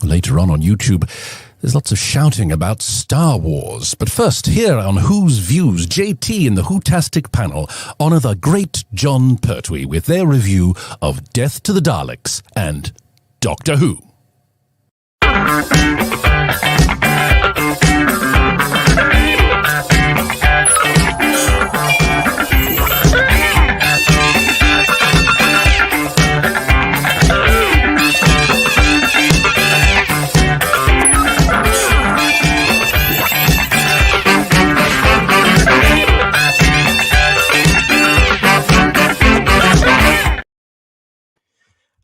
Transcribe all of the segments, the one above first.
Later on YouTube, there's lots of shouting about Star Wars. But first, here on Who's Views, JT and the Whotastic panel honour the great Jon Pertwee with their review of Death to the Daleks and Doctor Who.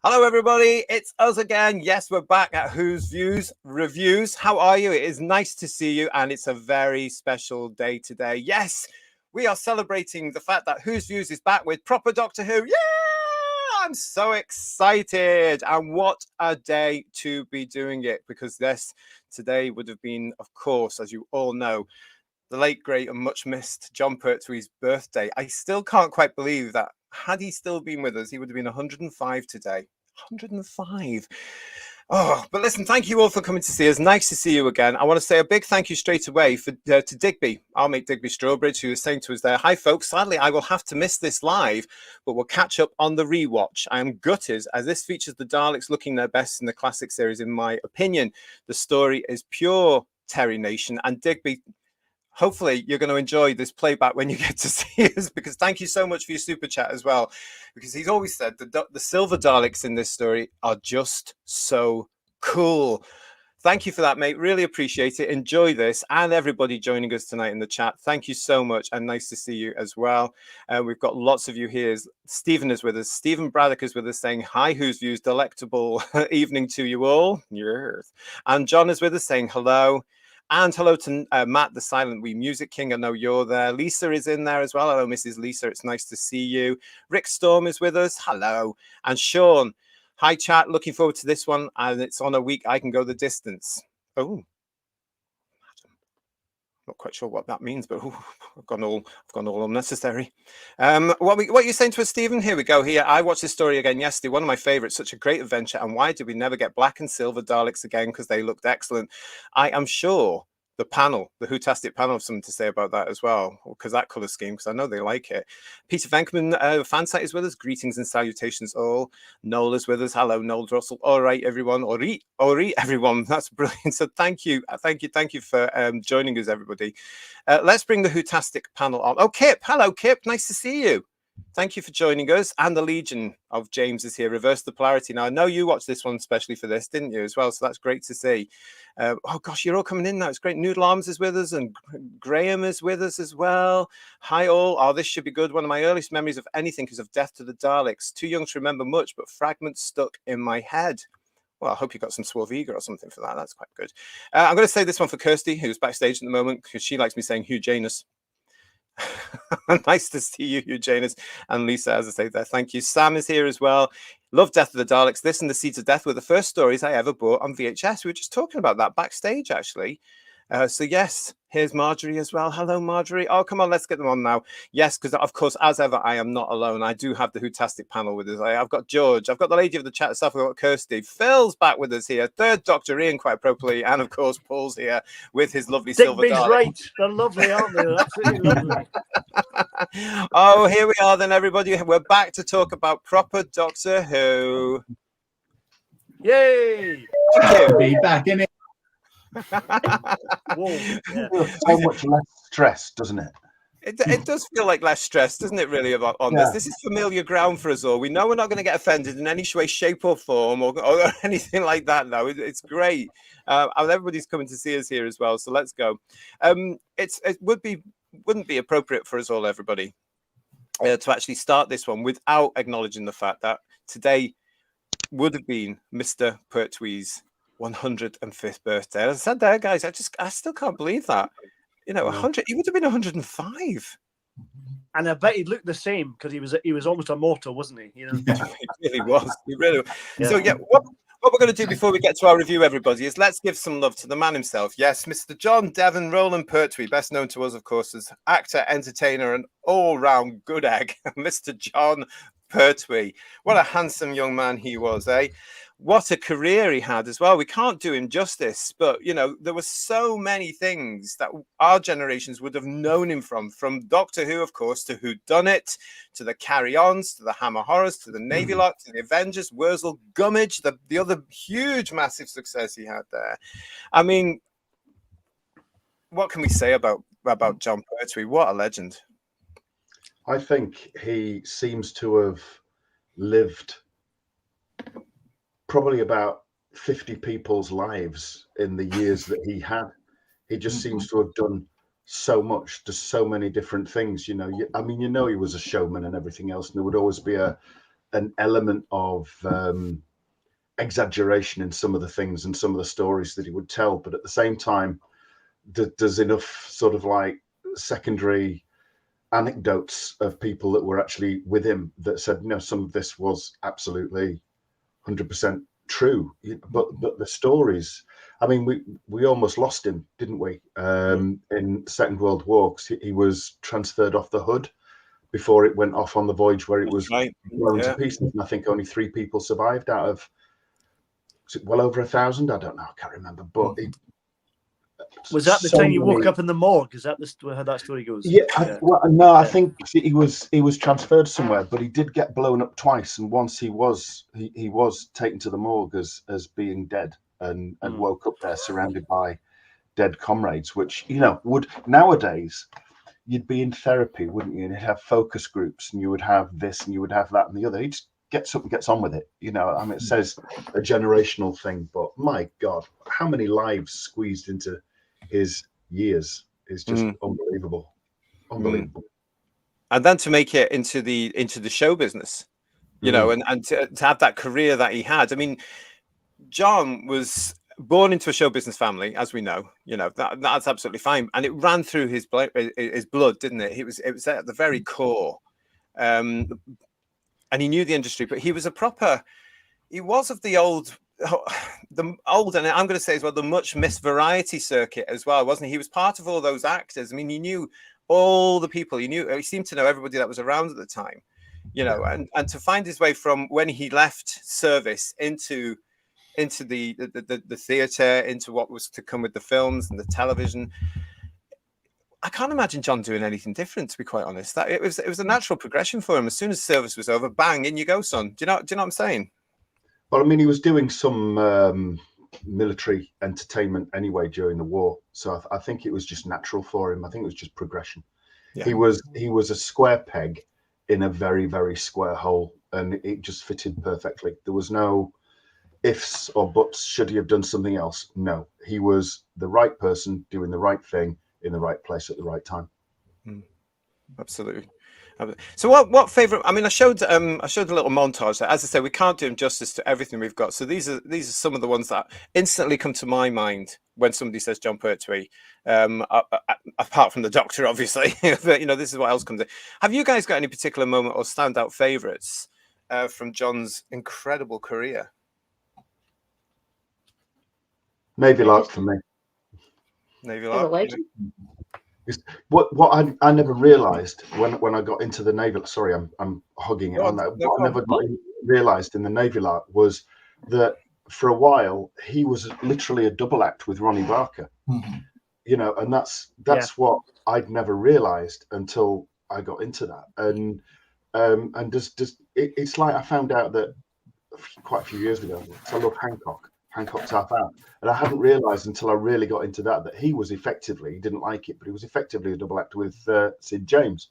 Hello everybody, it's us again. Yes, we're back at Who's Views Reviews. How are you? It is nice to see you, and it's a very special day today. Yes, we are celebrating the fact that Who's Views is back with proper Doctor Who. Yeah, I'm so excited, and what a day to be doing it, because this today would have been, of course, as you all know, the late, great and much missed Jon Pertwee's birthday. I still can't quite believe that had he still been with us, he would have been 105 today. 105. Oh, but listen, thank you all for coming to see us. Nice to see you again. I want to say a big thank you straight away to Digby, our mate Digby Strawbridge, who is saying to us there, hi folks, sadly I will have to miss this live, but we'll catch up on the rewatch. I am gutted as this features the Daleks looking their best in the classic series, in my opinion. The story is pure Terry Nation, and Digby, hopefully you're going to enjoy this playback when you get to see us, because thank you so much for your super chat as well, because he's always said the silver Daleks in this story are just so cool. Thank you for that, mate. Really appreciate it. Enjoy this, and everybody joining us tonight in the chat. Thank you so much, and nice to see you as well. We've got lots of you here. Stephen is with us. Stephen Braddock is with us saying, hi, Who's Views, delectable evening to you all. Yes. And John is with us saying hello. And hello to Matt, the Silent Wee Music King. I know you're there. Lisa is in there as well. Hello, Mrs. Lisa. It's nice to see you. Rick Storm is with us. Hello. And Sean. Hi, chat. Looking forward to this one. And it's on a week I can go the distance. Oh, not quite sure what that means, but I've gone all unnecessary. What are you saying to us, Stephen? Here we go. Here, I watched this story again yesterday. One of my favorites. Such a great adventure. And why did we never get black and silver Daleks again? Because they looked excellent. I am sure the panel, the Whotastic panel, have something to say about that as well, because that color scheme, because I know they like it. Peter Venkman, fansite, is with us. Greetings and salutations all. Noel is with us. Hello, Noel Russell. All right, everyone. Ori, everyone. That's brilliant. So thank you for joining us, everybody. Let's bring the Whotastic panel on. Oh, Kip. Hello, Kip. Nice to see you. Thank you for joining us. And the Legion of James is here. Reverse the polarity. Now, I know you watched this one especially for this, didn't you, as well? So that's great to see. Oh, gosh, you're all coming in now. It's great. Noodle Arms is with us, and Graham is with us as well. Hi, all. Oh, this should be good. One of my earliest memories of anything is of Death to the Daleks. Too young to remember much, but fragments stuck in my head. Well, I hope you got some Swarvega or something for that. That's quite good. I'm going to say this one for Kirsty, who's backstage at the moment, because she likes me saying Hugh Janus. Nice to see you, Hugh Janus, and Lisa, as I say there. Thank you. Sam is here as well. Love Death of the Daleks. This and The Seeds of Death were the first stories I ever bought on VHS. We were just talking about that backstage, actually. So yes, here's Marjorie as well. Hello, Marjorie. Oh, come on, let's get them on now. Yes, because of course, as ever, I am not alone. I do have the Whotastic panel with us. I've got George. I've got the lady of the chat herself. I've got Kirsty. Phil's back with us here. Third Doctor Ian, quite appropriately, and of course, Paul's here with his lovely silver Dalek. Right. They're lovely, aren't they? They're absolutely lovely. Oh, here we are then, everybody. We're back to talk about proper Doctor Who. Yay! Thank you. Be back in it. Whoa, yeah. So much less stress, doesn't it? It does feel like less stress, doesn't it, really, on this? This is familiar ground for us all. We know we're not going to get offended in any way, shape or form or anything like that, though. It's great. And everybody's coming to see us here as well, so let's go. It wouldn't be appropriate for us all, everybody, to actually start this one without acknowledging the fact that today would have been Mr. Pertwee's 105th birthday. As I said there, guys, I still can't believe that. You know, 100. He would have been 105. And I bet he'd look the same because he was almost immortal, wasn't he? You know, He really was. He really was. Yeah. So yeah, what we're going to do before we get to our review, everybody, is let's give some love to the man himself. Yes, Mr. John Devon Roland Pertwee, best known to us, of course, as actor, entertainer, and all-round good egg, Mr. Jon Pertwee. What a handsome young man he was, eh? what a career he had as well. We can't do him justice, but you know, there were so many things that our generations would have known him from Doctor Who, of course, to Whodunit, to the Carry-Ons, to the Hammer Horrors, to the Navy Lock, to the Avengers, Wurzel Gummidge, the other huge, massive success he had there. I mean, what can we say about Jon Pertwee? What a legend. I think he seems to have lived probably about 50 people's lives in the years that he had. He just seems to have done so much, just so many different things. You know, I mean, you know, he was a showman and everything else, and there would always be an element of exaggeration in some of the things and some of the stories that he would tell. But at the same time, there's enough sort of like secondary anecdotes of people that were actually with him that said, no, some of this was absolutely 100% true. But the stories, I mean, we almost lost him, didn't we? In Second World War, 'cause he was transferred off the Hood before it went off on the voyage where it was blown to pieces. And I think only 3 people survived out of, was it well over 1,000? I don't know, I can't remember. But was that the time you woke up in the morgue? Is that how that story goes? Yeah, no, I think he was transferred somewhere, but he did get blown up twice, and once he was taken to the morgue as being dead, and woke up there surrounded by dead comrades, which, you know, would nowadays you'd be in therapy, wouldn't you? And you'd have focus groups, and you would have this, and you would have that, and the other. He just gets up and gets on with it. You know, I mean, it says a generational thing, but my God, how many lives squeezed into his years is just unbelievable. And then to make it into the show business, you know, and to have that career that he had. I mean, Jon was born into a show business family, as we know. You know, that's absolutely fine, and it ran through his blood, didn't it? It was at the very core, and he knew the industry, but he was he was of the old, and I'm going to say as well, the much missed variety circuit as well, wasn't he? He was part of all those actors. I mean, he knew all the people. He seemed to know everybody that was around at the time, you know, and to find his way from when he left service into the theatre, into what was to come with the films and the television. I can't imagine Jon doing anything different, to be quite honest. That it was a natural progression for him. As soon as service was over, bang, in you go, son. Do you know what I'm saying? Well, I mean, he was doing some military entertainment anyway during the war, so I think it was just natural for him. I think it was just progression. Yeah. He was a square peg in a very, very square hole, and it just fitted perfectly. There was no ifs or buts. Should he have done something else? No, he was the right person doing the right thing in the right place at the right time. Absolutely. So what favorite? I mean, I showed a little montage. As I say, we can't do him justice to everything we've got. So these are some of the ones that instantly come to my mind when somebody says Jon Pertwee. Apart from the Doctor, obviously, but you know, this is what else comes in. Have you guys got any particular moment or standout favourites from Jon's incredible career? Navy Lark for me. Navy Lark. What I never realised when I got into the Navy. Sorry, I'm hugging it on that. What I never realised in the Navy Lark was that for a while he was literally a double act with Ronnie Barker. You know, and that's what I'd never realised until I got into that. And it's like I found out that quite a few years ago. So I love Hancock's Half Out, and I hadn't realised until I really got into that he was effectively, he didn't like it, but he was effectively a double act with Sid James.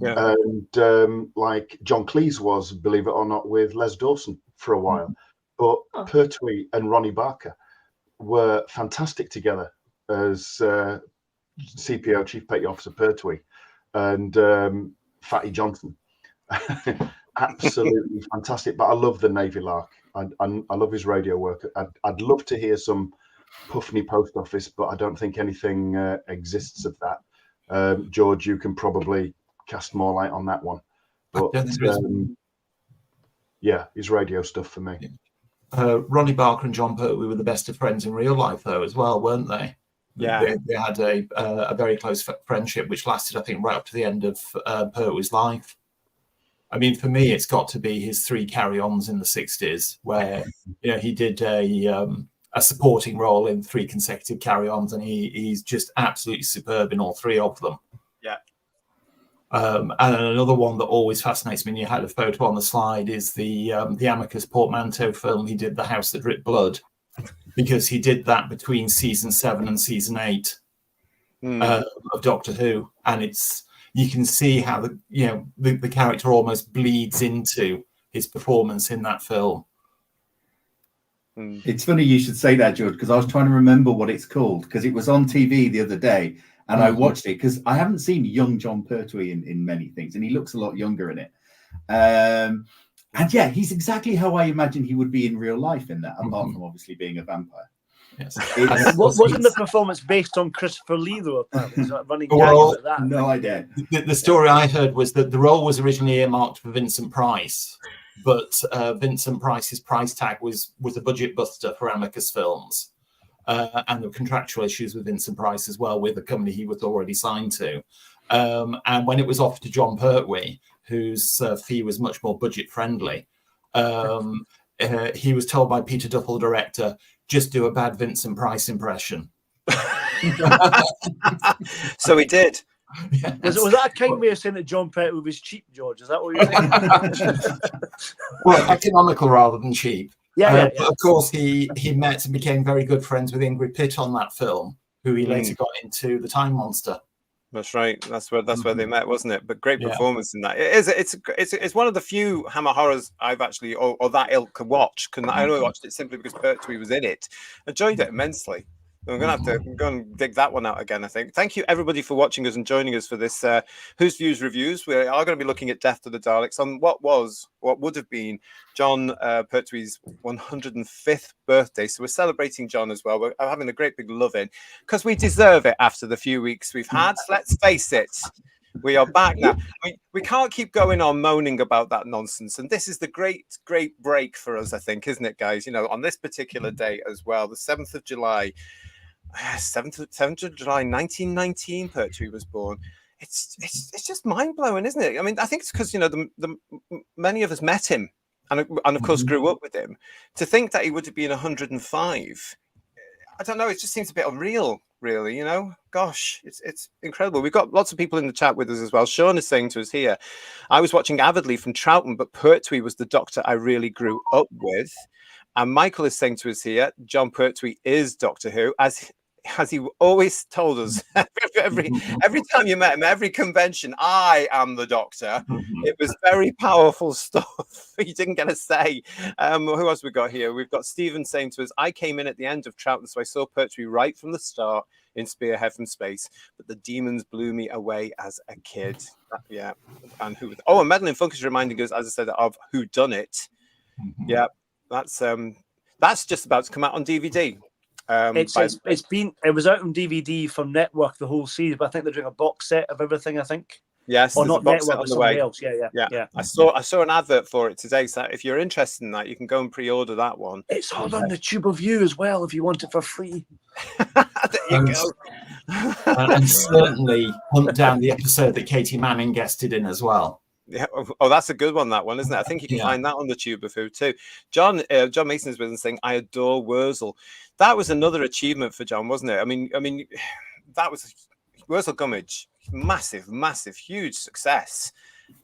And like John Cleese was, believe it or not, with Les Dawson for a while. But Pertwee and Ronnie Barker were fantastic together as CPO, Chief Petty Officer Pertwee, and Fatty Johnson. Absolutely fantastic. But I love the Navy Lark. I love his radio work. I'd love to hear some Puffney Post Office, but I don't think anything exists of that. George, you can probably cast more light on that one. But yeah, his radio stuff for me. Ronnie Barker and Jon Pertwee were the best of friends in real life, though, as well, weren't they? Yeah, they had a very close friendship, which lasted, I think, right up to the end of Pertwee's life. I mean, for me, it's got to be his 3 carry-ons in the 60s, where he did a supporting role in 3 consecutive carry-ons, and he's just absolutely superb in all 3 of them. Yeah. And another one that always fascinates me, and you had a photo on the slide, is the Amicus Portmanteau film he did, The House That Dripped Blood, because he did that between season 7 and season 8 of Doctor Who, and you can see how the character almost bleeds into his performance in that film. It's funny you should say that, George, because I was trying to remember what it's called, because it was on TV the other day, and I watched it because I haven't seen young Jon Pertwee in many things, and he looks a lot younger in it. And yeah, he's exactly how I imagine he would be in real life in that, apart from obviously being a vampire. Yes. Wasn't the performance based on Christopher Lee, though? Apparently, running gag about that. No idea. The story I heard was that the role was originally earmarked for Vincent Price, but Vincent Price's price tag was a budget buster for Amicus Films, and there were contractual issues with Vincent Price as well, with the company he was already signed to. And when it was offered to Jon Pertwee, whose fee was much more budget friendly, he was told by Peter Duffel, the director, just do a bad Vincent Price impression. So he did. Yes. Was that a kind way of saying that Jon Pertwee was cheap, George? Is that what you're saying? Well, economical rather than cheap. Yeah. But of course, he met and became very good friends with Ingrid Pitt on that film, who he later got into The Time Monster. That's right. That's where they met, wasn't it? But great performance in that. It's one of the few Hammer horrors I've actually or that ilk could watch. I only watched it simply because Pertwee was in it. Enjoyed it immensely. I'm going to have to go and dig that one out again, I think. Thank you, everybody, for watching us and joining us for this Whose Views Reviews. We are going to be looking at Death to the Daleks on what would have been Jon Pertwee's 105th birthday. So we're celebrating Jon as well. We're having a great big love-in because we deserve it after the few weeks we've had. Let's face it. We are back now. We can't keep going on moaning about that nonsense. And this is the great break for us, I think, isn't it, guys? On this particular day as well, the 7th of July. 7th of July 1919 Pertwee was born. It's just mind-blowing, isn't it? I mean, I think it's because many of us met him and of course grew up with him. To think that he would have been 105, I don't know, it just seems a bit unreal, really. Gosh, it's incredible. We've got lots of people in the chat with us as well. Sean is saying to us here, I was watching avidly from Troughton, but Pertwee was the Doctor I really grew up with. And Michael is saying to us here, Jon Pertwee is Doctor Who, as he always told us every time you met him, every convention, I am the Doctor. It was very powerful stuff. You didn't get a say. Who else we got here? We've got Stephen saying to us, I came in at the end of Troughton, so I saw Pertwee right from the start in Spearhead from Space, but the demons blew me away as a kid. Yeah. And and Madeline Funk is reminding us, as I said, of Who Done It. Yeah. That's just about to come out on DVD. It was out on DVD from Network the whole series, but I think they're doing a box set of everything. I think. Yes, or not Network, but somebody else. Yeah. I saw an advert for it today. So if you're interested in that, you can go and pre-order that one. It's all on the Tube of You as well. If you want it for free. There you go. And certainly hunt down the episode that Katie Manning guested in as well. Yeah. Oh, that's a good one, that one, isn't it? I think you can find that on the Tube of Who too. John Mason is with us saying, I adore Wurzel. That was another achievement for John, wasn't it? I mean, that was Wurzel Gummidge, massive, huge success.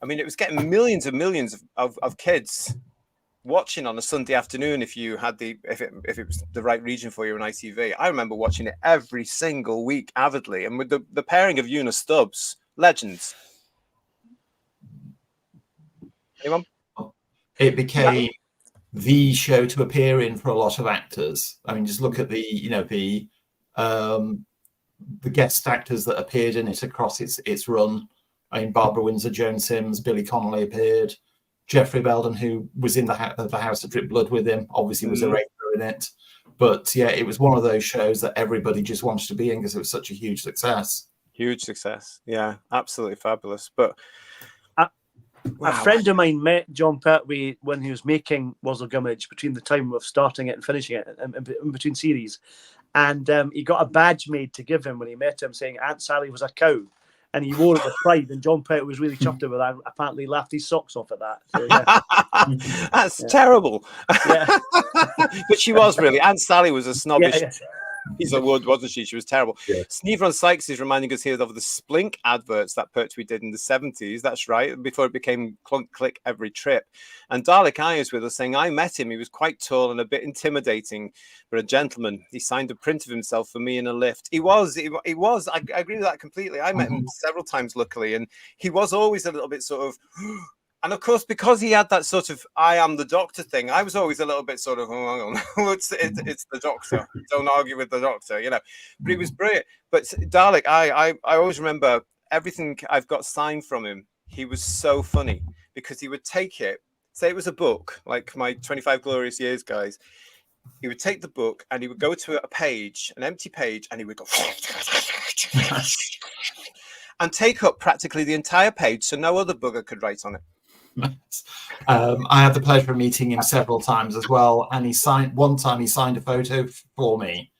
I mean, it was getting millions and millions of kids watching on a Sunday afternoon if it was the right region for you on ITV. I remember watching it every single week avidly, and with the pairing of Una Stubbs, legends. Anyone? It became the show to appear in for a lot of actors. I mean, just look at the guest actors that appeared in it across its run. I mean, Barbara Windsor, Joan Sims, Billy Connolly appeared. Geoffrey Belden, who was in the House That Dripped Blood with him, obviously was a regular in it. But yeah, it was one of those shows that everybody just wanted to be in because it was such a huge success. Huge success. Yeah, absolutely fabulous. But a friend of mine met Jon Pertwee when he was making Wurzel Gummidge between the time of starting it and finishing it in between series. And he got a badge made to give him when he met him saying Aunt Sally was a cow. and he wore it with pride. And Jon Pertwee was really chuffed with that. Apparently, laughed his socks off at that. So, yeah. That's terrible. Yeah. But she was really. Aunt Sally was a snobbish Yeah, piece of wood, wasn't she? She was terrible. Yeah. Sneaver Sykes is reminding us here of the Splink adverts that Pertwee did in the 70s. That's right, before it became Clunk Click Every Trip. And Dalek Eye is with us saying, I met him. He was quite tall and a bit intimidating, but a gentleman. He signed a print of himself for me in a lift. He was. I agree with that completely. I met him several times, luckily, and he was always a little bit sort of... And of course, because he had that sort of "I am the Doctor" thing, I was always a little bit sort of, oh, hang on, it's the Doctor. Don't argue with the Doctor, you know. But he was brilliant. But Dalek, I always remember everything I've got signed from him. He was so funny because he would take it, say it was a book, like my 25 Glorious Years, guys. He would take the book and he would go to a page, an empty page, and he would go and take up practically the entire page, so no other bugger could write on it. I had the pleasure of meeting him several times as well, and one time he signed a photo for me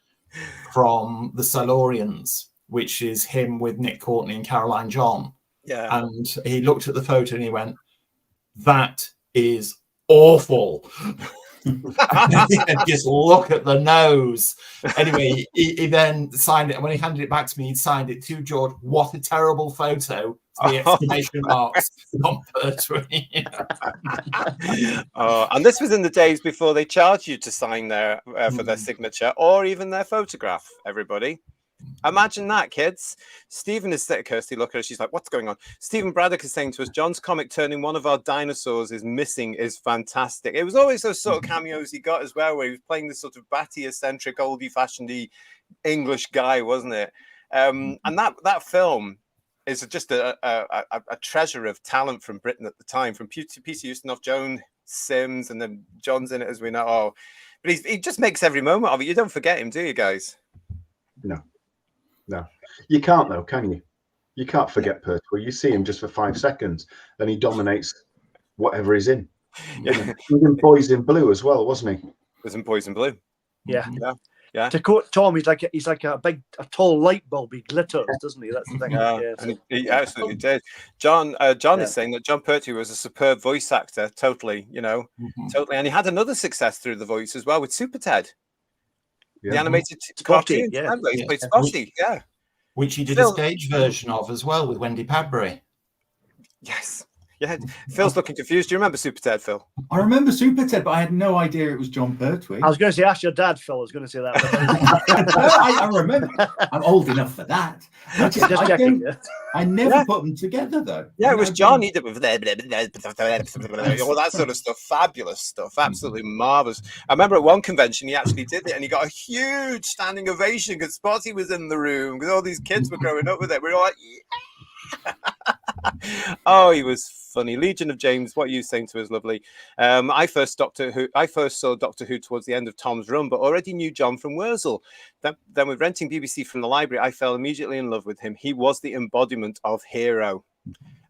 from the Silurians, which is him with Nick Courtney and Caroline John. Yeah. And he looked at the photo and he went, "That is awful." Just look at the nose. Anyway, he then signed it, and when he handed it back to me, he signed it to George. What a terrible photo! The exclamation marks. Jon Pertwee. And this was in the days before they charged you to sign their for their signature or even their photograph. Everybody, imagine that, kids. Stephen is Kirsty. Look at her. She's like, "What's going on?" Stephen Braddock is saying to us, "John's comic turning one of our dinosaurs is missing is fantastic." It was always those sort of cameos he got as well, where he was playing this sort of batty, eccentric, oldie-fashioned English guy, wasn't it? And that film is just a treasure of talent from Britain at the time, from Peter Ustinov, Joan Sims, and then John's in it, as we know. Oh, but he just makes every moment of it. You don't forget him, do you, guys? No, you can't though, can you? You can't forget Pertwee. You see him just for 5 seconds, and he dominates whatever he's in. Yeah, he was in Boys in Blue as well, wasn't he? Was in Boys in Blue. Yeah. Yeah. To quote Tom, he's like a tall light bulb. He glitters, doesn't he? That's the thing. Yeah, and he absolutely did. John is saying that Jon Pertwee was a superb voice actor, totally, totally. And he had another success through the voice as well with Super Ted, the animated cartoon. Yeah. He played Spotty, which he did a stage version of as well with Wendy Padbury. Yes. Yeah, Phil's looking confused. Do you remember Super Ted, Phil? I remember Super Ted, but I had no idea it was Jon Pertwee. I was going to say, ask your dad, Phil. I was going to say that. I remember. I'm old enough for that. I never put them together, though. Yeah, it was John. He did all that sort of stuff. Fabulous stuff. Absolutely marvelous. I remember at one convention he actually did it, and he got a huge standing ovation because Spotty was in the room because all these kids were growing up with it. We were all like, yeah. Oh, he was funny. Legion of James, what are you saying to us, lovely? I first saw Doctor Who towards the end of Tom's run, but already knew John from Wurzel. Then with renting BBC from the library, I fell immediately in love with him. He was the embodiment of hero.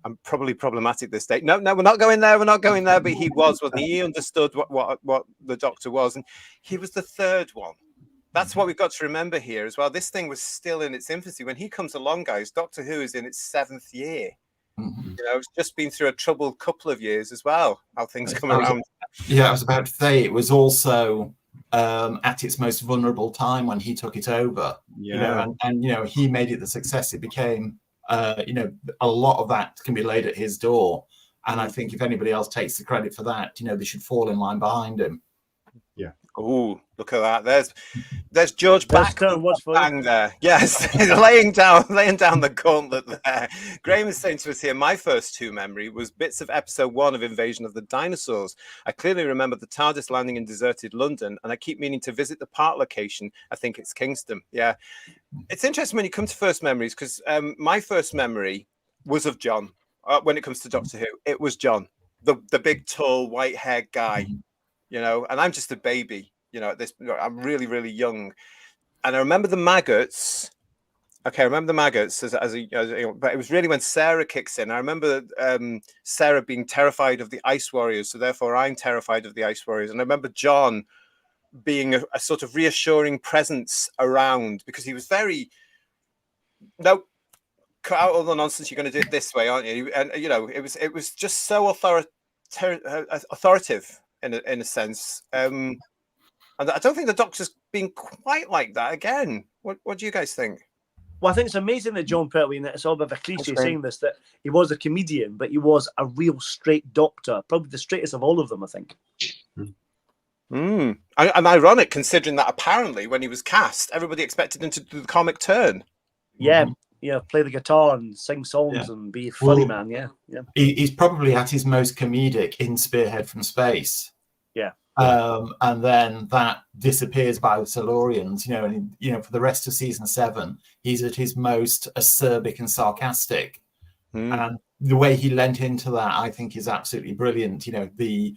I'm probably problematic this day. No, we're not going there. We're not going there. But he wasn't he? He understood what the Doctor was, and he was the third one. That's what we've got to remember here as well. This thing was still in its infancy when he comes along, guys. Doctor Who is in its 7th year. It's just been through a troubled couple of years as well. How things come around. I was about to say it was also at its most vulnerable time when he took it over. And he made it the success it became. A lot of that can be laid at his door, and I think if anybody else takes the credit for that, they should fall in line behind him. Yeah. Oh, look at that! There's George bang there. Yes, laying down the gauntlet there. Graham is saying to us here, my first Who memory was bits of episode 1 of Invasion of the Dinosaurs. I clearly remember the TARDIS landing in deserted London, and I keep meaning to visit the park location. I think it's Kingston. Yeah, it's interesting when you come to first memories because my first memory was of John. When it comes to Doctor Who, it was John, the big, tall, white-haired guy. And I'm just a baby, at this, I'm really, really young. And I remember the maggots. Okay, I remember the maggots but it was really when Sarah kicks in. I remember Sarah being terrified of the Ice Warriors. So therefore I'm terrified of the Ice Warriors. And I remember John being a sort of reassuring presence around because he was very, cut out all the nonsense. You're going to do it this way, aren't you? And you know, it was just so authoritative in a sense. And I don't think the Doctor's been quite like that again. What do you guys think? Well, I think it's amazing that Jon Pertwee, and it's all a bit of a cliche saying this, that he was a comedian, but he was a real straight Doctor, probably the straightest of all of them, I think. And ironic, considering that apparently when he was cast, everybody expected him to do the comic turn. Yeah, play the guitar and sing songs and be a funny man. Yeah. He's probably at his most comedic in Spearhead from Space. Yeah. And then that disappears by the Silurians, and for the rest of season 7, he's at his most acerbic and sarcastic. And the way he lent into that, I think, is absolutely brilliant. The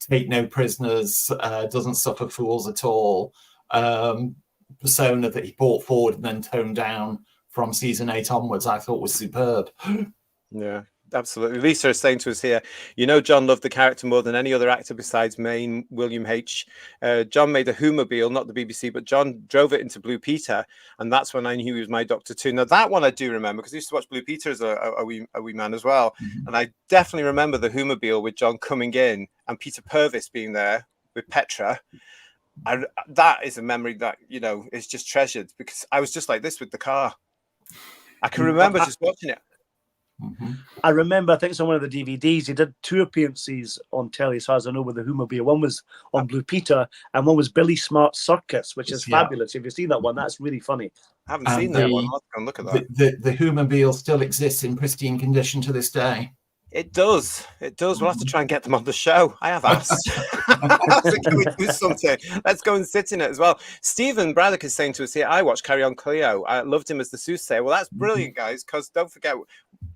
take no prisoners, doesn't suffer fools at all persona that he brought forward and then toned down from season 8 onwards, I thought was superb. Yeah. Absolutely. Lisa is saying to us here, John loved the character more than any other actor besides main William H. John made a Whomobile, not the BBC, but John drove it into Blue Peter, and that's when I knew he was my Doctor too. Now, that one I do remember, because I used to watch Blue Peter as a wee man as well, and I definitely remember the Whomobile with John coming in and Peter Purvis being there with Petra. That is a memory that, is just treasured, because I was just like this with the car. I can remember just watching it. I remember, I think it's on one of the DVDs, he did 2 appearances on telly, as far as I know, with the Whomobile. One was on Blue Peter, and one was Billy Smart's Circus, which is fabulous. If you've seen that one, that's really funny. I haven't seen that one. I'll go and look at that. The Whomobile still exists in pristine condition to this day. It does. We'll have to try and get them on the show. I have asked. Can we do something? Let's go and sit in it as well. Stephen Braddock is saying to us here, I watched Carry On Cleo. I loved him as the soothsayer. Well, that's brilliant, guys, because don't forget,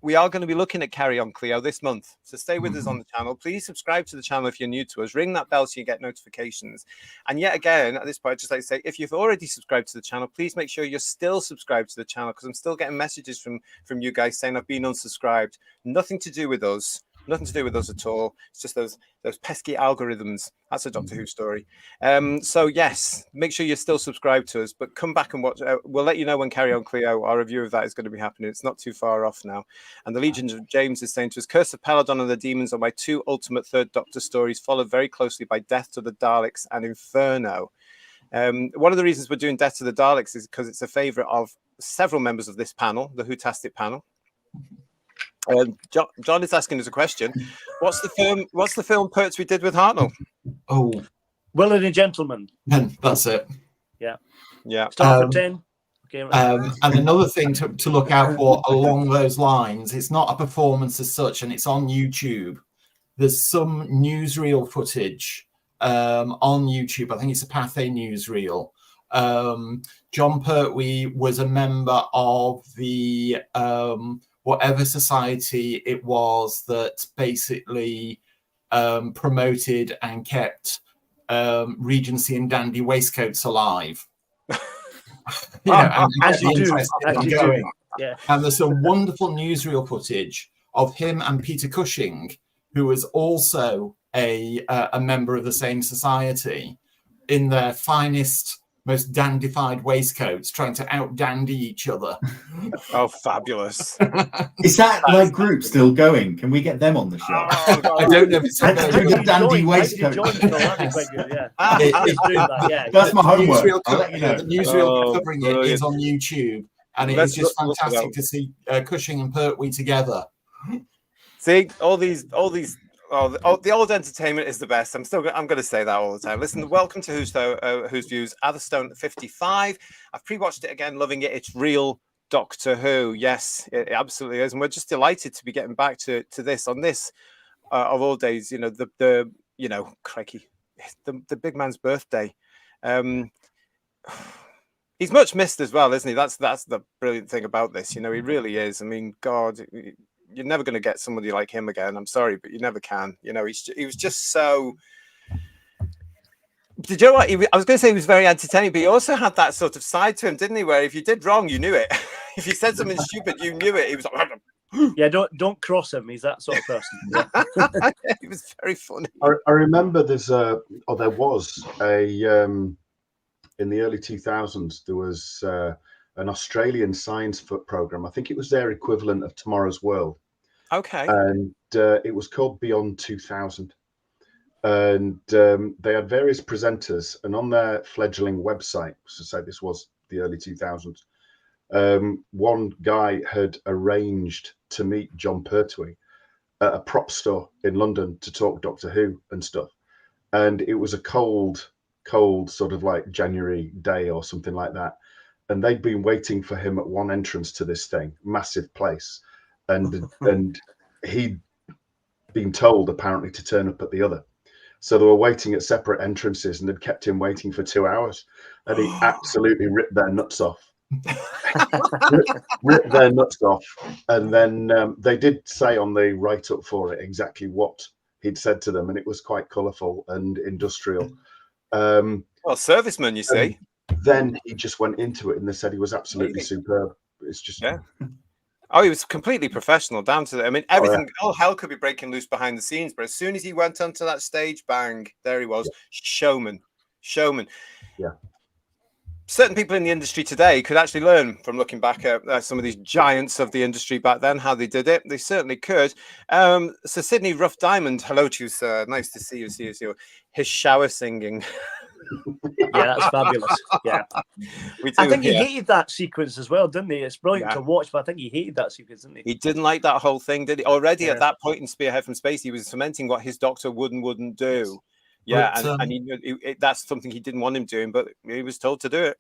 we are going to be looking at Carry On Cleo this month. So stay with us on the channel. Please subscribe to the channel if you're new to us. Ring that bell so you get notifications. And yet again, at this point, I'd just like to say, if you've already subscribed to the channel, please make sure you're still subscribed to the channel, because I'm still getting messages from you guys saying I've been unsubscribed. Nothing to do with us. Nothing to do with us at all. It's just those pesky algorithms. That's a Doctor Who story. So yes, make sure you're still subscribed to us, but come back and watch. We'll let you know when Carry On Cleo, our review of that, is going to be happening. It's not too far off now. And the Legions of James is saying to us, Curse of Peladon and the Demons are my 2 ultimate Third Doctor stories, followed very closely by Death to the Daleks and Inferno. One of the reasons we're doing Death to the Daleks is because it's a favourite of several members of this panel, the Whotastic panel. John is asking us a question. What's the film Pertwee did with Hartnell? Oh, Willard and Gentleman. That's it. Yeah. Start for 10. Okay. And another thing to look out for along those lines, it's not a performance as such, and it's on YouTube. There's some newsreel footage on YouTube. I think it's a Pathé newsreel. Jon Pertwee was a member of the whatever society it was that basically promoted and kept Regency and dandy waistcoats alive. As you do. Yeah. And there's some wonderful newsreel footage of him and Peter Cushing, who was also a member of the same society, in their finest, most dandified waistcoats, trying to out-dandy each other. Oh, fabulous. Is that like group still going? Can we get them on the show? I don't know if it's the dandy waistcoat. That's my homework. The newsreel covering it is on YouTube, and it is just fantastic to see Cushing and Pertwee together. See, the old entertainment is the best. I'm going to say that all the time. Listen, welcome to Who's Views, Atherstone 55. I've pre-watched it again, loving it. It's real Doctor Who. Yes, it absolutely is, and we're just delighted to be getting back to this on this of all days. Crikey, the big man's birthday. He's much missed as well, isn't he? That's the brilliant thing about this. He really is. I mean, God. You're never going to get somebody like him again. I'm sorry, but you never can. He was just so. Did you know what? I was going to say he was very entertaining, but he also had that sort of side to him, didn't he? Where if you did wrong, you knew it. If you said something stupid, you knew it. He was like, yeah, don't cross him. He's that sort of person. Yeah. He was very funny. I remember there was a in the early 2000s. There was a an Australian science program. I think it was their equivalent of Tomorrow's World. Okay. And it was called Beyond 2000. And they had various presenters, and on their fledgling website, so say this was the early 2000s, one guy had arranged to meet Jon Pertwee at a prop store in London to talk Doctor Who and stuff. And it was a cold sort of like January day or something like that. And they'd been waiting for him at one entrance to this thing, massive place. And he'd been told apparently to turn up at the other. So they were waiting at separate entrances and they'd kept him waiting for 2 hours. And he absolutely ripped their nuts off. ripped their nuts off. And then they did say on the write-up for it exactly what he'd said to them. And it was quite colourful and industrial. Well, serviceman, you see. Then he just went into it and they said he was absolutely superb. It's just... Yeah. Oh, he was completely professional down to that. I mean, everything, all hell could be breaking loose behind the scenes, but as soon as he went onto that stage, bang, there he was. Showman. Yeah. Certain people in the industry today could actually learn from looking back at some of these giants of the industry back then, how they did it. They certainly could. So Sydney Rough Diamond, hello to you, sir. Nice to see you. His shower singing. Yeah, that's fabulous. Yeah, I think he hated that sequence as well, didn't he? It's brilliant to watch, but I think he hated that sequence, didn't he? He didn't like that whole thing, did he? Already at that point in Spearhead from Space, he was cementing what his Doctor would and wouldn't do. Yeah, but, and he that's something he didn't want him doing, but he was told to do it.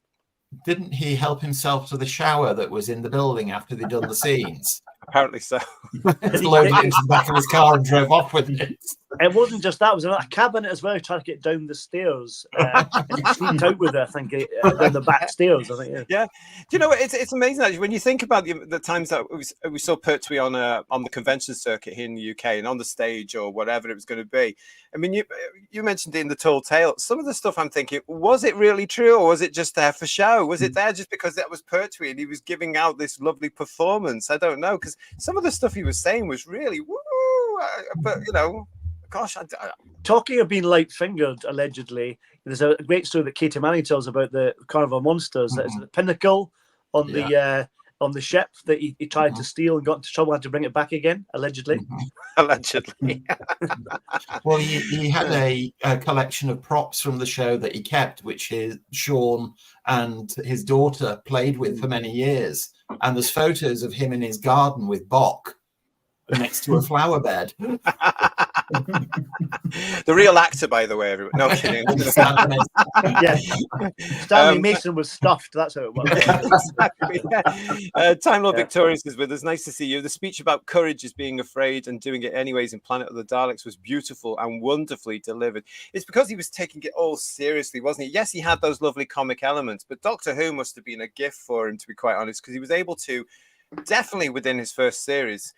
Didn't he help himself to the shower that was in the building after they'd done the scenes? Apparently so. He loaded it into the back of his car and drove off with it. It wasn't just that; it was a cabinet as well. He tried to get down the stairs. And he sneaked out with it, I think, down the back stairs. I think. Yeah. Do you know what? It's amazing actually when you think about the times that we saw Pertwee on the convention circuit here in the UK and on the stage or whatever it was going to be. I mean, you mentioned it in the Tall Tale. Some of the stuff I'm thinking, was it really true or was it just there for show? Was it there just because that was Pertwee and he was giving out this lovely performance? I don't know, because some of the stuff he was saying was really woo. But you know. Gosh, talking of being light-fingered, allegedly, there's a great story that Katie Manning tells about the Carnival Monsters. That is the pinnacle on the ship that he tried to steal and got into trouble, had to bring it back again, allegedly. Allegedly. Well, he had a collection of props from the show that he kept, which Sean and his daughter played with for many years. And there's photos of him in his garden with Bok next to a flower bed. The real actor, by the way, everyone. No kidding. Stanley Mason was stuffed. That's how it was. Exactly, yeah. Time Lord Victorious is with us. Nice to see you. The speech about courage is being afraid and doing it anyways in Planet of the Daleks was beautiful and wonderfully delivered. It's because he was taking it all seriously, wasn't he? Yes, he had those lovely comic elements, but Doctor Who must have been a gift for him, to be quite honest, because he was able to, definitely within his first series,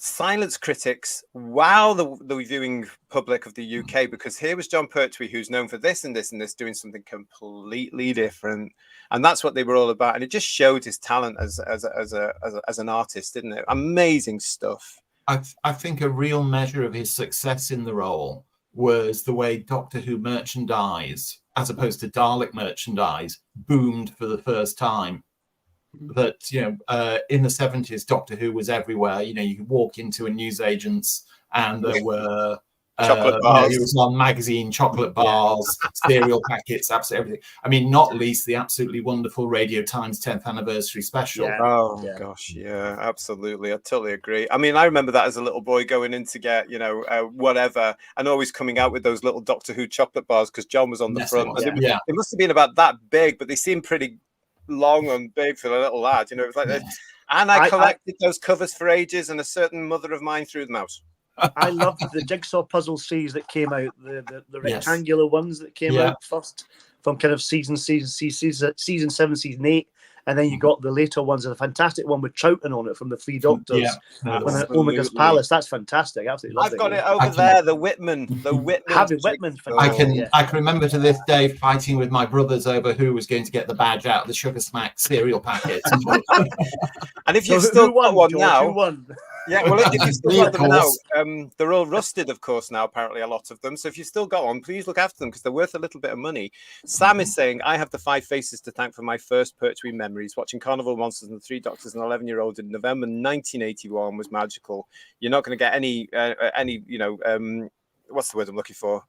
silence critics while the viewing public of the UK, because here was Jon Pertwee, who's known for this and this and this, doing something completely different, and that's what they were all about. And it just showed his talent as an artist, didn't it? Amazing stuff. I think a real measure of his success in the role was the way Doctor Who merchandise, as opposed to Dalek merchandise, boomed for the first time. That, you know, in the 70s, Doctor Who was everywhere. You know, you could walk into a newsagent's and there were chocolate bars. It was on magazine, chocolate bars, cereal packets, absolutely everything. I mean, not least the absolutely wonderful Radio Times 10th anniversary special. Yeah. Oh gosh, yeah, absolutely. I totally agree. I mean, I remember that as a little boy going in to get, you know, whatever, and always coming out with those little Doctor Who chocolate bars because John was on the front. It must have been about that big, but they seemed pretty long and big for a little lad, you know. It was like and I collected those covers for ages, and a certain mother of mine threw them out. I loved the jigsaw puzzle series that came out, the rectangular ones that came out first from kind of season 7, season 8, and then you got the later ones, and a fantastic one with Troughton on it from the Three Doctors. Omega's Palace. That's fantastic. Absolutely loved I've got it over there. The Whitman. Harvey Whitman. I can remember to this day fighting with my brothers over who was going to get the badge out of the Sugar Smack cereal packet. And if you've still got one George, now, who won? Yeah, well, if you've still Me, got of them now, course. they're all rusted, of course, now, apparently, a lot of them. So if you've still got one, please look after them because they're worth a little bit of money. Sam is saying, I have the 5 faces to thank for my first Pertwee memories. Watching Carnival Monsters and the Three Doctors and 11-year-old in November 1981 was magical. You're not going to get any, what's the word I'm looking for?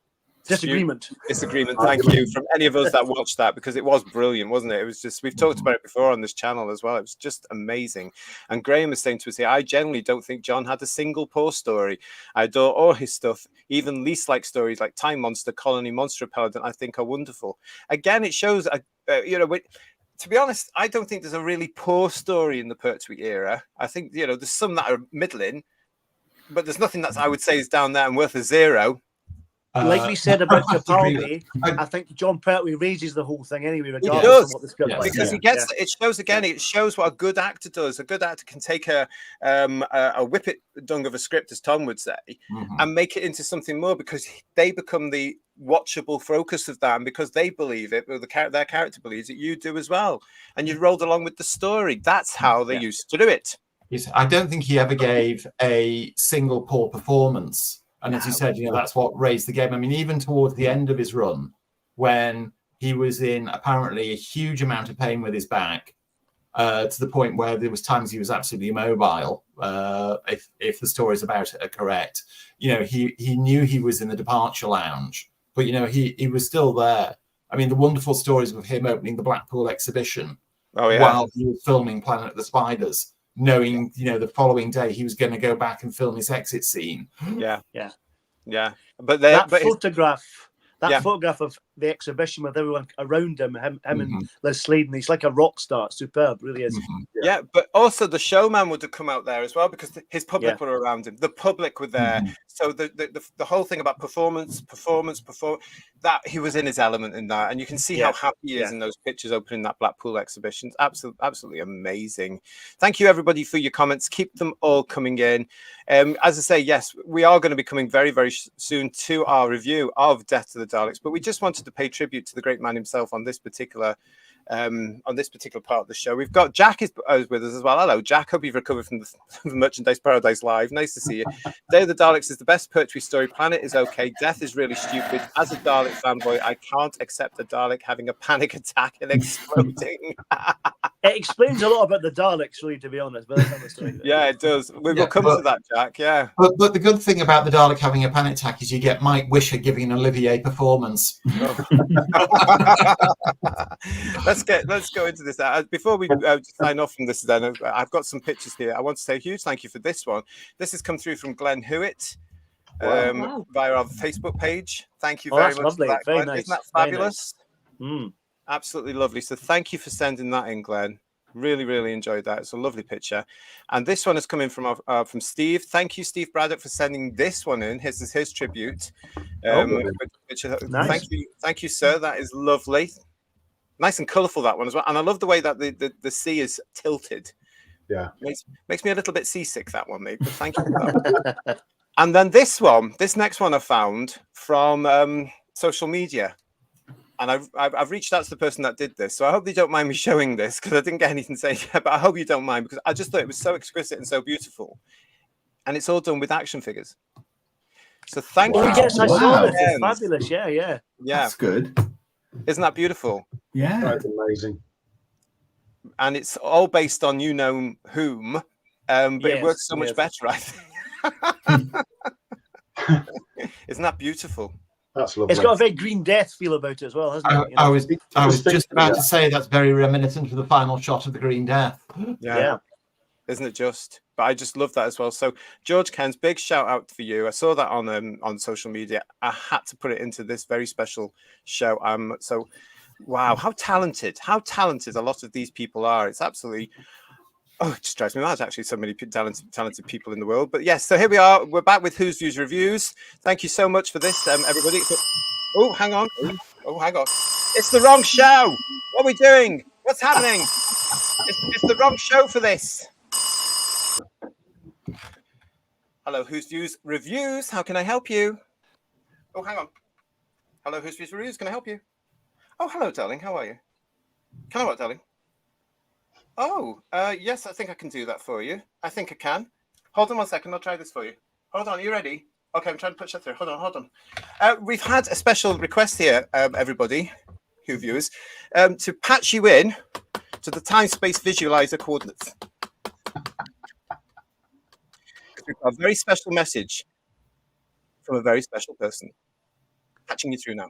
Disagreement. Thank you from any of us that watched that, because it was brilliant, wasn't it? It was just, we've talked about it before on this channel as well. It was just amazing. And Graham is saying to us here, I generally don't think John had a single poor story. I adore all his stuff, even least like stories like Time Monster, Colony, Monster Repellent, I think are wonderful. Again, it shows, to be honest, I don't think there's a really poor story in the Pertwee era. I think, there's some that are middling, but there's nothing that I would say is down there and worth a 0. Like we said about I have to agree Capaldi, with- I think Jon Pertwee raises the whole thing anyway, does. regardless of what the script Yeah. was. Because he gets it shows again, it shows what a good actor does. A good actor can take a whippet dung of a script, as Tom would say, and make it into something more, because they become the watchable focus of that, and because they believe it, or their character believes it, you do as well, and you rolled along with the story. That's how they used to do it. Yes, I don't think he ever gave a single poor performance. And as you said, that's what raised the game. I mean, even towards the end of his run, when he was in apparently a huge amount of pain with his back, to the point where there was times he was absolutely immobile, if the stories about it are correct. He knew he was in the departure lounge, but he was still there. I mean, the wonderful stories of him opening the Blackpool exhibition while he was filming Planet of the Spiders, knowing the following day he was going to go back and film his exit scene. But photograph of the exhibition with everyone around him and Liz Sladen, he's like a rock star. Superb, really is. But also the showman would have come out there as well, because his public were around him. The public were there. So the whole thing about performance, that he was in his element in that, and you can see how happy he is in those pictures opening that Blackpool exhibition. Absolutely amazing. Thank you everybody for your comments. Keep them all coming in. As I say, yes, we are going to be coming very, very soon to our review of Death to the Daleks, but we just wanted to pay tribute to the great man himself on this particular part of the show. We've got Jack is with us as well. Hello, Jack. Hope you've recovered from the Merchandise Paradise Live. Nice to see you. Day of the Daleks is the best Pertwee story. Planet is okay. Death is really stupid. As a Dalek fanboy, I can't accept a Dalek having a panic attack and exploding. It explains a lot about the Daleks, really, to be honest. But that's another story. Yeah, it does. We will come to that, Jack. Yeah. But the good thing about the Dalek having a panic attack is you get Mike Wisher giving an Olivier performance. Let's go into this. Before we sign off from this, then I've got some pictures here. I want to say a huge thank you for this one. This has come through from Glenn Hewitt via our Facebook page. Thank you very much. Lovely. For that, very Glenn. nice. Isn't that fabulous? Nice. Absolutely lovely. So thank you for sending that in, Glenn. Really, really enjoyed that. It's a lovely picture. And this one is coming from Steve. Thank you, Steve Braddock, for sending this one in. This is his tribute. Nice. Thank you, sir. That is lovely. Nice and colourful, that one as well. And I love the way that the sea is tilted. Yeah. Makes me a little bit seasick, that one, mate. But thank you for that. And then this next one I found from social media. And I've reached out to the person that did this. So I hope they don't mind me showing this, because I didn't get anything to say yet, but I hope you don't mind, because I just thought it was so exquisite and so beautiful. And it's all done with action figures. So thank you. Yes, I saw this. It's fabulous. Yeah. That's good. Isn't that beautiful? Yeah. That's amazing. And it's all based on you know whom, but it works so much better, I think. Isn't that beautiful? That's lovely. It's got a very Green Death feel about it as well, hasn't it? I was just about to say that's very reminiscent of the final shot of the Green Death. Yeah. Isn't it just? But I just love that as well. So George Kens, big shout out for you. I saw that on social media. I had to put it into this very special show. So wow, how talented a lot of these people are. It's absolutely it just drives me mad, actually, so many talented people in the world. But yes, so here we are. We're back with Who's Views Reviews. Thank you so much for this, everybody. Oh, hang on. It's the wrong show. What are we doing? What's happening? It's the wrong show for this. Hello, Who's Views Reviews. How can I help you? Oh, hang on. Hello, Who's Views Reviews. Can I help you? Oh, hello, darling. How are you? Can I what, darling? Oh, yes, I think I can do that for you. I think I can. Hold on 1 second. I'll try this for you. Hold on. Are you ready? Okay, I'm trying to push that through. Hold on. We've had a special request here, everybody, who viewers, to patch you in to the time-space visualizer coordinates. We've got a very special message from a very special person. Patching you through now.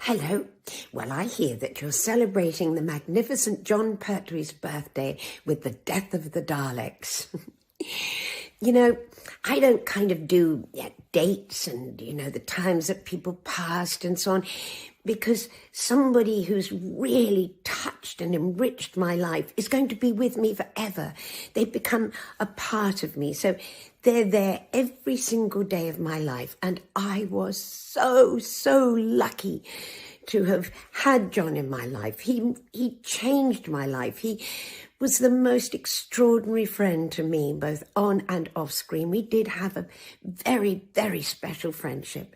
Hello. Well, I hear that you're celebrating the magnificent Jon Pertwee's birthday with the death of the Daleks. You know, I don't kind of do dates and, the times that people passed and so on, because somebody who's really touched and enriched my life is going to be with me forever. They've become a part of me. So they're there every single day of my life. And I was so lucky to have had Jon in my life. He changed my life. He was the most extraordinary friend to me, both on and off screen. We did have a very, very special friendship.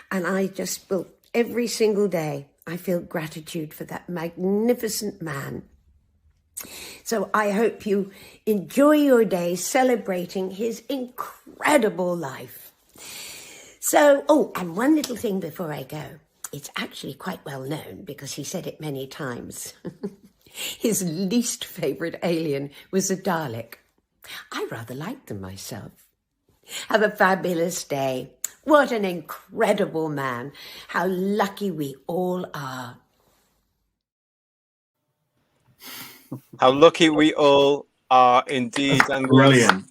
And I just will, every single day, I feel gratitude for that magnificent man. So I hope you enjoy your day celebrating his incredible life. So, and one little thing before I go. It's actually quite well known because he said it many times. His least favourite alien was a Dalek. I rather liked them myself. Have a fabulous day. What an incredible man. How lucky we all are. How lucky we all are indeed. And Brilliant.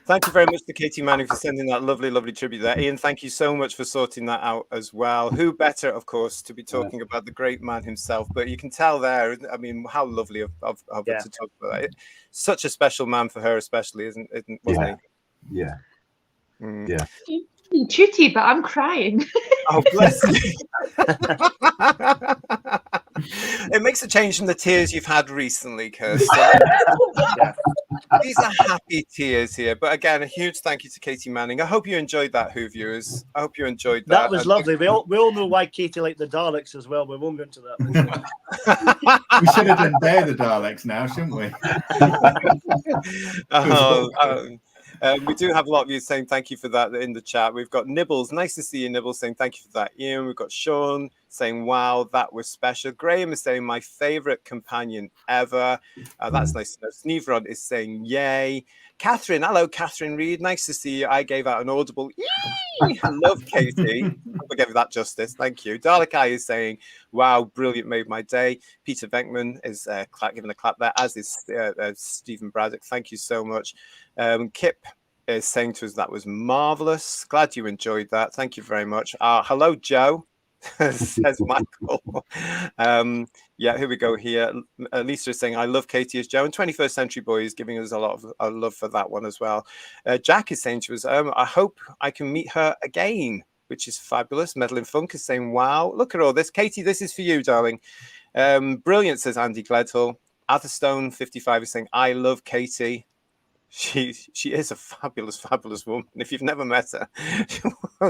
Thank you very much to Katie Manning for sending that lovely tribute there. Ian, thank you so much for sorting that out as well. Who better, of course, to be talking about the great man himself? But you can tell there, I mean, how lovely of her to talk about that. Such a special man for her, especially, wasn't he? Yeah. Mm. Yeah. Tutti, but I'm crying. Oh, bless you. It makes a change from the tears you've had recently, Kirsten. These are happy tears here. But again, a huge thank you to Katie Manning. I hope you enjoyed that, Who viewers. I hope you enjoyed that. That was lovely. We all know why Katie liked the Daleks as well. We won't go into that. We should have done Dare the Daleks now, shouldn't we? We do have a lot of you saying thank you for that in the chat. We've got Nibbles. Nice to see you, Nibbles, saying thank you for that. Ian, we've got Sean saying, wow, that was special. Graham is saying, my favourite companion ever. That's nice to know. Sneveron is saying, yay. Catherine, hello, Catherine Reed. Nice to see you. I gave out an audible, yay. I love Katie. We'll give that justice. Thank you. Dalek Eye is saying, wow, brilliant, made my day. Peter Venkman is giving a clap there, as is Stephen Braddock. Thank you so much. Kip is saying to us that was marvelous. Glad you enjoyed that. Thank you very much. Hello, Joe, says Michael. Here we go here. Lisa is saying, I love Katie as Joe, and 21st Century Boy is giving us a lot of love for that one as well. Jack is saying to us, I hope I can meet her again, which is fabulous. Medlin Funk is saying, wow, look at all this. Katie, this is for you, darling. Brilliant, says Andy Gledhill. Atherstone 55 is saying, I love Katie. She is a fabulous woman. If you've never met her,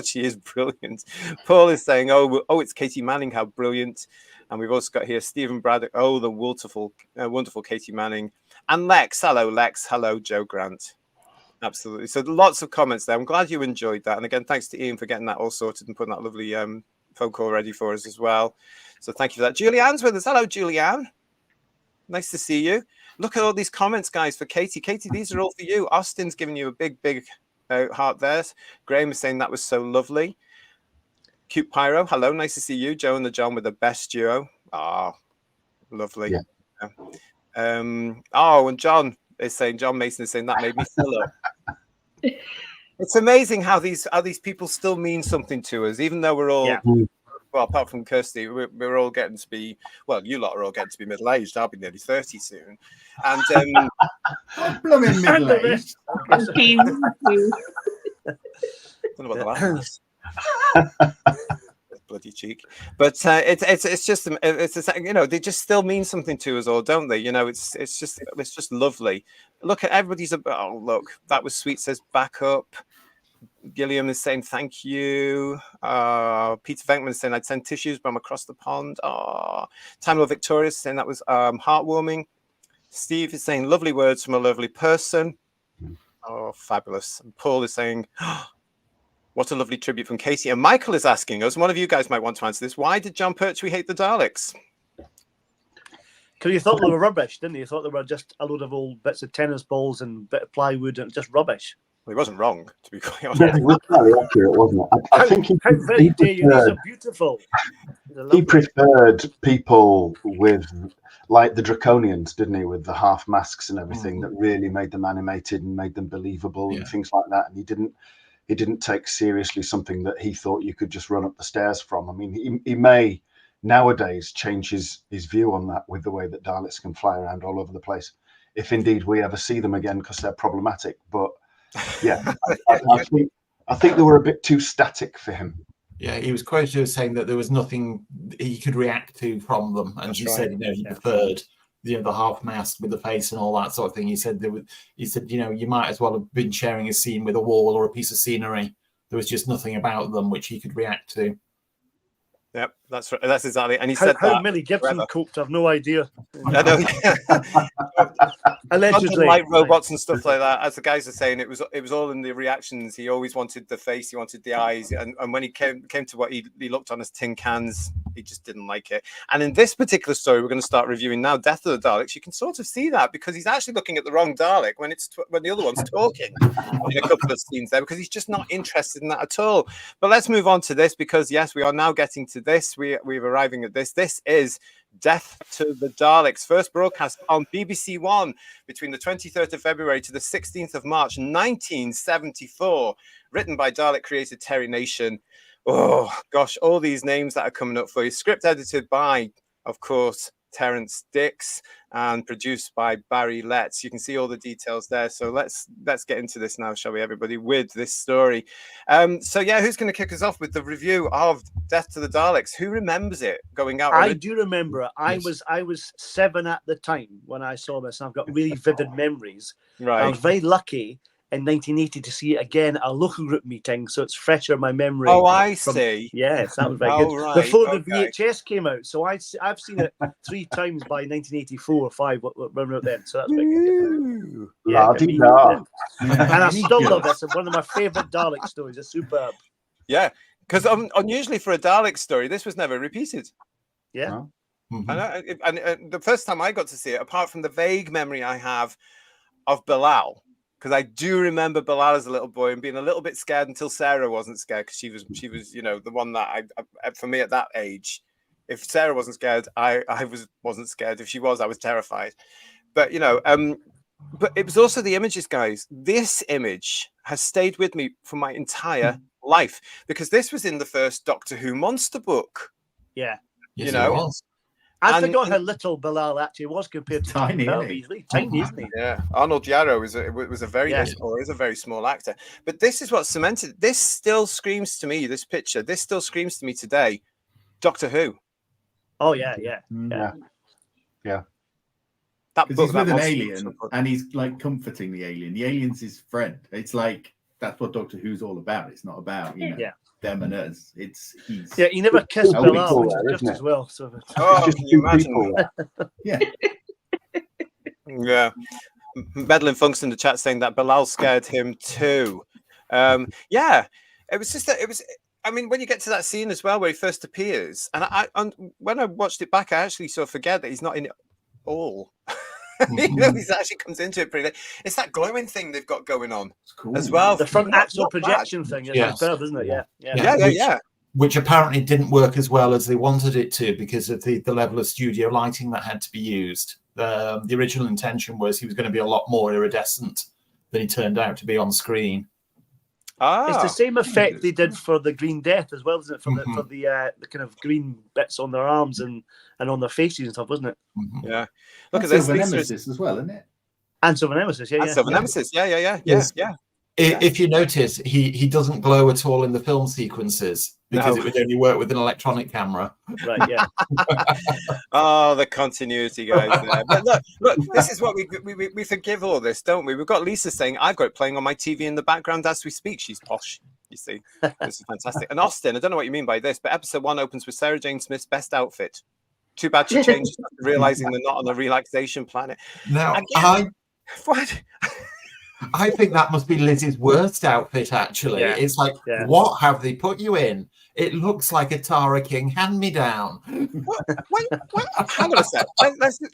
she is brilliant. Paul is saying, oh, it's Katie Manning, how brilliant. And we've also got here Stephen Braddock, oh, the wonderful Katie Manning. And Lex, hello, Joe Grant. Absolutely. So lots of comments there. I'm glad you enjoyed that. And again, thanks to Ian for getting that all sorted and putting that lovely phone call ready for us as well. So thank you for that. Julianne's with us. Hello, Julianne. Nice to see you. Look at all these comments, guys, for Katie. Katie, these are all for you. Austin's giving you a big heart there. Graham is saying that was so lovely. Cute Pyro, hello, nice to see you. Joe and the John with the best duo. Lovely. Yeah. And John Mason is saying that made me fill up. It's amazing how these people still mean something to us, even though we're all well, apart from Kirsty, we're all getting to be, well, you lot are all getting to be middle-aged. I'll be nearly 30 soon. And blooming middle-aged. I don't know about the last. Bloody cheek. But it's just they just still mean something to us all, don't they? It's just lovely. Look at everybody's look, that was sweet, says back up. Gilliam is saying thank you. Peter Venkman is saying I'd send tissues, but I'm across the pond. Time Lord Victoria is saying that was heartwarming. Steve is saying lovely words from a lovely person. Oh, fabulous. And Paul is saying, oh, what a lovely tribute from Casey. And Michael is asking us, one of you guys might want to answer this, why did Jon Pertwee hate the Daleks? Because you thought they were rubbish, didn't you? You thought they were just a load of old bits of tennis balls and a bit of plywood and just rubbish. Well, he wasn't wrong, to be quite honest. Yeah, it was very accurate, wasn't it? I think How very dare you? These are beautiful. he preferred people with, like the Draconians, didn't he, with the half masks and everything that really made them animated and made them believable and things like that. And he didn't take seriously something that he thought you could just run up the stairs from. I mean, he may nowadays change his view on that with the way that Daleks can fly around all over the place, if indeed we ever see them again, because they're problematic. But yeah, I think they were a bit too static for him. Yeah, he was quoted as saying that there was nothing he could react to from them, and he said, he preferred the half mask with the face and all that sort of thing. He said you might as well have been sharing a scene with a wall or a piece of scenery. There was just nothing about them which he could react to. Yep, that's right. That's exactly. And he how, said how that Millie Gibson forever. coped, I've no idea. I know. Allegedly, like robots and stuff like that. As the guys are saying, it was all in the reactions. He always wanted the face, he wanted the eyes, and when he came to what he looked on as tin cans, he just didn't like it. And in this particular story, we're going to start reviewing now, Death of the Daleks. You can sort of see that because he's actually looking at the wrong Dalek when the other one's talking in a couple of scenes there, because he's just not interested in that at all. But let's move on to this, because yes, we are now getting to this. We're arriving at this. This is Death to the Daleks, first broadcast on BBC One between the 23rd of February to the 16th of March 1974, written by Dalek creator Terry Nation. Oh gosh, all these names that are coming up for you. Script edited by, of course, Terence Dix, and produced by Barry Letts. You can see all the details there. So let's get into this now, shall we, everybody, with this story. So yeah, who's going to kick us off with the review of Death to the Daleks? Who remembers it going out? I do remember it. I was 7 at the time when I saw this, and I've got really vivid memories. Right. I was very lucky in 1980 to see it again at a local group meeting, so it's fresher in my memory. Oh, I see. Yes, that was very good. Right. Before the VHS came out, so I've seen it 3 times by 1984 or 5 when then. So that's very good. Yeah, and I still love it. It's one of my favourite Dalek stories. It's superb. Yeah, because unusually for a Dalek story, this was never repeated. Yeah. And the first time I got to see it, apart from the vague memory I have of Bilal, because I do remember Bilal as a little boy and being a little bit scared until Sarah wasn't scared, because she was the one that I for me at that age, if Sarah wasn't scared, I wasn't scared. If she was, I was terrified. But but it was also the images, guys. This image has stayed with me for my entire life, because this was in the first Doctor Who monster book. Yeah. Yes, it was. I forgot how little Bilal actually was compared to tiny. He's really tiny, isn't he? Yeah, Arnold Yarrow is a very small actor. But this is what cemented. This still screams to me. This picture. This still screams to me today. Doctor Who. Oh yeah. That because book, he's with an alien, and he's like comforting the alien. The alien's his friend. It's like that's what Doctor Who's all about. It's not about them and us. He never kissed Bilal, which is just as well. So can you imagine? Yeah. Yeah. Medlin Funk's in the chat saying that Bilal scared him too. Yeah, it was just that it was. I mean, when you get to that scene as well where he first appears, and when I watched it back, I actually sort of forget that he's not in it all. He actually comes into it pretty late. It's that glowing thing they've got going on as well. The front axle projection thing is superb, isn't it? Yeah. Which apparently didn't work as well as they wanted it to because of the level of studio lighting that had to be used. The original intention was he was going to be a lot more iridescent than he turned out to be on screen. It's the same effect they did for the Green Death as well, isn't it? For the kind of green bits on their arms and on their faces and stuff, wasn't it? Yeah. Look at this. Silver Nemesis as well, isn't it? And Silver Nemesis, yeah. Silver Nemesis, yeah. If you notice, he doesn't glow at all in the film sequences because it would only work with an electronic camera. Right, yeah. Oh, the continuity, guys. There. But look, this is what we forgive all this, don't we? We've got Lisa saying, I've got it playing on my TV in the background as we speak. She's posh, you see. This is fantastic. And Austin, I don't know what you mean by this, but episode 1 opens with Sarah Jane Smith's best outfit. Too bad she changed it after realizing they're not on a relaxation planet. Now, Again, what? I think that must be Liz's worst outfit, actually. Yeah. It's like, Yeah. what have they put you in? It looks like a Tara King hand-me-down. Hang on a sec.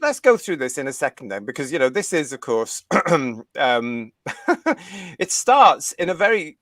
Let's go through this in a second then, because, you know, this is, of course, it starts in a very...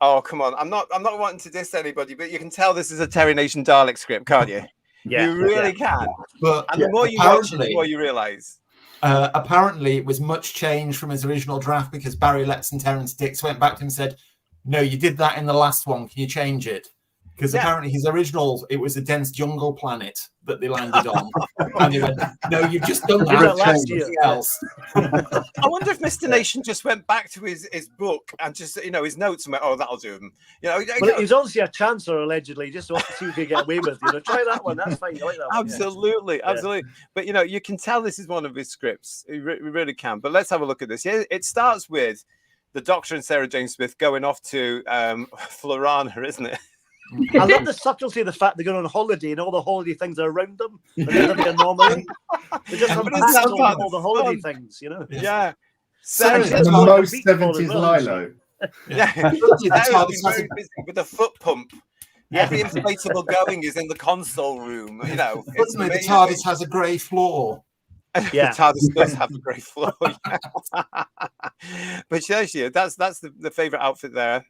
Oh, come on. I'm not wanting to diss anybody, but you can tell this is a Terry Nation Dalek script, can't you? Yeah. You really can. But And the more you watch it, the more you realise. Apparently, it was much changed from his original draft because Barry Letts and Terence Dix went back to him and said, no, you did that in the last one. Can you change it? Because apparently his original, it was a dense jungle planet that they landed on. And he went, no, you've just done that last year. else. I wonder if Mr. Nation just went back to his book and just, you know, his notes and went, oh, that'll do him. You know, Well, he was obviously a chancellor, allegedly, just to see if he could get away with it. You know, try that one. That's fine. I like that one. Absolutely. But, you know, you can tell this is one of his scripts. You really can. But let's have a look at this. Yeah, it starts with the Doctor and Sarah Jane Smith going off to Florana, isn't it? I love the subtlety of the fact they're going on holiday and all the holiday things are around them. They're living a normal. They just have all the holiday things, you know. Yeah. Sarah's the most 70s Lilo. Yeah. Sarah's been very busy with the foot pump. Yeah. Every inflatable going is in the console room. You know, Suddenly the TARDIS has a grey floor. Yeah. The TARDIS does have a grey floor. But yeah, that's the favourite outfit there.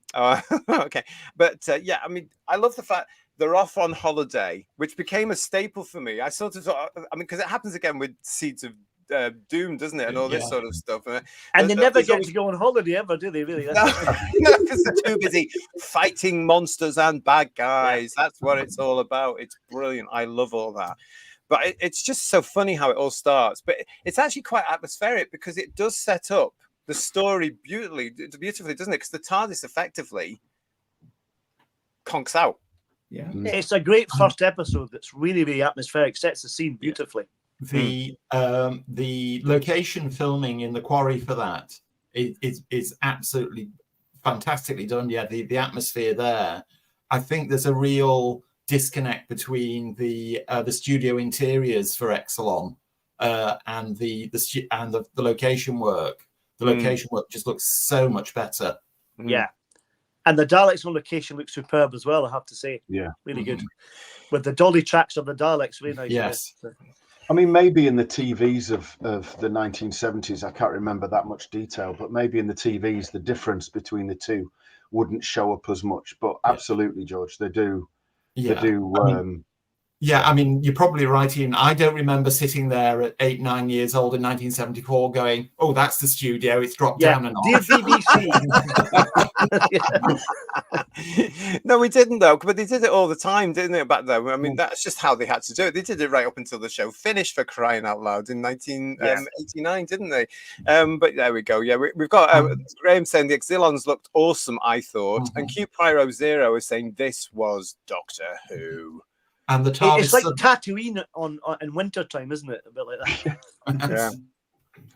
Okay, but yeah, I mean, I love the fact they're off on holiday, which became a staple for me. I sort of thought, I mean, because it happens again with Seeds of Doom, doesn't it, and all this sort of stuff. And they never get to go on holiday ever, do they? Really? No, because they're too busy fighting monsters and bad guys. That's what it's all about. It's brilliant. I love all that. But it's just so funny how it all starts. But it's actually quite atmospheric because it does set up the story beautifully, doesn't it? Because the TARDIS effectively conks out. Yeah, it's a great first episode. That's really, really atmospheric. Sets the scene beautifully. The location filming in the quarry for that is absolutely fantastically done. Yeah, the atmosphere there. I think there's a real disconnect between the studio interiors for Exilon and the location work. The location work just looks so much better. Yeah, and the Daleks on location looks superb as well. I have to say, really good with the dolly tracks of the Daleks. Really nice. Yes. I mean, maybe in the TVs of the 1970s, I can't remember that much detail, but maybe in the TVs, the difference between the two wouldn't show up as much. But absolutely, George, they do. Yeah. They do. I mean, you're probably right, Ian. I don't remember sitting there at 8-9 years old in 1974 going, oh, that's the studio. It's dropped down a notch. Dear BBC. No, we didn't, though. But they did it all the time, didn't they, back then? I mean, that's just how they had to do it. They did it right up until the show finished, for crying out loud, in 1989, didn't they? But there we go. Yeah, we've got Graham saying the Exilons looked awesome, I thought. And Q Pyro Zero is saying this was Doctor Who. And the TARDIS, it's like Tatooine in winter time, isn't it? A bit like that. Yeah.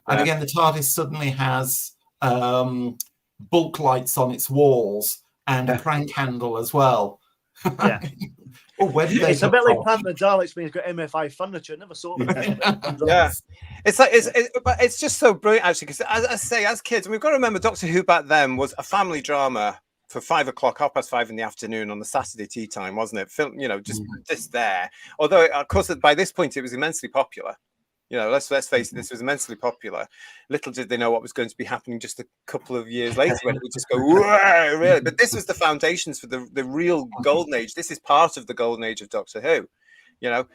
And again, the TARDIS suddenly has bulk lights on its walls and a crank handle as well. Yeah. Where did they? It's a bit like Planet of the Daleks when he's got MFI furniture. Never saw it. Yeah. It's like but it's just so brilliant, actually, because as I say, as kids, and we've got to remember Doctor Who back then was a family drama for 5 o'clock, 5:30 in the afternoon on the Saturday tea time, wasn't it? Film, you know, just this there. Although, of course, by this point it was immensely popular. You know, let's face it, this was immensely popular. Little did they know what was going to be happening just a couple of years later when it would just go, whoa, really. But this was the foundations for the real golden age. This is part of the golden age of Doctor Who, you know.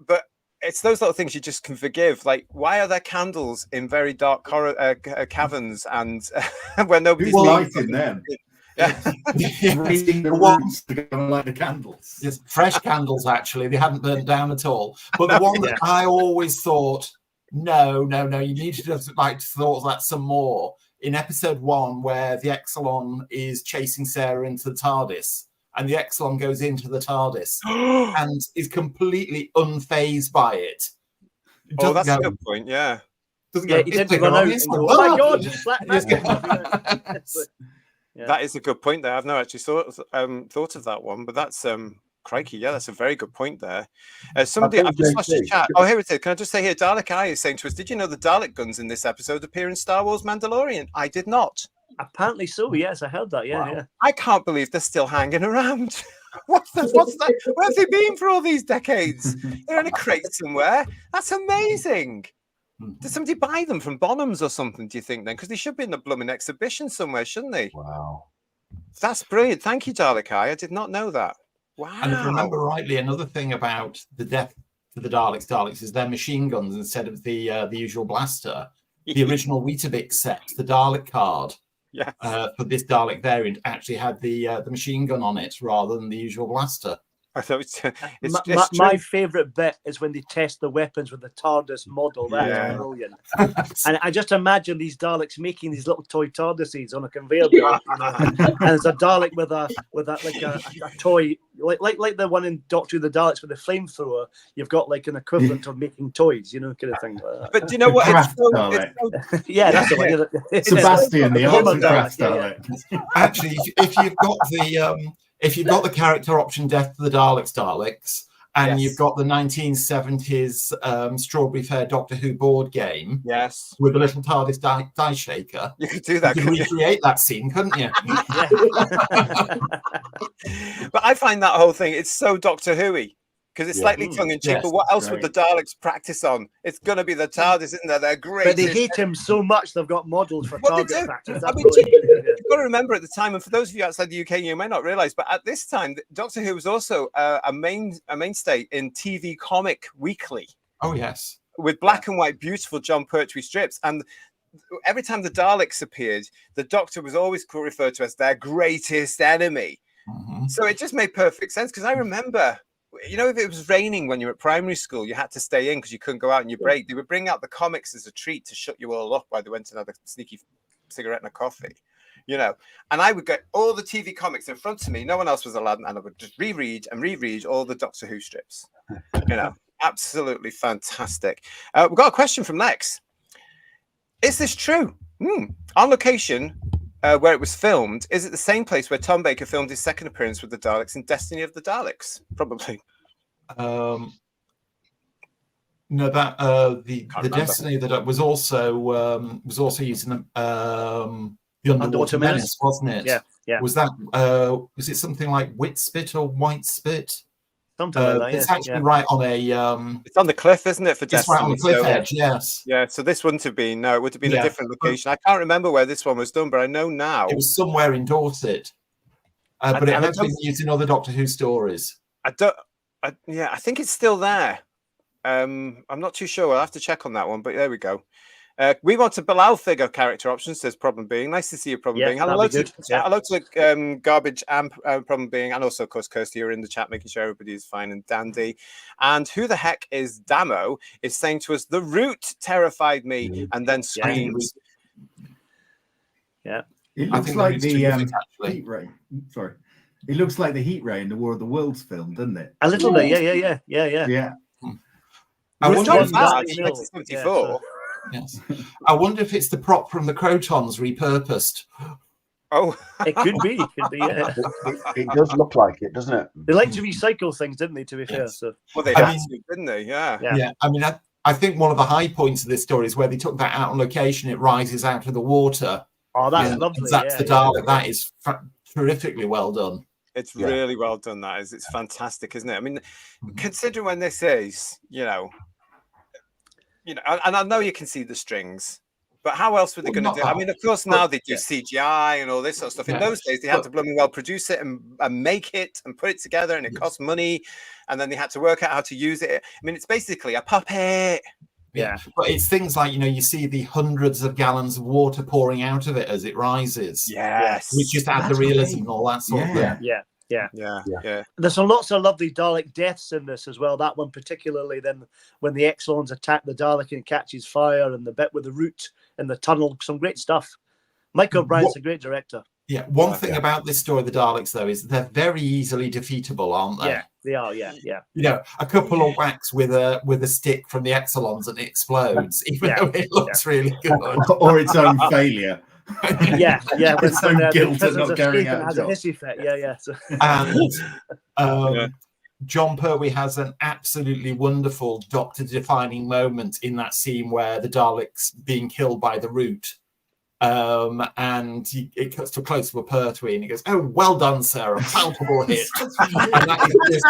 But it's those little things you just can forgive. Like, why are there candles in very dark caverns and where nobody's lighting them? Yeah. Reading the ones to go and light the candles. Yes, fresh candles, actually. They hadn't burnt down at all. But the one that I always thought, no, you need to just thought that some more. In episode 1, where the Exilon is chasing Sarah into the TARDIS, and the Exilon goes into the TARDIS and is completely unfazed by it. Oh, that's a good point, yeah. He didn't run out and go, oh my God, just slap back. Yeah. That is a good point there. I've not actually thought of that one, but that's Crikey, yeah, that's a very good point there. Somebody, I've just lost your chat. Oh, here it is. Can I just say here, Dalek Eye is saying to us, did you know the Dalek guns in this episode appear in Star Wars Mandalorian? I did not. Apparently so, yes, I heard that, yeah, yeah. I can't believe they're still hanging around. What's that? Where have they been for all these decades? They're in a crate somewhere. That's amazing. Did somebody buy them from Bonhams or something, do you think, then? Because they should be in the blooming exhibition somewhere, shouldn't they? Wow. That's brilliant. Thank you, Dalek Eye. I did not know that. Wow. And if I remember rightly, another thing about the death to the Daleks is their machine guns instead of the usual blaster. The original Weetabix set, the Dalek card, for this Dalek variant, actually had the machine gun on it rather than the usual blaster. I thought my favourite bit is when they test the weapons with the TARDIS model. That's brilliant. And I just imagine these Daleks making these little toy TARDISes on a conveyor belt, you know? And there's a Dalek with a toy like the one in Doctor Who, the Daleks with the flamethrower. You've got like an equivalent of making toys, you know, kind of thing like that. But do you know what? It's so, yeah, that's the one. Sebastian, the arts and crafts Dalek. Actually, if you've got the character option Death to the Daleks, and you've got the 1970s Strawberry Fair Doctor Who board game, with a little TARDIS die shaker, you could do that. You could recreate that scene, couldn't you? But I find that whole thing, it's so Doctor Who-y. Because it's slightly tongue-in-cheek, but what else would the Daleks practice on? It's going to be the TARDIS, isn't there? They're great. But they hate him so much, they've got models for TARDIS practice. I mean, you've got to remember at the time, and for those of you outside the UK, you may not realise, but at this time, Doctor Who was also a mainstay in TV Comic Weekly. Oh, yes. With black and white, beautiful Jon Pertwee strips. And every time the Daleks appeared, the Doctor was always referred to as their greatest enemy. Mm-hmm. So it just made perfect sense, because I remember... You know, if it was raining when you were at primary school, you had to stay in because you couldn't go out on your break. They would bring out the comics as a treat to shut you all up while they went to have a sneaky cigarette and a coffee, you know. And I would get all the TV comics in front of me. No one else was allowed. And I would just reread all the Doctor Who strips. You know, absolutely fantastic. We've got a question from Lex. Is this true? On location... where it was filmed, is it the same place where Tom Baker filmed his second appearance with the Daleks in Destiny of the Daleks? Probably. No, that the Destiny that was also used in the Underwater Menace, wasn't it? Yeah. Was that was it something like Whitspit or White Spit? Something like that. It's actually right on a. It's on the cliff, isn't it? For Destiny, it's right on the cliff edge. Yes. Yeah. So this wouldn't have been. No, it would have been a different location. I can't remember where this one was done, but I know now it was somewhere in Dorset. But it has been used in other Doctor Who stories. I think it's still there. I'm not too sure. I'll have to check on that one. But there we go. We want a Bilal figure character option, says Problem Being. Nice to see you, Problem Being. Hello to Garbage and Problem Being, and also, of course, Kirsty, you're in the chat making sure everybody is fine and dandy. And who the heck is Damo is saying to us, the root terrified me, and then screams. Yeah. It looks like the heat ray. Sorry. It looks like the heat ray in the War of the Worlds film, doesn't it? A little bit, yeah. I wonder if that's 1974. Yes. I wonder if it's the prop from the Crotons repurposed. Oh, it could be. Yeah. It does look like it, doesn't it? They like to recycle things, didn't they? To be fair, so well, they didn't they? Yeah. I mean, I think one of the high points of this story is where they took that out on location. It rises out of the water. Oh, that's lovely. That's the Dalek. That is terrifically well done. It's really well done. That is. It's fantastic, isn't it? I mean, considering when this is, you know, and I know you can see the strings, but how else were they going to do it? I mean, of course, now they do CGI and all this sort of stuff. In those days, they had to blooming well produce it and make it and put it together, and it cost money, and then they had to work out how to use it. I mean, it's basically a puppet. Yeah, but it's things like, you see the hundreds of gallons of water pouring out of it as it rises. Yes, which just add the realism and all that sort of thing. Yeah. There's lots of lovely Dalek deaths in this as well. That one particularly, then when the Exilons attack the Dalek and catches fire, and the bit with the root in the tunnel, some great stuff. Michael O'Brien's a great director. Yeah, one thing about this story, the Daleks, though, is they're very easily defeatable, aren't they? Yeah, they are. Yeah. A couple of whacks with a stick from the Exilons and it explodes, even though it looks really good. Or its own failure. Yeah. Its own guilt at not carrying out has a hissy fit. Yeah. So. And Jon Pertwee has an absolutely wonderful Doctor-defining moment in that scene where the Daleks being killed by the Root. And it cuts to a close-up of Pertwee, and he goes, "Oh, well done, sir, a palpable hit." And that is just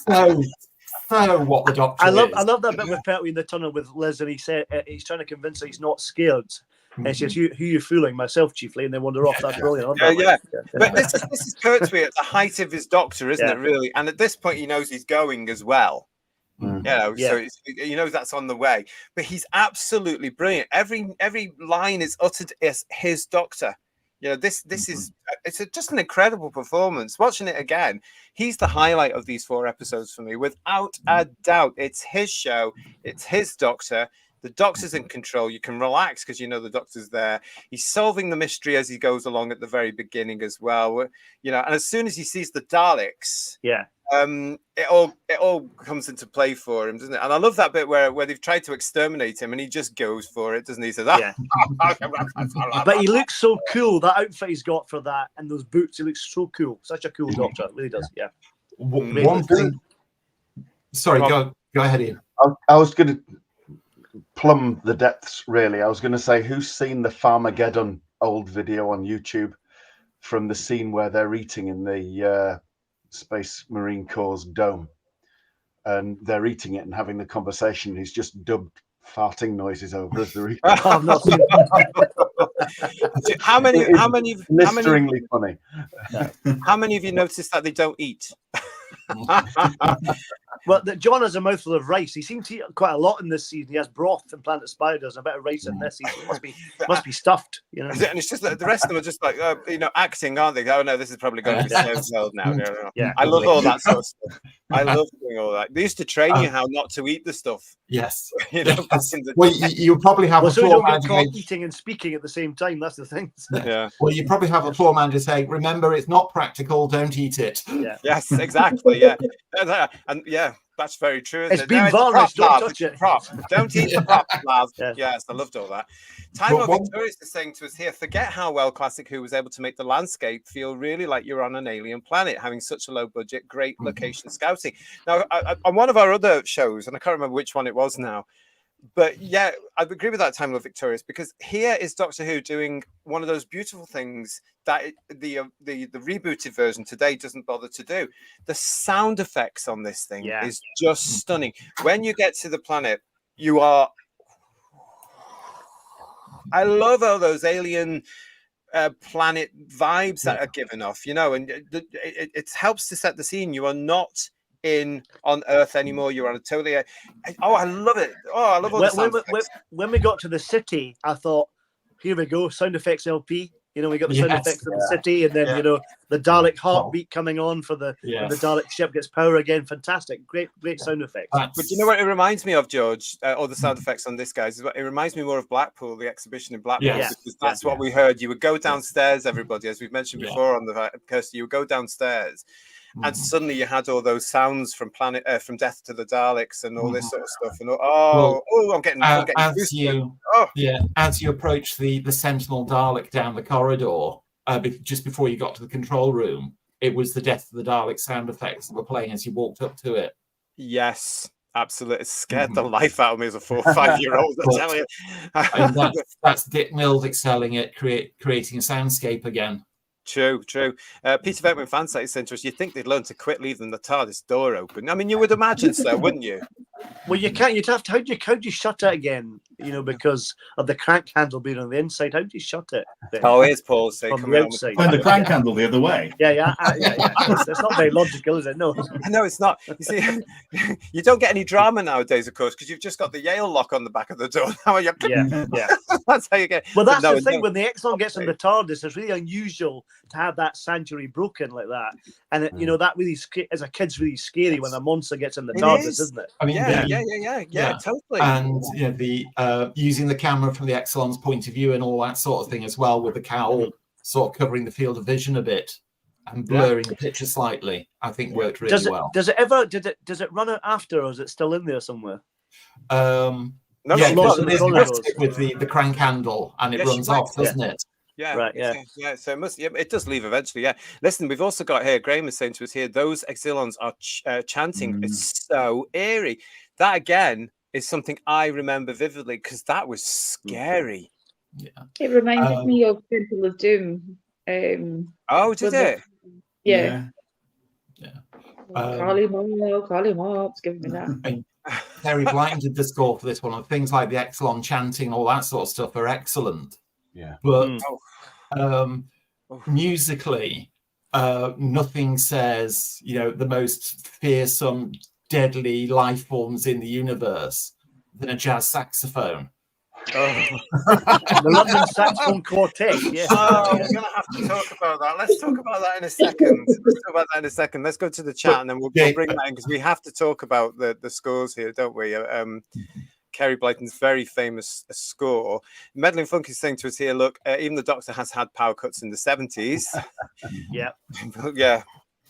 so what the Doctor I is. love that bit with Pertwee in the tunnel with Liz, and he said he's trying to convince her he's not scared. And he says, "Who you fooling? Myself, chiefly." And they wander off. That's brilliant. Yeah. But this is Pertwee at the height of his Doctor, isn't it? Really, and at this point, he knows he's going as well. So he knows that's on the way. But he's absolutely brilliant. Every line is uttered as his Doctor. This is just an incredible performance. Watching it again, he's the highlight of these 4 episodes for me, without a doubt. It's his show. It's his Doctor. The Doctor's in control. You can relax because the Doctor's there. He's solving the mystery as he goes along at the very beginning as well. And as soon as he sees the Daleks, it all comes into play for him, doesn't it? And I love that bit where they've tried to exterminate him and he just goes for it, doesn't he? He says, But he looks so cool. That outfit he's got for that and those boots, he looks so cool. Such a cool Doctor. It really does. Yeah. One thing. Sorry, go ahead, Ian. I was going to plumb the depths, really. I was going to say, who's seen the Farmageddon old video on YouTube from the scene where they're eating in the Space Marine Corps dome, and they're eating it and having the conversation? He's just dubbed farting noises over as they're eating. I've not seen How many blisteringly funny. How many of you noticed that they don't eat? Well, John has a mouthful of rice. He seems to eat quite a lot in this season. He has broth and Planet Spiders and a bit of rice in this season. It must be stuffed, And it's just that the rest of them are just like, acting, aren't they? Oh no, this is probably going to be so now. No. Yeah, I love all that sort of stuff. I love doing all that. They used to train you how not to eat the stuff. Yes. Well, you probably have a so you floor don't get caught manager. eating and speaking at the same time. That's the thing. Yeah. Well, you probably have a floor manager saying, "Remember, it's not practical. Don't eat it." Yeah. Yes, exactly. Yeah. And that's very true. It's been varnished. Don't touch it. Prop. Don't eat the prop, love. Yeah. Yes, I loved all that. Time of Victorious is saying to us here, forget how well Classic Who was able to make the landscape feel really like you're on an alien planet, having such a low budget, great location scouting. Now, on one of our other shows, and I can't remember which one it was now, but yeah, I agree with that, Time of Victorious, because here is Doctor Who doing one of those beautiful things that the rebooted version today doesn't bother to do. The sound effects on this thing is just stunning. When you get to the planet, I love all those alien planet vibes that are given off, and it helps to set the scene. You are not on Earth anymore. You're on a totally. I love it. I love all the sound effects. When we got to the city, I thought, here we go, sound effects LP. We got the sound effects of the city, and then the Dalek heartbeat coming on for the Dalek ship gets power again. Fantastic, great sound effects. But you know what it reminds me of, George? All the sound effects on this, guys. It reminds me more of Blackpool, the exhibition in Blackpool, because that's what we heard. You would go downstairs, everybody, as we've mentioned before on the Kirsty. You would go downstairs. And suddenly you had all those sounds from Death to the Daleks and all this sort of stuff. And I'm getting as you approach the Sentinel Dalek down the corridor, just before you got to the control room, it was the Death of the Dalek sound effects that were playing as you walked up to it. Yes, absolutely. It scared the life out of me as a 4 or 5 year old. I tell you. That's Dick Mills excelling at creating a soundscape again. True. Peter Venkman fan site is interesting. You'd think they'd learn to quit leaving the TARDIS door open. I mean, you would imagine so, wouldn't you? Well, you can't. You'd have to. How do you shut it again? Because of the crank handle being on the inside. How do you shut it? Then? Here's Paul saying, from the outside. Turn the crank handle the other way. Yeah. It's not very logical, is it? No, it's not. You see, you don't get any drama nowadays, of course, because you've just got the Yale lock on the back of the door. Yeah. That's how you get. Well, that's the thing. When the Exilon gets in the TARDIS, it's really unusual to have that sanctuary broken like that, and that really, as a kid's, really scary when a monster gets in the TARDIS, isn't it? I mean, yeah, totally. And the using the camera from the Exilon's point of view and all that sort of thing as well, with the cowl sort of covering the field of vision a bit and blurring the picture slightly, I think worked really well. Does it run out after, or is it still in there somewhere? With the crank handle, and it runs off, doesn't it? Yeah, Right, yeah. yeah. So it must. Yeah, it does leave eventually. Yeah. Listen, we've also got here. Graham is saying to us here. Those Exilons are chanting. It's so eerie. That again is something I remember vividly because that was scary. Yeah. It reminded me of Temple of Doom. Oh, did it? Yeah. Yeah. Call him up. It's giving me that. And Terry Blyton did the score for this one, and things like the Exilon chanting, all that sort of stuff are excellent. Yeah. But musically, nothing says, the most fearsome, deadly life forms in the universe than a jazz saxophone. The London Saxophone Quartet. Yeah. Oh, we're gonna have to talk about that. Let's talk about that in a second. Let's go to the chat, and then we'll bring that in because we have to talk about the scores here, don't we? Kerry Blyton's very famous score. Meddling Funk is saying to us here, look, even the Doctor has had power cuts in the 70s. Yeah. Yeah.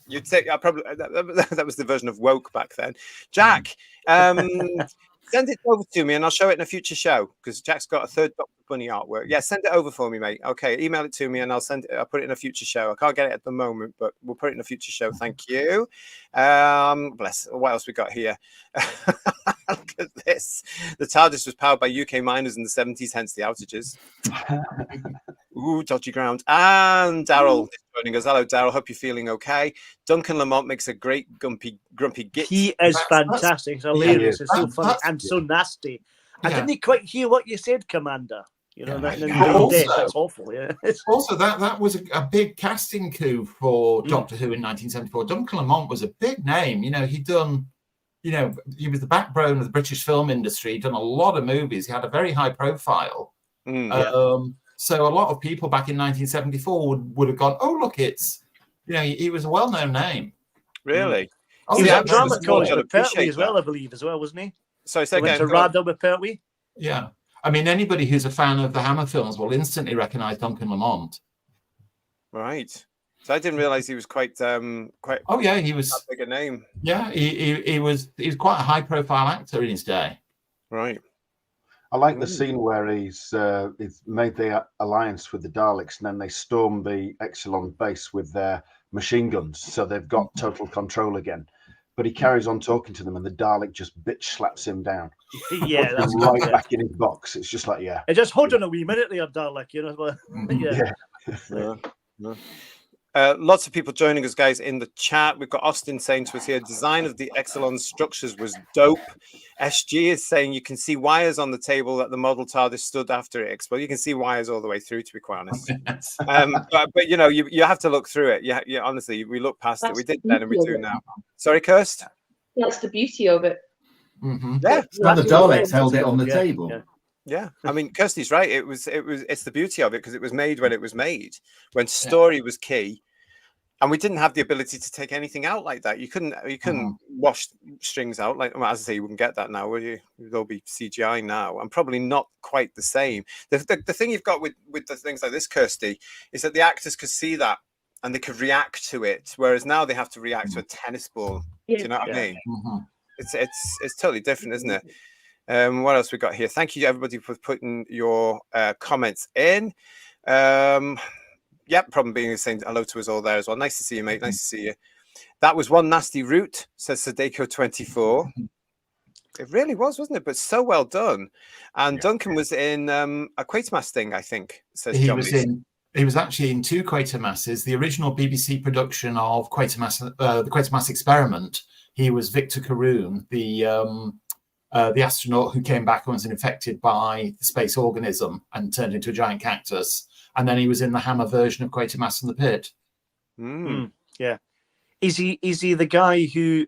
You'd say that was the version of woke back then. Jack, send it over to me and I'll show it in a future show because Jack's got a third Dr. Bunny artwork. Yeah, send it over for me, mate. Okay, email it to me and I'll put it in a future show. I can't get it at the moment, but we'll put it in a future show. Thank you. Bless. What else we got here? Look at this. The TARDIS was powered by UK miners in the 70s, hence the outages. Ooh, dodgy ground. And Daryl is joining us. Hello, Daryl. Hope you're feeling okay. Duncan Lamont makes a great grumpy git. He is fantastic. It's hilarious. It's so funny and so nasty. I didn't quite hear what you said, Commander. That's awful. Yeah. Also, that was a big casting coup for Doctor Who in 1974. Duncan Lamont was a big name. He'd done. He was the backbone of the British film industry. He'd done a lot of movies. He had a very high profile. So a lot of people back in 1974 would have gone, oh, look, it's, he was a well-known name. Really? Oh, he was at drama college with Pertwee as well, I believe, wasn't he? Sorry, he went to RADA with Pertwee? Yeah. I mean, anybody who's a fan of the Hammer films will instantly recognise Duncan Lamont. Right. So I didn't realise he was quite. Oh yeah, he was that big a name. Yeah, he was quite a high-profile actor in his day. Right. I like the scene where he's made the alliance with the Daleks, and then they storm the Exilon base with their machine guns, so they've got total control again. But he carries on talking to them, and the Dalek just bitch slaps him down. Yeah, that's right back in his box. It's just like, yeah. Just hold on a wee minute there, Dalek. Yeah. Lots of people joining us, guys, in the chat. We've got Austin saying to us here, design of the Exilon structures was dope. SG is saying you can see wires on the table that the model TARDIS stood after it exploded. You can see wires all the way through, to be quite honest. But you have to look through it. Yeah, honestly, we look past it. We did then and we do now. Sorry, Kirst? That's the beauty of it. Mm-hmm. Yeah. Well, the Daleks held it on the table. Yeah, I mean, Kirsty's right. It's the beauty of it because it was made when it was made, when story was key, and we didn't have the ability to take anything out like that. You couldn't wash strings out like. Well, as I say, you wouldn't get that now, will you? There'll be CGI now, and probably not quite the same. The thing you've got with the things like this, Kirsty, is that the actors could see that and they could react to it, whereas now they have to react to a tennis ball. Do you know what I mean? Mm-hmm. It's totally different, isn't it? What else we got here? Thank you everybody for putting your comments in. Problem being is saying hello to us all there as well. Nice to see you, mate. Nice to see you. That was one nasty route, says Sadeko24. It really was, wasn't it? But so well done. And Duncan was in a Quatermass thing, I think, says John. He was actually in two Quatermasses. The original BBC production of Quatermass, the Quatermass Experiment. He was Victor Caroon, the astronaut who came back and was infected by the space organism and turned into a giant cactus. And then he was in the Hammer version of Quatermass in the Pit. Yeah. Is he the guy who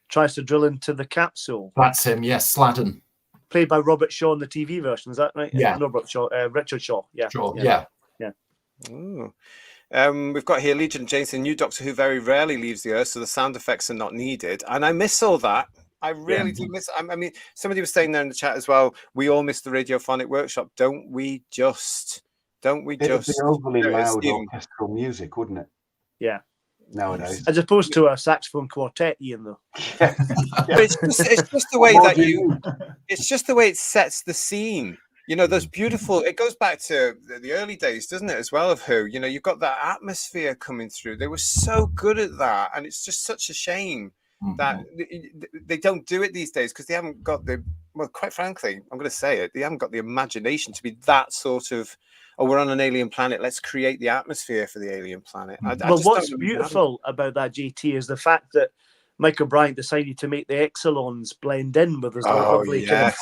tries to drill into the capsule? That's him, yes, Sladen. Played by Robert Shaw in the TV version, is that right? Yeah. No, Robert Shaw, Richard Shaw. Yeah. Sure, yeah. Ooh. We've got here Legion Jason, new Doctor Who very rarely leaves the Earth, so the sound effects are not needed. And I miss all that. I really do miss. I mean, somebody was saying there in the chat as well. We all miss the radiophonic workshop, don't we? Don't we? Just be overly loud orchestral music, wouldn't it? Yeah. Nowadays, as opposed to a saxophone quartet, Ian, though. But it's just the way that it's just the way it sets the scene. You know, those beautiful, it goes back to the early days, doesn't it, as well, of Who? You know, you've got that atmosphere coming through. They were so good at that. And it's just such a shame that they don't do it these days because they haven't got the, well, quite frankly, I'm going to say it, they haven't got the imagination to be that sort of, oh, we're on an alien planet, let's create the atmosphere for the alien planet. Well, what's beautiful about that, JT, is the fact that Michael Bryant decided to make the Exilons blend in with those lovely kind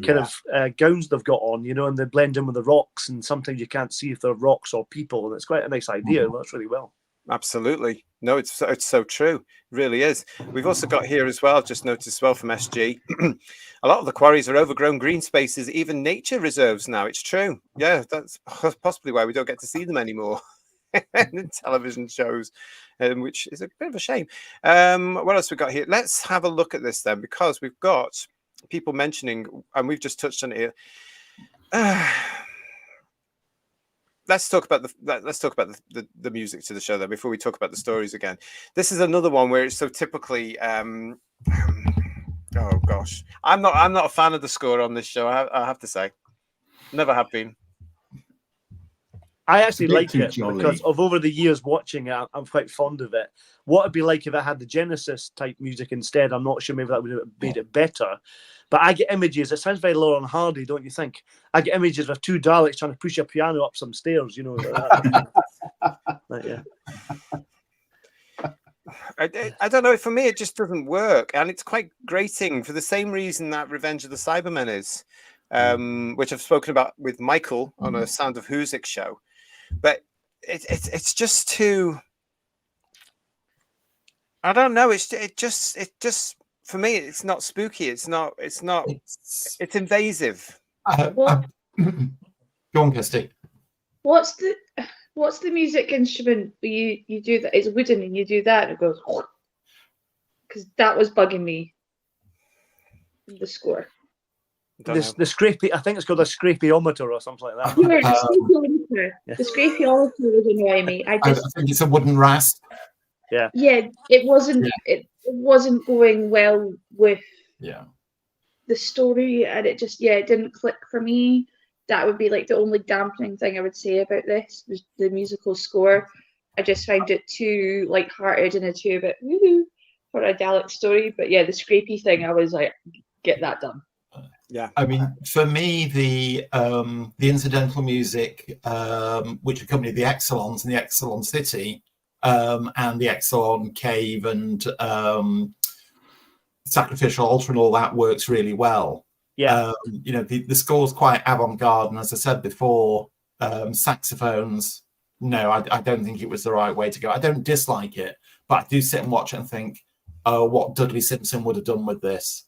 of gowns they've got on, you know, and they blend in with the rocks, and sometimes you can't see if they're rocks or people, and it's quite a nice idea. It works really well. Absolutely. No, it's so true. It really is. We've also got here as well, I've just noticed as well from SG, a lot of the quarries are overgrown green spaces, even nature reserves now. It's true. Yeah, that's possibly why we don't get to see them anymore in television shows, which is a bit of a shame. What else we got here? Let's have a look at this then, because we've got people mentioning, and we've just touched on it here. Let's talk about the music to the show then before we talk about the stories again. This is another one where it's so typically oh gosh, I'm not a fan of the score on this show. I have to say, never have been. I actually like it because of over the years watching it, I'm quite fond of it. What it'd be like if it had the Genesis type music instead, I'm not sure. Maybe that would have made it better. But I get images. It sounds very Laurel and Hardy, don't you think? I get images of two Daleks trying to push a piano up some stairs, you know. Like, yeah. I don't know. For me, it just doesn't work, and it's quite grating for the same reason that Revenge of the Cybermen is, which I've spoken about with Michael on a Sound of Whoosic show. But it's just too. I don't know. It just for me, it's not spooky. It's invasive. Go on, Kirsty. What's the music instrument you do that? It's wooden and you do that and it goes, because that was bugging me. The score. The scrapey, I think it's called a scrapiometer or something like that. Yeah, the scrapiometer was annoying me. I think it's a wooden rasp. Yeah. Yeah, it wasn't. Yeah. It wasn't going well with the story, and it just it didn't click for me. That would be like the only dampening thing I would say about this was the musical score. I just found it too light-hearted and too a bit woo for a Dalek story. But yeah, the scrapey thing, I was like, get that done. Yeah, I mean, for me, the incidental music, which accompanied the Exilons and the Exilon City, and the Exilon Cave and Sacrificial Altar and all that works really well. Yeah, you know, the score's quite avant-garde, and as I said before, saxophones. No, I don't think it was the right way to go. I don't dislike it, but I do sit and watch it and think, oh, what Dudley Simpson would have done with this.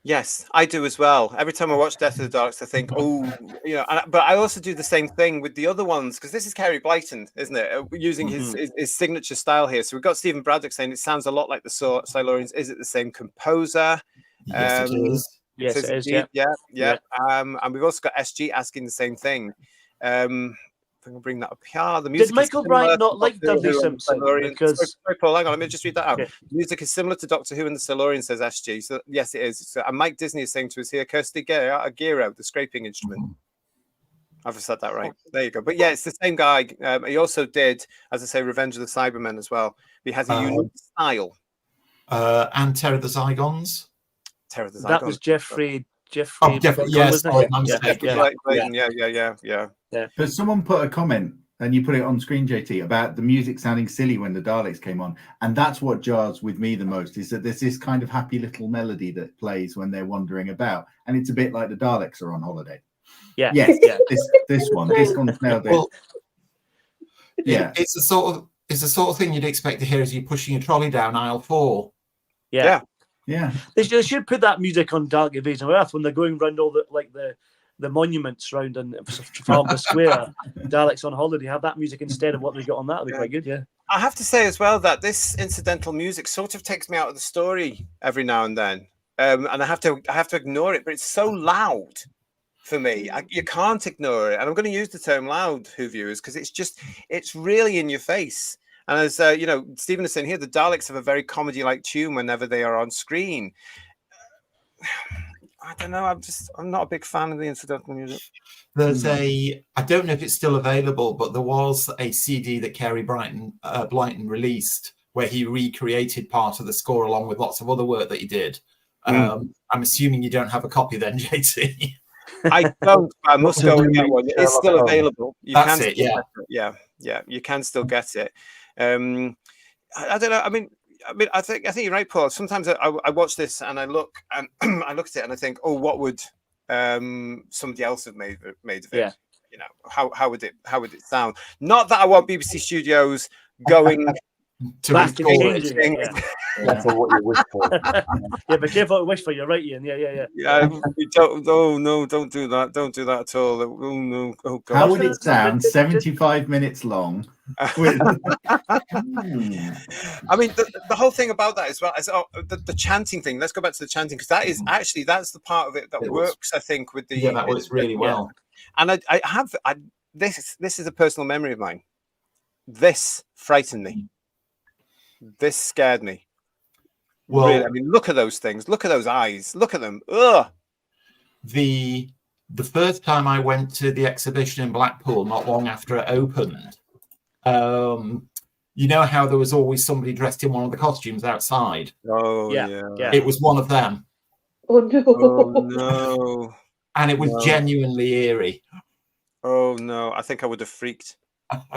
Yes, I do as well. Every time I watch Death of the Daleks, I think, oh, you know. But I also do the same thing with the other ones because this is Kerry Blyton, isn't it? Using his signature style here. So we've got Stephen Braddock saying it sounds a lot like the Silurians. Is it the same composer? Yes, it is. Yes, it is. Yeah. And we've also got SG asking the same thing. If I can bring that up here. The music Did Michael Bryant not like Dudley Simpson? Because... Sorry, Paul, hang on, let me just read that out. Okay. The music is similar to Doctor Who and the Silurian, says SG. So yes, it is. So, and Mike Disney is saying to us here, Kirsty Giro, the scraping instrument. I've said that right. There you go. But yeah, it's the same guy. He also did, as I say, Revenge of the Cybermen as well. He has a unique style. And Terror of the Zygons. Terror of the Zygons. That was Jeffrey. Yes, yeah. But someone put a comment, and you put it on screen, JT, about the music sounding silly when the Daleks came on, and that's what jars with me the most. Is that there's this kind of happy little melody that plays when they're wandering about, and it's a bit like the Daleks are on holiday. Yeah. Yes. Yeah. This one's nailed it. Well, yeah. It's the sort of thing you'd expect to hear as you're pushing a trolley down aisle 4. Yeah. Yeah, they should put that music on Dark Invasion of Earth when they're going around all the monuments round in Trafalgar Square. Daleks on holiday, have that music instead of what they got on that. Would be quite good. Yeah, I have to say as well that this incidental music sort of takes me out of the story every now and then, and I have to ignore it. But it's so loud for me, you can't ignore it. And I'm going to use the term loud, Who viewers, because it's really in your face. And as you know, Stephen is saying here, the Daleks have a very comedy-like tune whenever they are on screen. I don't know. I'm not a big fan of the incidental music. There's I don't know if it's still available, but there was a CD that Kerry Blyton released where he recreated part of the score along with lots of other work that he did. I'm assuming you don't have a copy then, JT. I don't. I must go and get one. It's still available. That's it. Yeah. You can still get it. I don't know. I mean, I think you're right, Paul. Sometimes I watch this and I look and I look at it and I think, oh, what would somebody else have made of it? Yeah. You know, how would it sound? Not that I want BBC Studios going to back and record changing it. That's what you wish for. Yeah, but careful what you wish for. You're right, Ian. Yeah. Don't do that. Don't do that at all. Oh no. Oh God. How would it sound? 75 minutes long. With... I mean, the whole thing about that as well is the chanting thing. Let's go back to the chanting because that is actually that's the part of it that works. I think with the that works really well. And I have this is a personal memory of mine. This frightened me. This scared me. Well, really, I mean, look at those things. Look at those eyes. Look at them. Ugh. The first time I went to the exhibition in Blackpool, not long after it opened, you know how there was always somebody dressed in one of the costumes outside? Oh, yeah. It was one of them. Oh, no. Oh, no. And it was genuinely eerie. Oh, no. I think I would have freaked. I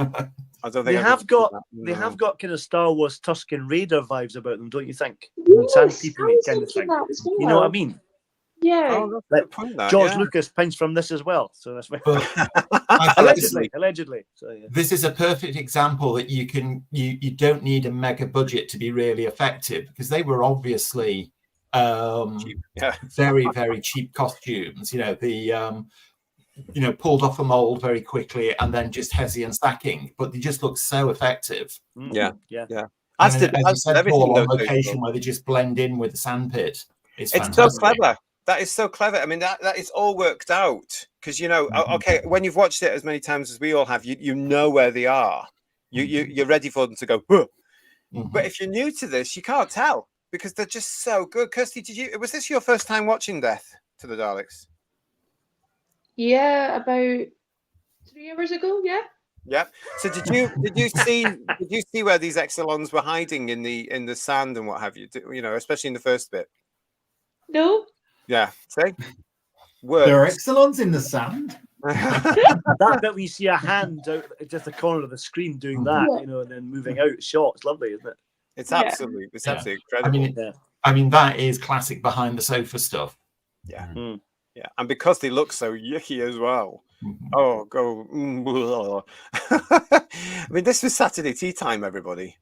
don't think they have got kind of Star Wars Tusken Raider vibes about them, don't you think? Yes, Sand people kind of thing. Well. You know what I mean? Yeah. Like, George Lucas pins from this as well, so that's allegedly. So, yeah. This is a perfect example that you don't need a mega budget to be really effective because they were obviously very, very cheap costumes. You know, the pulled off a mold very quickly and then just hessian stacking, but they just look so effective. Yeah. As you said, Paul, on location where they just blend in with the sandpit. It's so clever. That is so clever. I mean, that is all worked out because okay, when you've watched it as many times as we all have, you know where they are. You're ready for them to go. But if you're new to this, you can't tell because they're just so good. Kirsty, was this your first time watching Death to the Daleks? Yeah, about 3 hours ago. Yeah. So did you see where these Exilons were hiding in the sand and what have you? Especially in the first bit. No. Yeah. See. There are Exilons in the sand. That bit we see a hand out just the corner of the screen doing that, and then moving out shot. It's lovely, isn't it? It's absolutely incredible. I mean that is classic behind the sofa stuff. Yeah. Yeah, and because they look so yucky as well. Oh, go. I mean, this was Saturday tea time, everybody.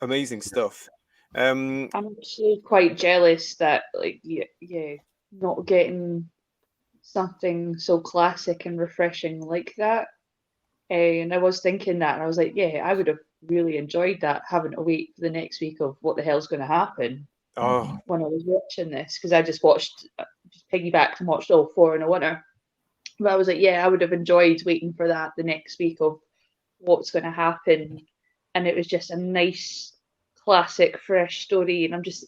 Amazing stuff. I'm actually quite jealous that, not getting something so classic and refreshing like that. And I was thinking that, and I was like, I would have really enjoyed that, having to wait for the next week of what the hell's going to happen. When I was watching this, because I just piggybacked and watched all 4 in a winter. But I was like, I would have enjoyed waiting for that the next week of what's going to happen. And it was just a nice, classic, fresh story. And I'm just,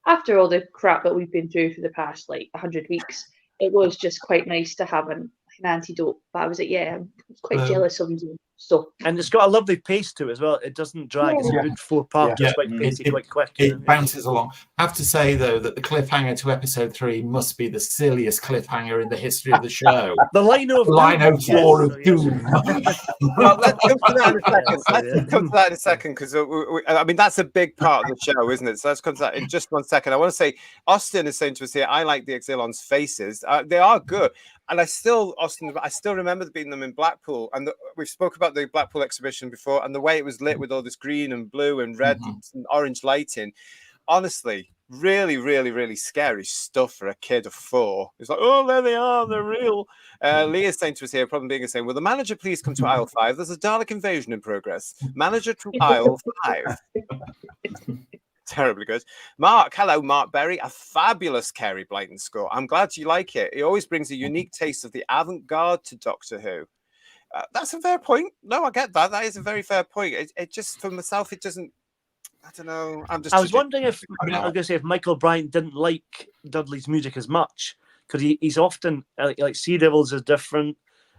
after all the crap that we've been through for the past 100 weeks, it was just quite nice to have an antidote. But I was like, I'm quite jealous of them. So, and it's got a lovely pace to it as well. It doesn't drag. It's a good 4-part, just quite pacey, quite quick. It bounces along. I have to say though that the cliffhanger to episode 3 must be the silliest cliffhanger in the history of the show. The Lino of Doom. Well, let's come to that in a second. Let's come to that in a second because I mean that's a big part of the show, isn't it? So let's come to that in just 1 second. I want to say Austin is saying to us here, I like the Exilon's faces. They are good. And I still remember being them in Blackpool, and we've spoke about the Blackpool exhibition before, and the way it was lit with all this green and blue and red and orange lighting. Honestly, really, really, really scary stuff for a kid of 4. It's like, oh, there they are, they're real. Leah's saying to us here, problem being saying, will the manager please come to aisle 5? There's a Dalek invasion in progress. Manager to aisle 5. Terribly good. Mark, hello, Mark Berry. A fabulous Kerry Blyton score. I'm glad you like it. He always brings a unique taste of the avant-garde to Doctor Who. That's a fair point. No, I get that. That is a very fair point. It just, for myself, it doesn't. I don't know. I was wondering if I was going to say if Michael Bryant didn't like Dudley's music as much, because he's often like Sea Devils is different,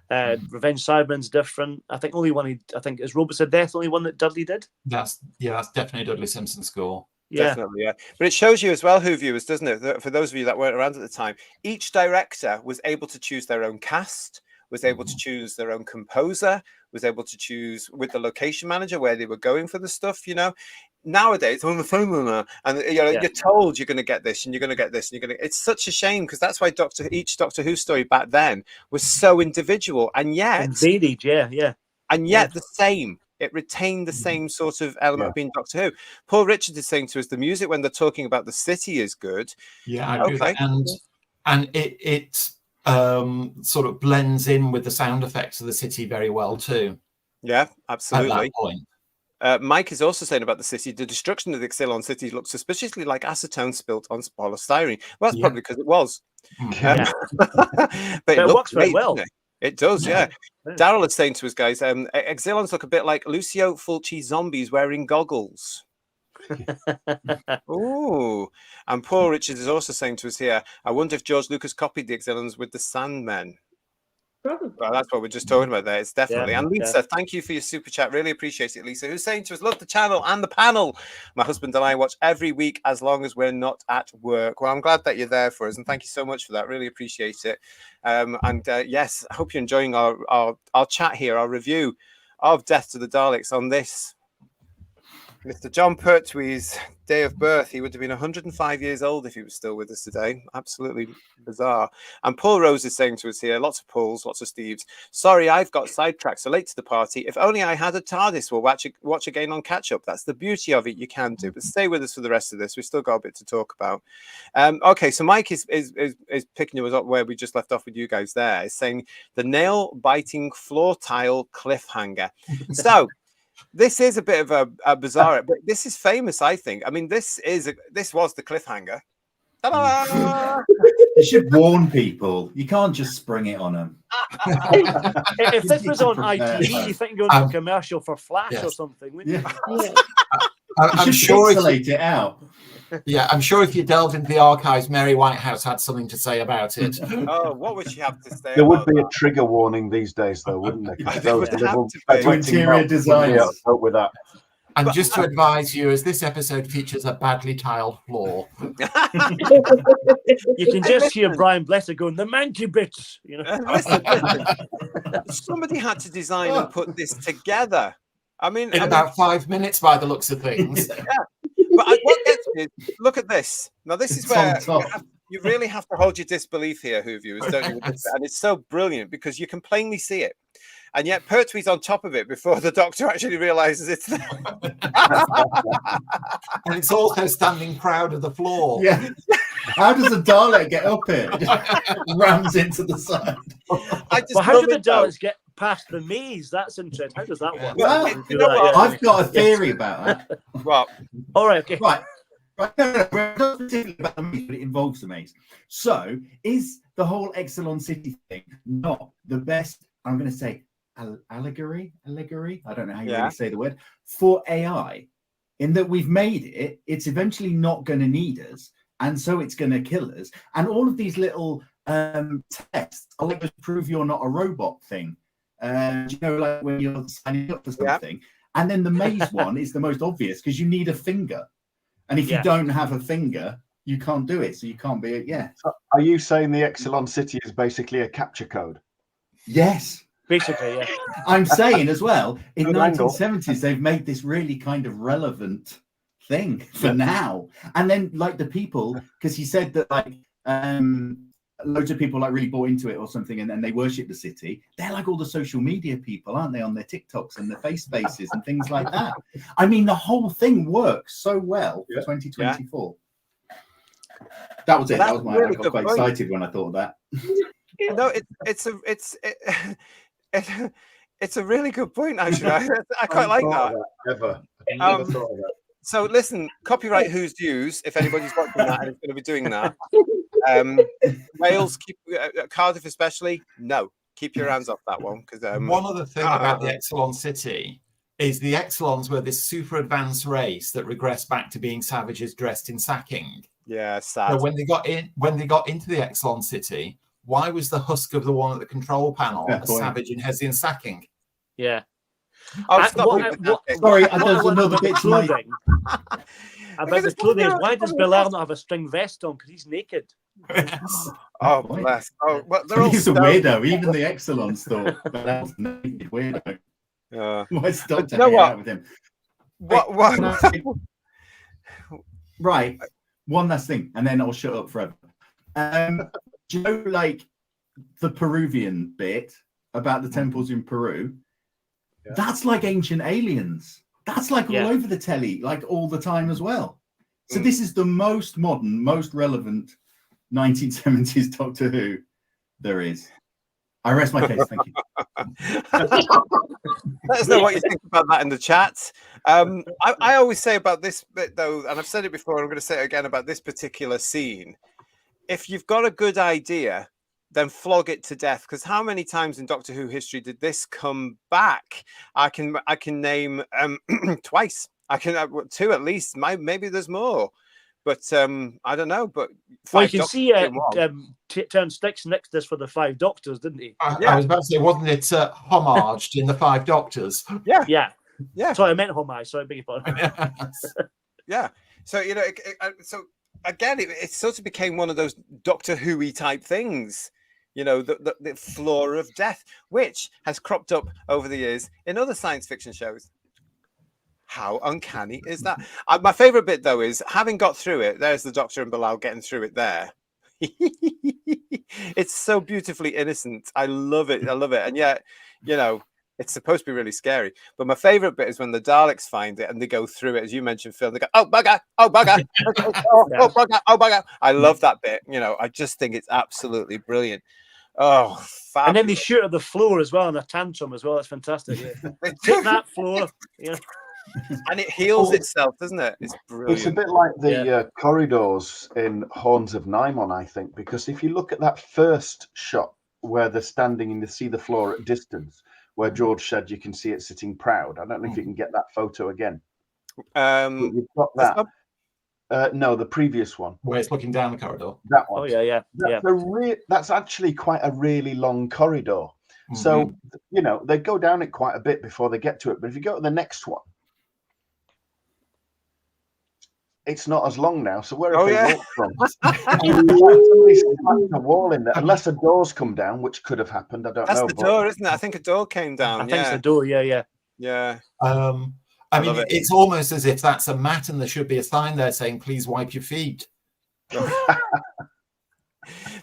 Revenge Cybermen's different. I think only one I think is Robots of Death, only one that Dudley did. That's definitely a Dudley Simpson score. Yeah. Definitely, yeah. But it shows you as well, who viewers, doesn't it? That for those of you that weren't around at the time, each director was able to choose their own cast, was able to choose their own composer, was able to choose with the location manager where they were going for the stuff, you know. Nowadays, on the phone, and you know, you're told you're going to get this and you're going to get this and you're going to. It's such a shame because that's why each Doctor Who story back then was so individual and yet varied, and yet the same. It retained the same sort of element of being Doctor Who. Paul Richards is saying to us the music when they're talking about the city is good. Yeah, I agree with that. And it sort of blends in with the sound effects of the city very well too. Yeah, absolutely. At that point. Mike is also saying about the city, the destruction of the Exilon city looks suspiciously like acetone spilt on polystyrene. Well, that's probably because it was. But it works very well. It does, yeah. Daryl is saying to us, guys, Exilons look a bit like Lucio Fulci zombies wearing goggles. Ooh. And Paul Richards is also saying to us here, I wonder if George Lucas copied the Exilons with the Sandmen. Well, that's what we're just talking about there. It's definitely. And Lisa, thank you for your super chat. Really appreciate it, Lisa. Who's saying to us, love the channel and the panel. My husband and I watch every week as long as we're not at work. Well, I'm glad that you're there for us, and thank you so much for that. Really appreciate it. Yes, I hope you're enjoying our chat here, our review of Death to the Daleks on this Mr. Jon Pertwee's day of birth. He would have been 105 years old if he was still with us today. Absolutely bizarre. And Paul Rose is saying to us here, lots of Pauls, lots of Steves. Sorry, I've got sidetracked so late to the party. If only I had a TARDIS, we'll watch again on catch-up. That's the beauty of it. You can do. But stay with us for the rest of this. We've still got a bit to talk about. Okay, so Mike is picking us up where we just left off with you guys there. He's saying the nail-biting floor tile cliffhanger. So this is a bit of a bizarre, but this is famous, I think. I mean, this was the cliffhanger. Ta-da! You should warn people. You can't just spring it on them. If this was on ITV, you think you're going to a commercial for Flash or something, wouldn't you? I'm sure isolate it out. Yeah, I'm sure if you delved into the archives, Mary Whitehouse had something to say about it. Oh, what would she have to say? There would be a trigger warning these days, though, wouldn't there? There would have to be. Interior designers. With that. And just to advise you, as this episode features a badly tiled floor. You can just hear Brian Blessed going, the manky bits. You know? Listen, somebody had to design and put this together. I mean, in about 5 minutes by the looks of things. Yeah. But what gets me is, look at this. Now, this is where you really have to hold your disbelief here, Who viewers, don't you? And it's so brilliant because you can plainly see it. And yet Pertwee's on top of it before the Doctor actually realizes it's there. And it's also standing proud of the floor. Yeah. How does a Dalek get up here? Rams into the side. Well, how do the Daleks get past the maze? That's interesting. How does that work? Well, I've got a theory about that. Well, all right, okay. Right. No, not particularly about the maze, but it involves the maze. So, is the whole Exilon City thing not the best, I'm going to say, allegory? I don't know how you really say the word, for AI, in that we've made it, it's eventually not going to need us, and so it's going to kill us. And all of these little tests are like to prove you're not a robot thing. You know, like when you're signing up for something. And then the maze one is the most obvious because you need a finger. And if you don't have a finger, you can't do it. So you can't be, So are you saying the Exilon City is basically a capture code? Yes. Basically, yeah. I'm saying as well, in the 1970s, they've made this really kind of relevant thing for now. And then, like, the people, because he said that, like, loads of people, like, really bought into it or something, and they worship the city. They're like all the social media people, aren't they, on their TikToks and their face spaces and things like that. I mean, the whole thing works so well for 2024. That was it. That was my. I got quite excited when I thought of that. No, it's a really good point, actually. I quite like that. Ever. Never thought of that. So listen, copyright Who's Views, if anybody's watching that and is going to be doing that. Wales, Cardiff especially, no. Keep your hands off that one. Because one other thing about the Exilon City is the Exilons were this super advanced race that regressed back to being savages dressed in sacking. Yeah, sad. So when they got into the Exilon city, why was the husk of the one at the control panel a savage in Hessian sacking? Yeah. Sorry, there's another bit to my... About the clothing, why does Bilal not have a string vest on? Because he's naked. Oh, bless. Oh, well, they're all He's a weirdo. Even the Exilons thought Bilal's naked weirdo. Why stop to hang out with him? What? Right. One last thing, and then I'll shut up forever. Do you know, like, the Peruvian bit about the temples in Peru? Yeah. That's like Ancient Aliens. That's like all over the telly, like all the time as well. So this is the most modern, most relevant 1970s Doctor Who there is. I rest my case. Thank you. Let us know what you think about that in the chat. I always say about this bit, though, and I've said it before, and I'm going to say it again about this particular scene. If you've got a good idea, then flog it to death. Because how many times in Doctor Who history did this come back? I can name twice. I can two at least. Maybe there's more, but I don't know. But well, you can see Turn Sticks next to this for the Five Doctors, didn't he? I was about to say, wasn't it homaged in the Five Doctors? Yeah. Sorry, I meant homage. Sorry, beg your pardon. Yeah. So so again, it sort of became one of those Doctor Who-y type things. The floor of death, which has cropped up over the years in other science fiction shows. How uncanny is that? My favorite bit, though, is having got through it. There's the Doctor and Bilal getting through it there. It's so beautifully innocent. I love it. And yet, it's supposed to be really scary. But my favorite bit is when the Daleks find it and they go through it, as you mentioned, Phil. They go, "Oh bugger! Oh bugger! Oh bugger! Oh bugger!" I love that bit. I just think it's absolutely brilliant. Oh, fabulous. And then they shoot at the floor as well, and a tantrum as well. That's fantastic. Take that floor. And it heals itself, doesn't it? It's brilliant. It's a bit like the corridors in Horns of Nimon, I think, because if you look at that first shot where they're standing and you see the floor at distance, where George said you can see it sitting proud. I don't know if you can get that photo again. You've got that. No, the previous one. Where it's looking down the corridor. That one. Oh, yeah. That's actually quite a really long corridor. Mm-hmm. So, they go down it quite a bit before they get to it. But if you go to the next one, it's not as long now. So where have they walked from? Somebody slammed a wall in there. Unless a door's come down, which could have happened. I don't know. That's the door, isn't it? I think a door came down. I think it's the door, yeah. I mean, it's almost as if that's a mat and there should be a sign there saying, "Please wipe your feet." But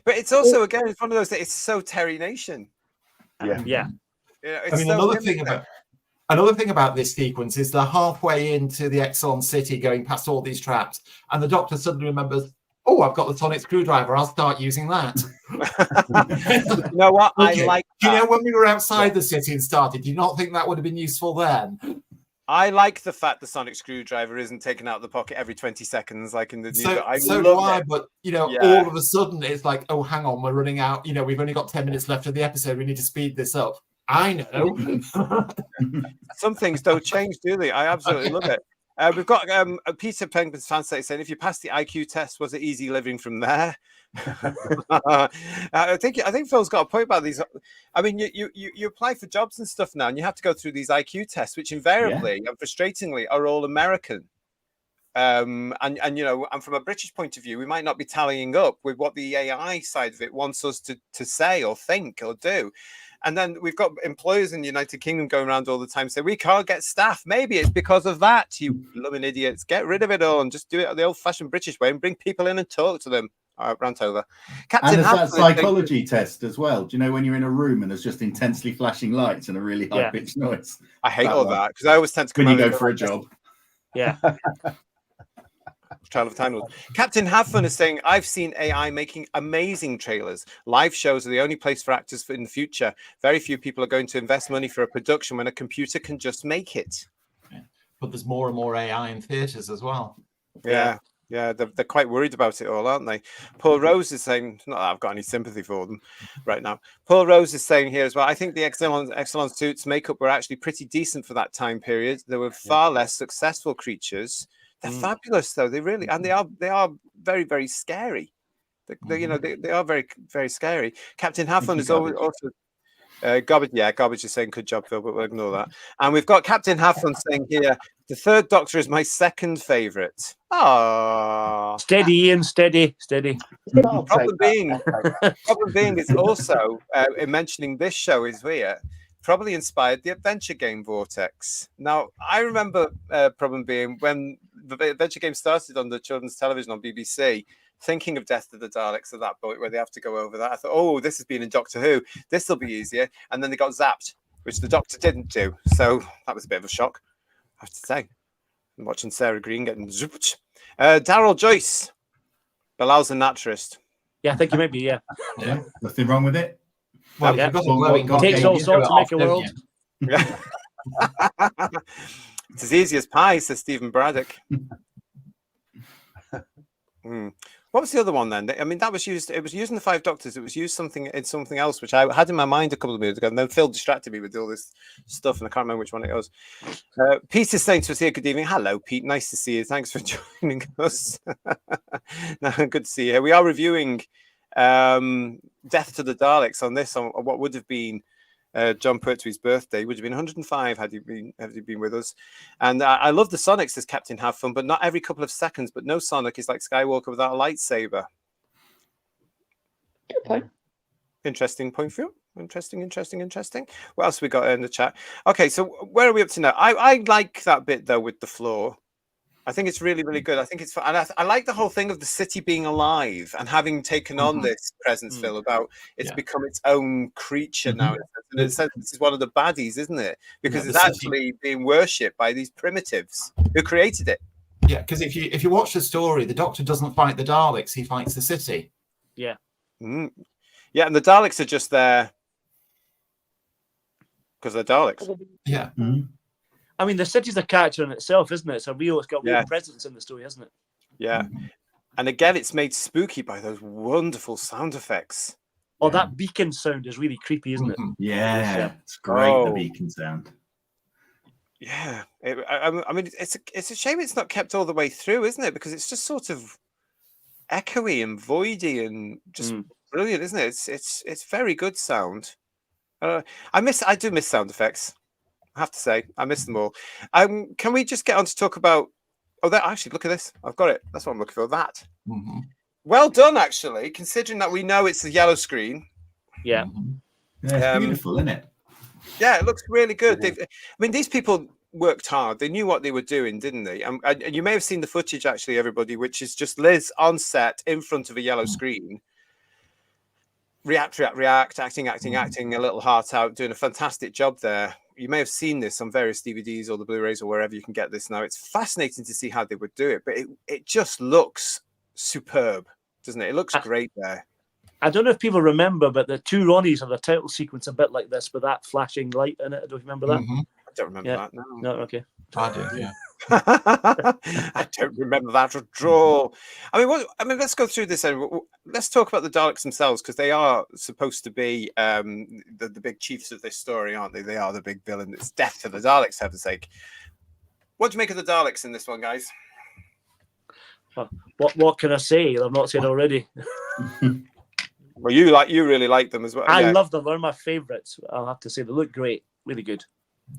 it's also, again, it's one of those that it's so Terry Nation. Yeah. I mean, another thing about this sequence is they're halfway into the Exilon city going past all these traps, and the Doctor suddenly remembers, "Oh, I've got the sonic screwdriver. I'll start using that." You know what? I like that. Do you know when we were outside the city and started, do you not think that would have been useful then? I like the fact the sonic screwdriver isn't taken out of the pocket every 20 seconds like in the news. So do I, but all of a sudden it's like, oh, hang on, we're running out. We've only got 10 minutes left of the episode. We need to speed this up. I know. Some things don't change, do they? I absolutely love it. We've got a Peter Penguin's fan saying, if you pass the IQ test, was it easy living from there? I think Phil's got a point about these. I mean, you apply for jobs and stuff now, and you have to go through these IQ tests, which invariably and frustratingly are all American. And from a British point of view, we might not be tallying up with what the AI side of it wants us to say or think or do. And then we've got employers in the United Kingdom going around all the time saying, we can't get staff. Maybe it's because of that, you blooming idiots. Get rid of it all and just do it the old-fashioned British way and bring people in and talk to them. All right, rant over. And there's that psychology test as well. Do you know when you're in a room and there's just intensely flashing lights and a really high-pitched noise? I hate all that because I always tend to come when you go for a job. Yeah. Trial of Time Lord. Captain Have Fun is saying, I've seen AI making amazing trailers. Live shows are the only place for actors in the future. Very few people are going to invest money for a production when a computer can just make it. Yeah. But there's more and more AI in theatres as well. Yeah. Yeah, they're quite worried about it all, aren't they? Paul Rose is saying, not that I've got any sympathy for them right now. Paul Rose is saying here as well, I think the Exilon suits makeup were actually pretty decent for that time period. There were far less successful creatures. They're fabulous, though. They really, and they are very, very scary. They are very, very scary. Captain Halfon is also... Garbage is saying good job, Phil, but we'll ignore that. And we've got Captain Halfon saying here, the Third Doctor is my second favourite. Ah, steady, Ian, steady. Problem being, it's also in mentioning this show is here probably inspired the adventure game Vortex. Now, I remember problem being when the adventure game started on the children's television on BBC. Thinking of Death to the Daleks at that point where they have to go over that, I thought, oh, this has been in Doctor Who. This will be easier. And then they got zapped, which the Doctor didn't do. So that was a bit of a shock, I have to say. I'm watching Sarah Green getting zooped. Daryl Joyce, Bilal's a naturist. Yeah, I think you might be, yeah. Yeah, nothing wrong with it. Well, yeah. Takes all sorts to make a world. Yeah. It's as easy as pie, says Stephen Braddock. What was the other one then? I mean, that was used. It was used in the Five Doctors. It was used in something else, which I had in my mind a couple of minutes ago. And then Phil distracted me with all this stuff, and I can't remember which one it was. Pete is saying to us here, good evening. Hello, Pete. Nice to see you. Thanks for joining us. No, good to see you. We are reviewing Death to the Daleks on what would have been Jon Pertwee's birthday. Would have been 105 had he been with us. And I love the Sonic, says Captain Have Fun, but not every couple of seconds. But no Sonic is like Skywalker without a lightsaber. Good point. Interesting point for you. Interesting. What else we got in the chat? Okay, so where are we up to now? I like that bit though with the floor. I think it's really, really good. I think it's fun. And I like the whole thing of the city being alive and having taken on this presence, Phil, about it's become its own creature now. And it says this is one of the baddies, isn't it? Because it's actually being worshipped by these primitives who created it. Yeah, because if you watch the story, the Doctor doesn't fight the Daleks; he fights the city. Yeah. Yeah, and the Daleks are just there because they're Daleks. Yeah. I mean, the city's a character in itself, isn't it? It's got real presence in the story, hasn't it? Yeah. And again, it's made spooky by those wonderful sound effects. Oh, that beacon sound is really creepy, isn't it? Yeah, it's great, the beacon sound. Yeah. I mean, it's a shame it's not kept all the way through, isn't it? Because it's just sort of echoey and voidy and just brilliant, isn't it? It's very good sound. I do miss sound effects. I have to say, I miss them all. Can we just get on to talk about... Oh, actually, look at this. I've got it. That's what I'm looking for. That. Well done, actually, considering that we know it's a yellow screen. Yeah. Yeah, it's beautiful, isn't it? Yeah, it looks really good. I mean, these people worked hard. They knew what they were doing, didn't they? And you may have seen the footage, actually, everybody, which is just Liz on set in front of a yellow screen. React, acting, a little heart out, doing a fantastic job there. You may have seen this on various DVDs or the Blu-rays or wherever you can get this now. It's fascinating to see how they would do it, but it just looks superb, doesn't it? It looks great there. I don't know if people remember, but the two Ronnies have the title sequence a bit like this with that flashing light in it. I don't remember that. I don't remember that. No, okay. I do, yeah. I don't remember that at all. I mean, let's go through this. Let's talk about the Daleks themselves, because they are supposed to be the big chiefs of this story, aren't they? They are the big villain. It's death to the Daleks, for heaven's sake. What do you make of the Daleks in this one, guys? What can I say? I've not said already. Well, you really like them as well. I love them. They're my favourites. I'll have to say they look great. Really good.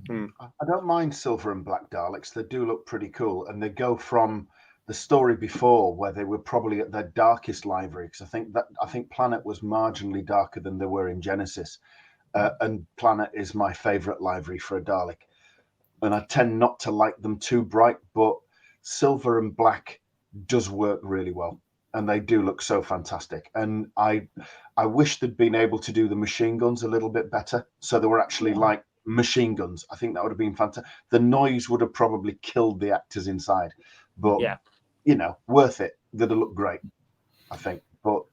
I don't mind silver and black Daleks. They do look pretty cool, and they go from the story before where they were probably at their darkest library, because I think Planet was marginally darker than they were in Genesis, and Planet is my favourite library for a Dalek, and I tend not to like them too bright, but silver and black does work really well, and they do look so fantastic. And I wish they'd been able to do the machine guns a little bit better, so they were actually like machine guns. I think that would have been fantastic. The noise would have probably killed the actors inside, but worth it. They'd have looked great, I think. But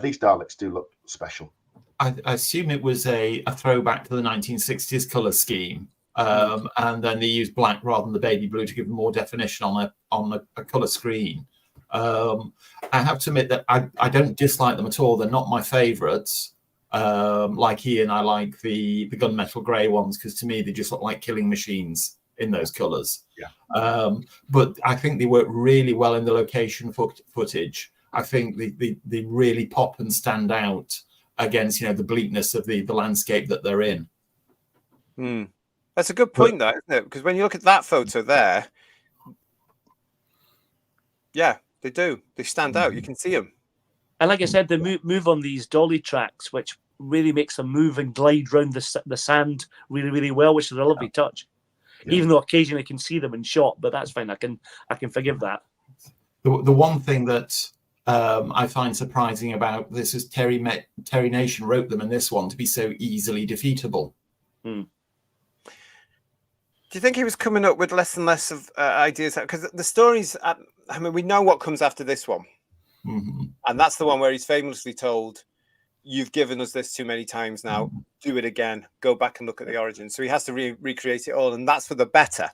these Daleks do look special. I assume it was a throwback to the 1960s color scheme, and then they used black rather than the baby blue to give them more definition on a color screen. I have to admit that I don't dislike them at all. They're not my favourites. Like Ian, I like the gunmetal grey ones because to me they just look like killing machines in those colours. Yeah. But I think they work really well in the location footage. I think they really pop and stand out against the bleakness of the landscape that they're in. That's a good point, though, isn't it? Because when you look at that photo there, yeah, they do. They stand out. You can see them. And like I said, they move on these dolly tracks, which really makes them move and glide round the sand really, really well, which is a lovely touch. Yeah. Even though occasionally you can see them in shot, but that's fine. I can forgive that. The one thing that I find surprising about this is Terry Nation wrote them in this one to be so easily defeatable. Do you think he was coming up with less and less of ideas? Because the stories, I mean, we know what comes after this one. And that's the one where he's famously told, you've given us this too many times now, do it again, go back and look at the origin. So he has to recreate it all, and that's for the better.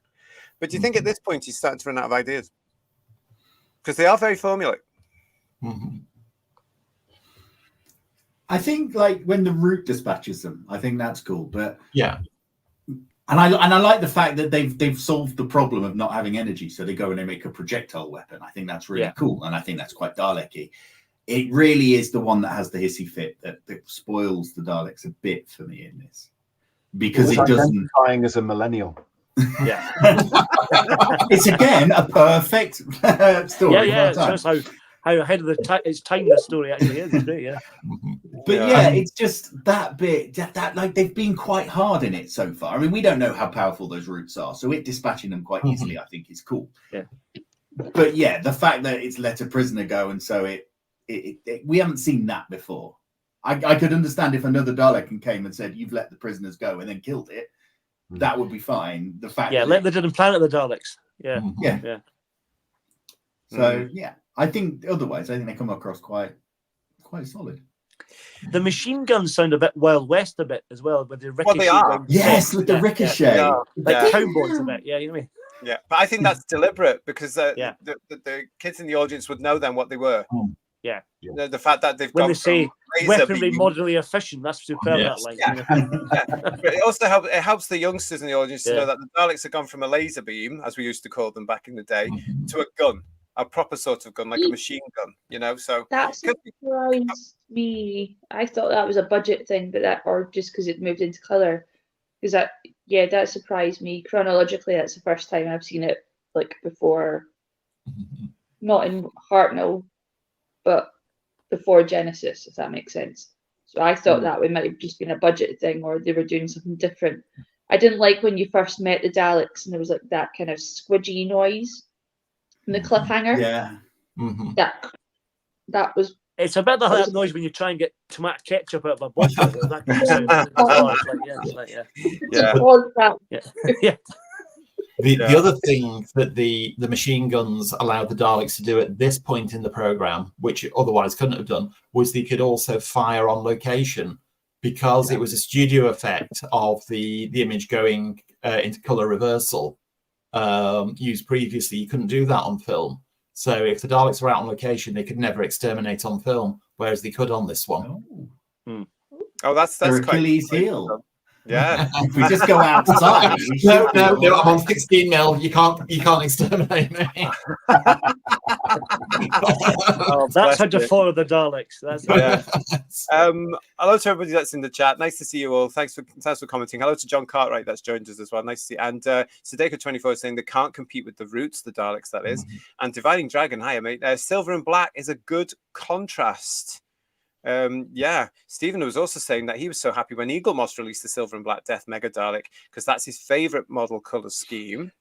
But do you think at this point he's starting to run out of ideas? Because they are very formulaic. I think like when the Root dispatches them, I think that's cool. But yeah. And I like the fact that they've solved the problem of not having energy, so they go and they make a projectile weapon. I think that's really cool, and I think that's quite Dalek-y. It really is the one that has the hissy fit that spoils the Daleks a bit for me in this, because it doesn't. Identifying as a millennial. Yeah, it's again a perfect story. Yeah. It shows how ahead of its time the story actually is. Yeah. But yeah, it's just that bit that like they've been quite hard in it so far. I mean, we don't know how powerful those roots are, so it dispatching them quite easily, I think, is cool. Yeah. But yeah, the fact that it's let a prisoner go, and so it we haven't seen that before. I could understand if another Dalek came and said, "You've let the prisoners go," and then killed it. That would be fine. The fact, let the planet of the Daleks. Yeah. So yeah, I think otherwise, I think they come across quite solid. The machine guns sound a bit Wild West a bit as well, with the ricochet. Well, they are. Yes, with the ricochet. Like cowboys a bit. Yeah, you know what I mean? Yeah, but I think that's deliberate because the kids in the audience would know then what they were. Yeah. The fact that they've when gone they say weaponry beam. moderately efficient, that's superb. Yes. That line. Yeah. But it also helps the youngsters in the audience to know that the Daleks have gone from a laser beam, as we used to call them back in the day, to a gun, a proper sort of gun, like a machine gun. So that surprised me. I thought that was a budget thing, or just because it moved into color. Because that surprised me. Chronologically, that's the first time I've seen it like before, not in Hartnell, but before Genesis, if that makes sense. So I thought that might have just been a budget thing, or they were doing something different. I didn't like when you first met the Daleks and there was like that kind of squidgy noise in the cliffhanger. Yeah. That was. It's a bit like that noise when you try and get tomato ketchup out of a bottle. The other thing that the machine guns allowed the Daleks to do at this point in the program, which otherwise couldn't have done, was they could also fire on location, because it was a studio effect of the image going into color reversal used previously. You couldn't do that on film. So if the Daleks were out on location, they could never exterminate on film, whereas they could on this one. Oh, that's Achilles heel. Yeah. If we just go outside. No, I'm on 16 mil. You can't exterminate me. That's how to follow the Daleks. That's hello to everybody that's in the chat. Nice to see you all. Thanks for commenting. Hello to John Cartwright that's joined us as well. Nice to see. And Sadeko24 is saying they can't compete with the Roots, the Daleks, that is. And Dividing Dragon, hiya mate. Silver and black is a good contrast. Stephen was also saying that he was so happy when Eaglemoss released the Silver and Black Death Mega Dalek because that's his favorite model color scheme.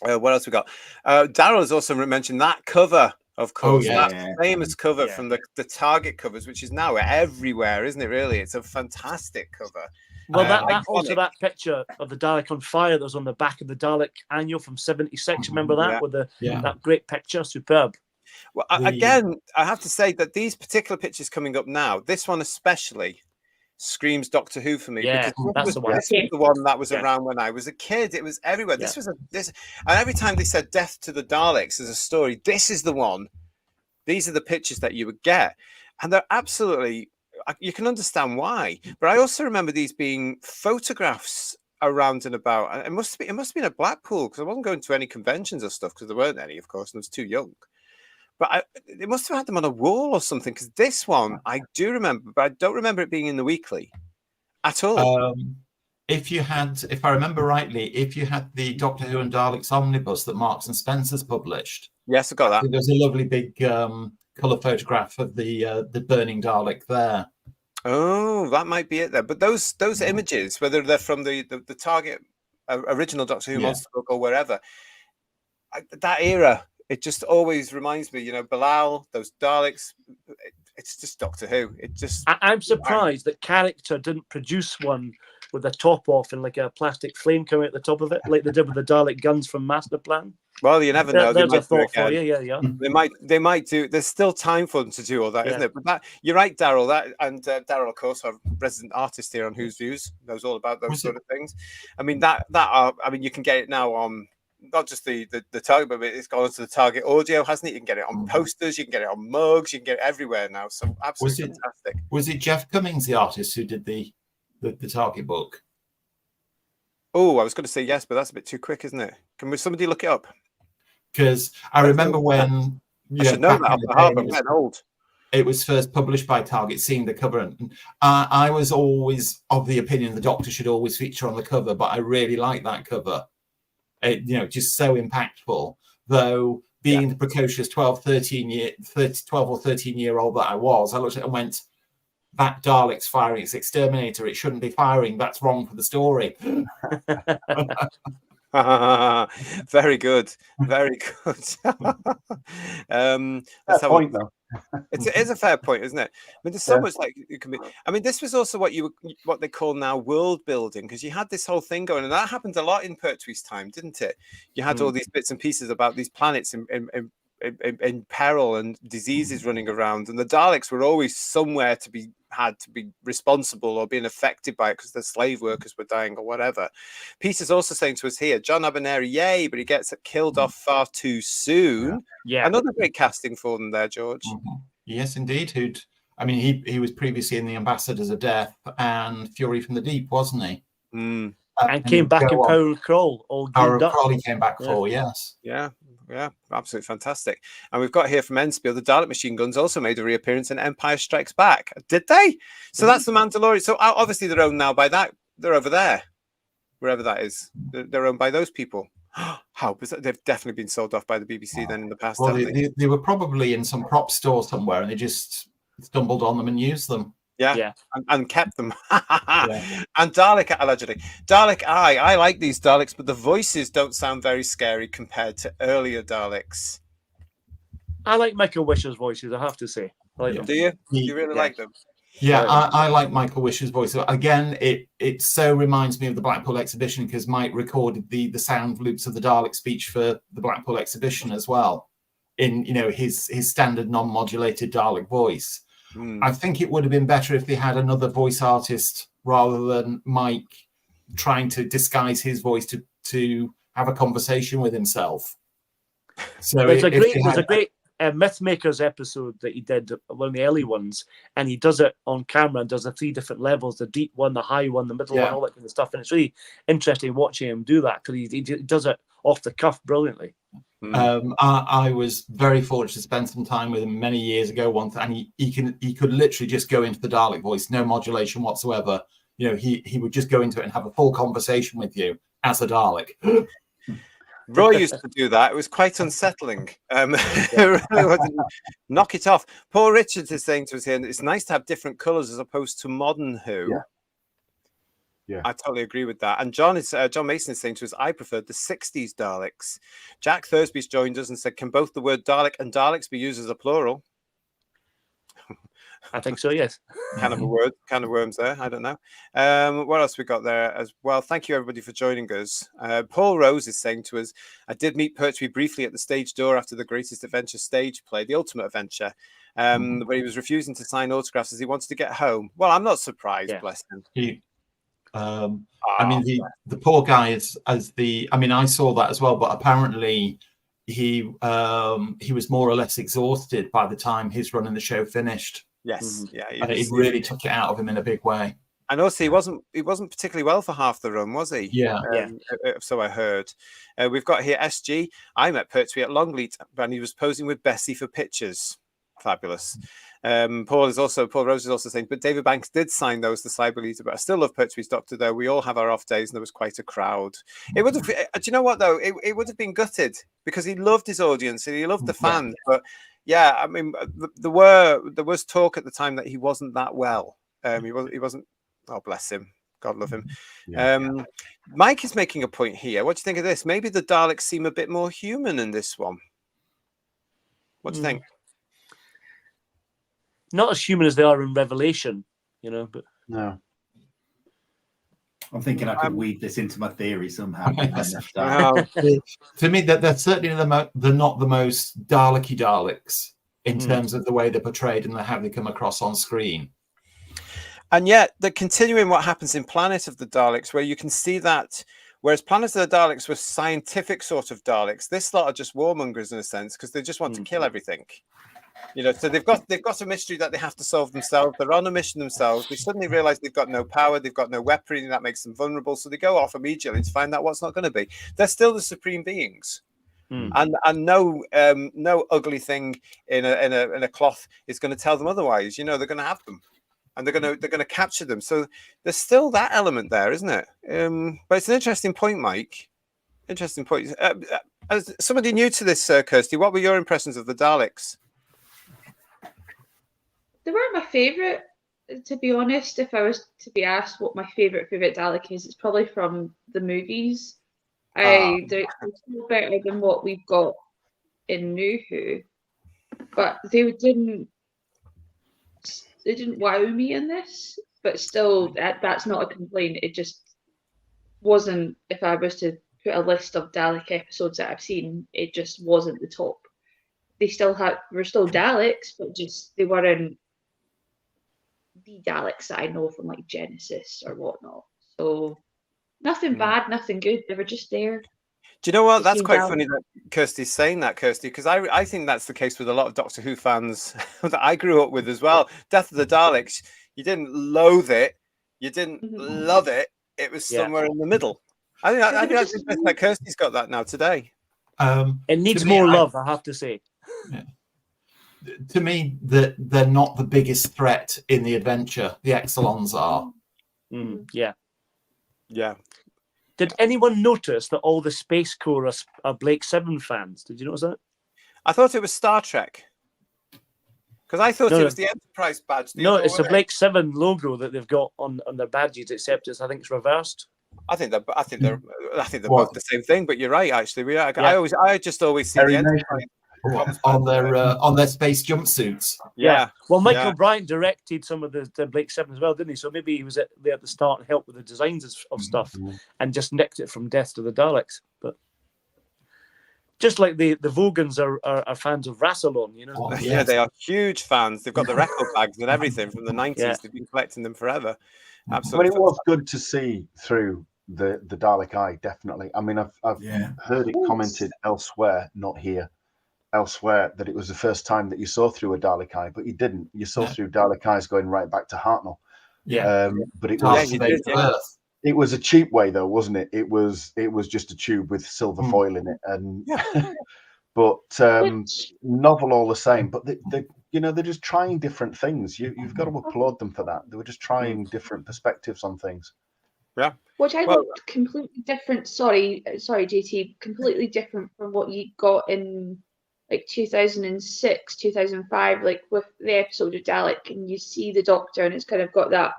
What else we got? Daryl has also mentioned that cover, of course, that famous cover from the Target covers, which is now everywhere, isn't it? Really, it's a fantastic cover. Well, that also that picture of the Dalek on fire that was on the back of the Dalek annual from '76. Remember that with that great picture, superb. Well, again, I have to say that these particular pictures coming up now, this one especially screams Doctor Who for me. Yeah, that's the one. This is the one that was around when I was a kid. It was everywhere. This was and every time they said Death to the Daleks as a story, this is the one These are the pictures that you would get, and they're absolutely. You can understand why, but I also remember these being photographs around and about. It must have been at Blackpool, because I wasn't going to any conventions or stuff, because there weren't any, of course, and I was too young. But they must have had them on a wall or something, because this one I do remember, but I don't remember it being in the weekly at all. If I remember rightly, if you had the Doctor Who and Daleks omnibus that Marks and Spencer's published, yes, I got that. There's a lovely big colour photograph of the burning Dalek there. Oh, that might be it there. But those images, whether they're from the Target original Doctor Who monster book or wherever, that era, it just always reminds me, Bilal, those Daleks. It's just Doctor Who. It just. I'm surprised that Character didn't produce one with the top off and like a plastic flame coming at the top of it, like they did with the Dalek guns from Master Plan. Well, you never know. There's a thought for you. Yeah. They might do. There's still time for them to do all that, isn't it? But you're right, Daryl. Daryl, of course, our resident artist here on Who's Views, knows all about those sort of things. I mean, you can get it now on not just the Target, but it's gone into the Target audio, hasn't it? You can get it on posters, you can get it on mugs, you can get it everywhere now. So absolutely fantastic. Was it Jeff Cummings, the artist, who did the Target book? Oh, I was going to say yes, but that's a bit too quick, isn't it? Can somebody look it up? Because I remember when I should know that off the heart, but I'm old. It was first published by Target, seeing the cover, and I was always of the opinion the Doctor should always feature on the cover, but I really like that cover. Just so impactful. Though being the precocious 12 or 13 year old that I was, I looked at it and went, that Dalek's firing its exterminator. It shouldn't be firing. That's wrong for the story. Very good. Very good. That's a point, though. It is a fair point, isn't it? I mean, there's so much like you can be. I mean, this was also what they call now world building, because you had this whole thing going, and that happened a lot in Pertwee's time, didn't it? You had all these bits and pieces about these planets in peril and diseases running around, and the Daleks were always somewhere had to be responsible or being affected by it because the slave workers were dying or whatever. Peter's also saying to us here, John Abernethy, yay, but he gets killed off far too soon. Yeah. Another great casting for them there, George. Yes, indeed. He was previously in The Ambassadors of Death and Fury from the Deep, wasn't he? And came back in Power of Crawl. Power of Crawl he came back for, yes. Yeah, absolutely fantastic. And we've got here from Enspiel, the Dalek machine guns also made a reappearance in Empire Strikes Back. Did they? So that's the Mandalorian. So obviously they're owned now by that. They're over there, wherever that is. They're owned by those people. How bizarre. They've definitely been sold off by the BBC then in the past. Well, they were probably in some prop store somewhere and they just stumbled on them and used them. Yeah. And kept them. And Dalek, allegedly. Dalek Eye. I like these Daleks, but the voices don't sound very scary compared to earlier Daleks. I like Michael Wisher's voices, I have to say. I like them. Do you? Do you really like them? Yeah, I like Michael Wisher's voice. Again, it so reminds me of the Blackpool exhibition, because Mike recorded the sound loops of the Dalek speech for the Blackpool exhibition as well, in his standard non-modulated Dalek voice. I think it would have been better if they had another voice artist rather than Mike trying to disguise his voice to have a conversation with himself. So there's a great Mythmakers episode that he did, one of the early ones, and he does it on camera and does the 3 different levels, the deep one, the high one, the middle one, all that kind of stuff. And it's really interesting watching him do that, because he does it off the cuff brilliantly. I was very fortunate to spend some time with him many years ago once, and he could literally just go into the Dalek voice, no modulation whatsoever. He would just go into it and have a full conversation with you as a Dalek. Roy used to do that. It was quite unsettling. It really wasn't. Knock it off. Paul Richards is saying to us here, it's nice to have different colours as opposed to modern Who. Yeah, I totally agree with that. And John Mason is saying to us, I preferred the 60s Daleks. Jack Thursby's joined us and said, can both the word Dalek and Daleks be used as a plural? I think so, yes. Kind of worms there. I don't know. What else we got there as well? Thank you, everybody, for joining us. Paul Rose is saying to us, I did meet Pertwee briefly at the stage door after the Greatest Adventure stage play, The Ultimate Adventure, where he was refusing to sign autographs as he wanted to get home. Well, I'm not surprised, bless him. The poor guy I saw that as well, but apparently he was more or less exhausted by the time his run in the show finished. Yes, yeah, It really took it out of him in a big way. And also, he wasn't particularly well for half the run, was he? Yeah, so I heard. We've got here SG. I met Pertwee at Longleat, and he was posing with Bessie for pictures. Fabulous. Paul Rose is also saying, but David Banks did sign those to Cyberleader, but I still love Pertwee's Doctor, though. We all have our off days, and there was quite a crowd. It would have. Do you know what though? It would have been gutted because he loved his audience and he loved the fans. But yeah, I mean, there was talk at the time that he wasn't that well. He wasn't. Oh, bless him. God love him. Mike is making a point here. What do you think of this? Maybe the Daleks seem a bit more human in this one. What do you think? Not as human as they are in Revelation, but no. I'm thinking I could weave this into my theory somehow. To me, they're certainly they're not the most Dalek-y Daleks in terms of the way they're portrayed and how they come across on screen. And yet, they're continuing what happens in Planet of the Daleks, where you can see that, whereas Planet of the Daleks was scientific sort of Daleks, this lot are just warmongers in a sense, because they just want to kill everything. So they've got a mystery that they have to solve themselves. They're on a mission themselves. They suddenly realize they've got no power, they've got no weaponry, and that makes them vulnerable. So they go off immediately to find out what's not going to be. They're still the supreme beings. And no ugly thing in a cloth is going to tell them otherwise. They're going to have them. And they're going to capture them. So there's still that element there, isn't it? But it's an interesting point, Mike. Interesting point. As somebody new to this, Kirsty, what were your impressions of the Daleks? They weren't my favourite, to be honest. If I was to be asked what my favourite Dalek is, it's probably from the movies. They're still better than what we've got in New Who, but they didn't wow me in this, but still, that's not a complaint. It just wasn't, if I was to put a list of Dalek episodes that I've seen, it just wasn't the top. Were still Daleks, but just they weren't the Daleks that I know from like Genesis or whatnot. So nothing bad, nothing good. They were just there. Do you know what? That's quite funny that Kirsty's saying that, Kirsty, because I think that's the case with a lot of Doctor Who fans that I grew up with as well. Death of the Daleks, you didn't loathe it, you didn't love it. It was somewhere in the middle. I think that's interesting that Kirsty's got that now today. It needs more love, I have to say. Yeah. To me, they're not the biggest threat in the adventure. The Exilons are. Yeah. Did anyone notice that all the Space Corps are Blake 7 fans? Did you notice that? I thought it was Star Trek. Because I thought it was the Enterprise badge. No, it's the Blake 7 logo that they've got on their badges, except I think it's reversed. I think they're both the same thing. But you're right, actually. I just always see the Enterprise on their space jumpsuits. Yeah. Well, Michael Bryant directed some of the Blake 7 as well, didn't he? So maybe he was there at the start and helped with the designs of stuff and just nicked it from Death to the Daleks. But just like the Vogans are fans of Rassilon, Yeah, they are huge fans. They've got the record bags and everything from the 90s. Yeah. They've been collecting them forever. Absolutely. But it was good to see through the Dalek eye, definitely. I mean, I've heard it commented elsewhere, not here. Elsewhere, that it was the first time that you saw through a Dalek eye, but you didn't. You saw through Dalek eyes going right back to Hartnell. But it was it was a cheap way though, wasn't it? It was just a tube with silver foil in it, and but novel all the same. But they're just trying different things. You've got to applaud them for that. They were just trying different perspectives on things. Yeah, which I thought completely different. Sorry, JT, completely different from what you got in like 2006, 2005, like with the episode of Dalek, and you see the Doctor, and it's kind of got that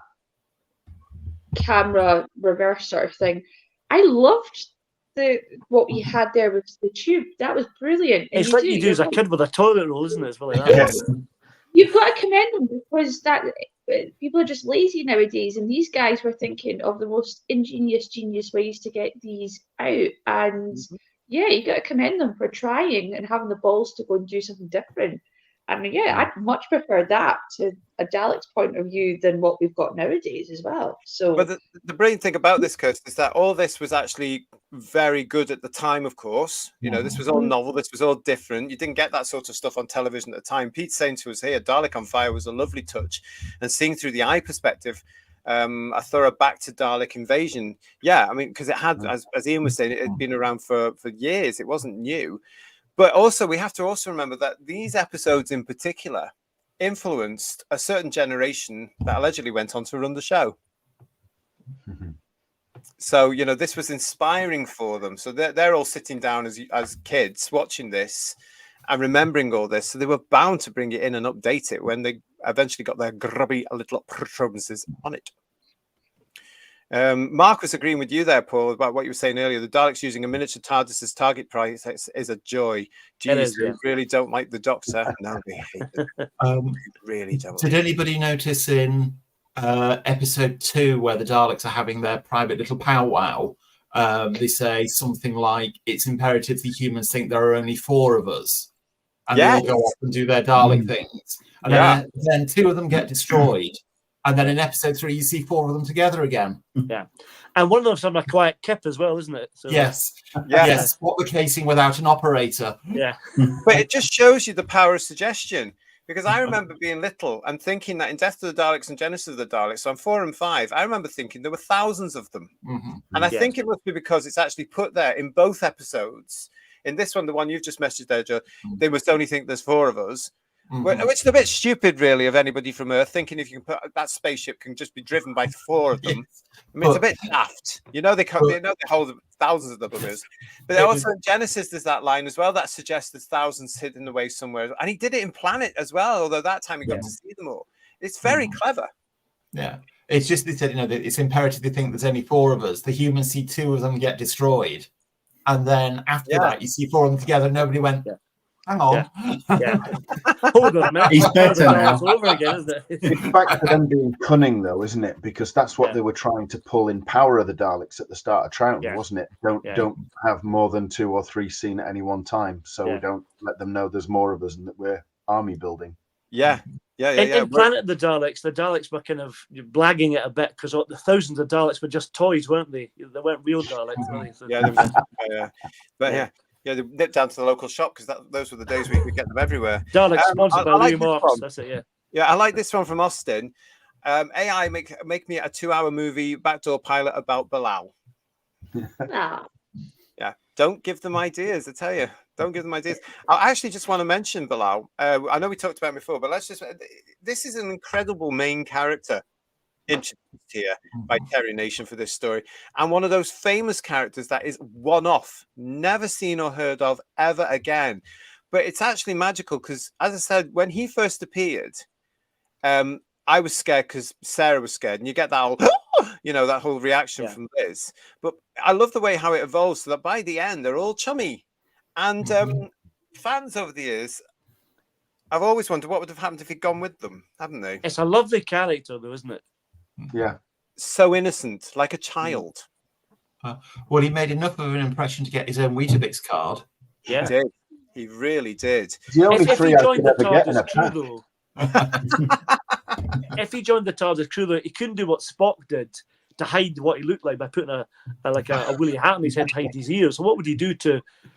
camera reverse sort of thing. I loved what you had there with the tube. That was brilliant. It's like you do as a kid with a toilet roll, isn't it? It's really that. You've got to commend them, because that people are just lazy nowadays, and these guys were thinking of the most ingenious, genius ways to get these out, and. Yeah, you got to commend them for trying and having the balls to go and do something different. And yeah, I'd much prefer that to a Dalek's point of view than what we've got nowadays as well. So, but the brilliant thing about this, Kirsten, is that all this was actually very good at the time. Of course, you know, this was all novel. This was all different. You didn't get that sort of stuff on television at the time. Pete's saying to us here, Dalek on Fire was a lovely touch, and seeing through the eye perspective. A thorough back to Dalek invasion. Yeah, I mean, because it had, as Ian was saying, it had been around for years. It wasn't new. But also, we have to also remember that these episodes in particular influenced a certain generation that allegedly went on to run the show. So, you know, this was inspiring for them. So they're all sitting down as kids watching this and remembering all this. So they were bound to bring it in and update it when they eventually got their grubby little protuberances on it. Mark was agreeing with you there, Paul, about what you were saying earlier. The Daleks using a miniature TARDIS as target price is a joy. Geez, they really don't like the Doctor. No, they hate it. They really don't. Did anybody notice in episode 2 where the Daleks are having their private little powwow? They say something like, it's imperative the humans think there are only 4 of us. And they all go off and do their Dalek things. And then 2 of them get destroyed. And then in episode 3, you see 4 of them together again. Yeah. And one of them's on a quiet kip as well, isn't it? So, yes. What we're casing without an operator. Yeah. But it just shows you the power of suggestion. Because I remember being little and thinking that in Death of the Daleks and Genesis of the Daleks, so on 4 and 5, I remember thinking there were thousands of them. And I think it must be because it's actually put there in both episodes. In this one, the one you've just messaged there, Joe, they must only think there's 4 of us. Which is a bit stupid, really, of anybody from Earth thinking if you can put that spaceship can just be driven by 4 of them. I mean, it's a bit daft. You know, they hold thousands of the buggers. But also in Genesis, there's that line as well that suggests there's thousands hidden away somewhere. And he did it in Planet as well, although that time he got to see them all. It's very clever. Yeah. It's just, they said, you know, that it's imperative to think there's only 4 of us. The humans see 2 of them get destroyed. And then after that, you see 4 of them together. Nobody went... Hang on. Hold on a minute. He's better now. It's over again, isn't it? It's back to them being cunning, though, isn't it? Because that's what they were trying to pull in Power of the Daleks at the start of Troughton, wasn't it? Don't have more than 2 or 3 seen at any one time, so we don't let them know there's more of us and that we're army building. In Planet of the Daleks were kind of blagging it a bit because the thousands of Daleks were just toys, weren't they? They weren't real Daleks, were they? So, they nipped down to the local shop because those were the days we could get them everywhere. Daleks sponsored by Louis Marks. That's it, Yeah, I like this one from Austin. AI make me a 2-hour movie backdoor pilot about Bilal. Yeah, don't give them ideas. I tell you, don't give them ideas. I actually just want to mention Bilal. I know we talked about him before, but this is an incredible main character introduced here by Terry Nation for this story, and one of those famous characters that is one-off, never seen or heard of ever again. But it's actually magical because, as I said, when he first appeared, I was scared because Sarah was scared, and you get that whole, that whole reaction from Liz. But I love the way how it evolves, so that by the end they're all chummy. And fans over the years, I've always wondered what would have happened if he'd gone with them, haven't they? It's a lovely character, though, isn't it? Yeah. So innocent, like a child. Well, he made enough of an impression to get his own Weetabix card. Yeah. He did. He really did. The only free I could ever get in a pack. If he joined the TARDIS crew, though, he couldn't do what Spock did to hide what he looked like by putting a woolly hat on his head to hide his ears. So what would he do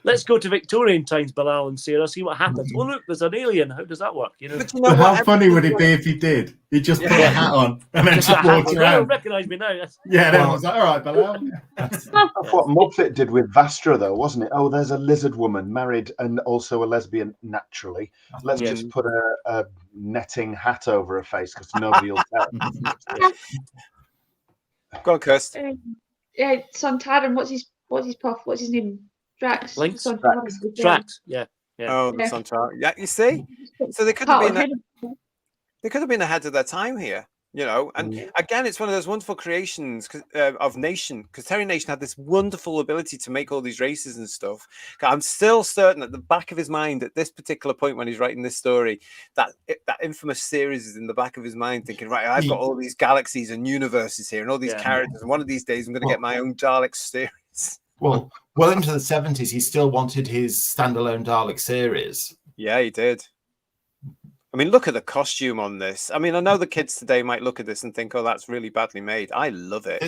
let's go to Victorian times, Bilal and Sarah, see what happens. Oh, look, there's an alien. How does that work? But how funny would it be if he did? He just put a hat on and then just walked around. They don't recognise me now. Yeah, then I was like, all right, Bilal. That's what Muppet did with Vastra, though, wasn't it? Oh, there's a lizard woman married and also a lesbian naturally. Let's just put a netting hat over her face because nobody will tell. Go on, Kirst. Sontaran, what's his puff? What's his name? Drax. Drax. Yeah. Oh, the Sontaran. Yeah, you see. So they could have been ahead of their time here, And again, it's one of those wonderful creations of Nation, because Terry Nation had this wonderful ability to make all these races and stuff. I'm still certain at the back of his mind at this particular point when he's writing this story, that infamous series is in the back of his mind, thinking, right, I've got all these galaxies and universes here and all these characters, and one of these days I'm going to get my own Dalek series. Well, into the 70s, he still wanted his standalone Dalek series. Yeah, he did. I mean, look at the costume on this. I mean, I know the kids today might look at this and think, oh, that's really badly made. I love it.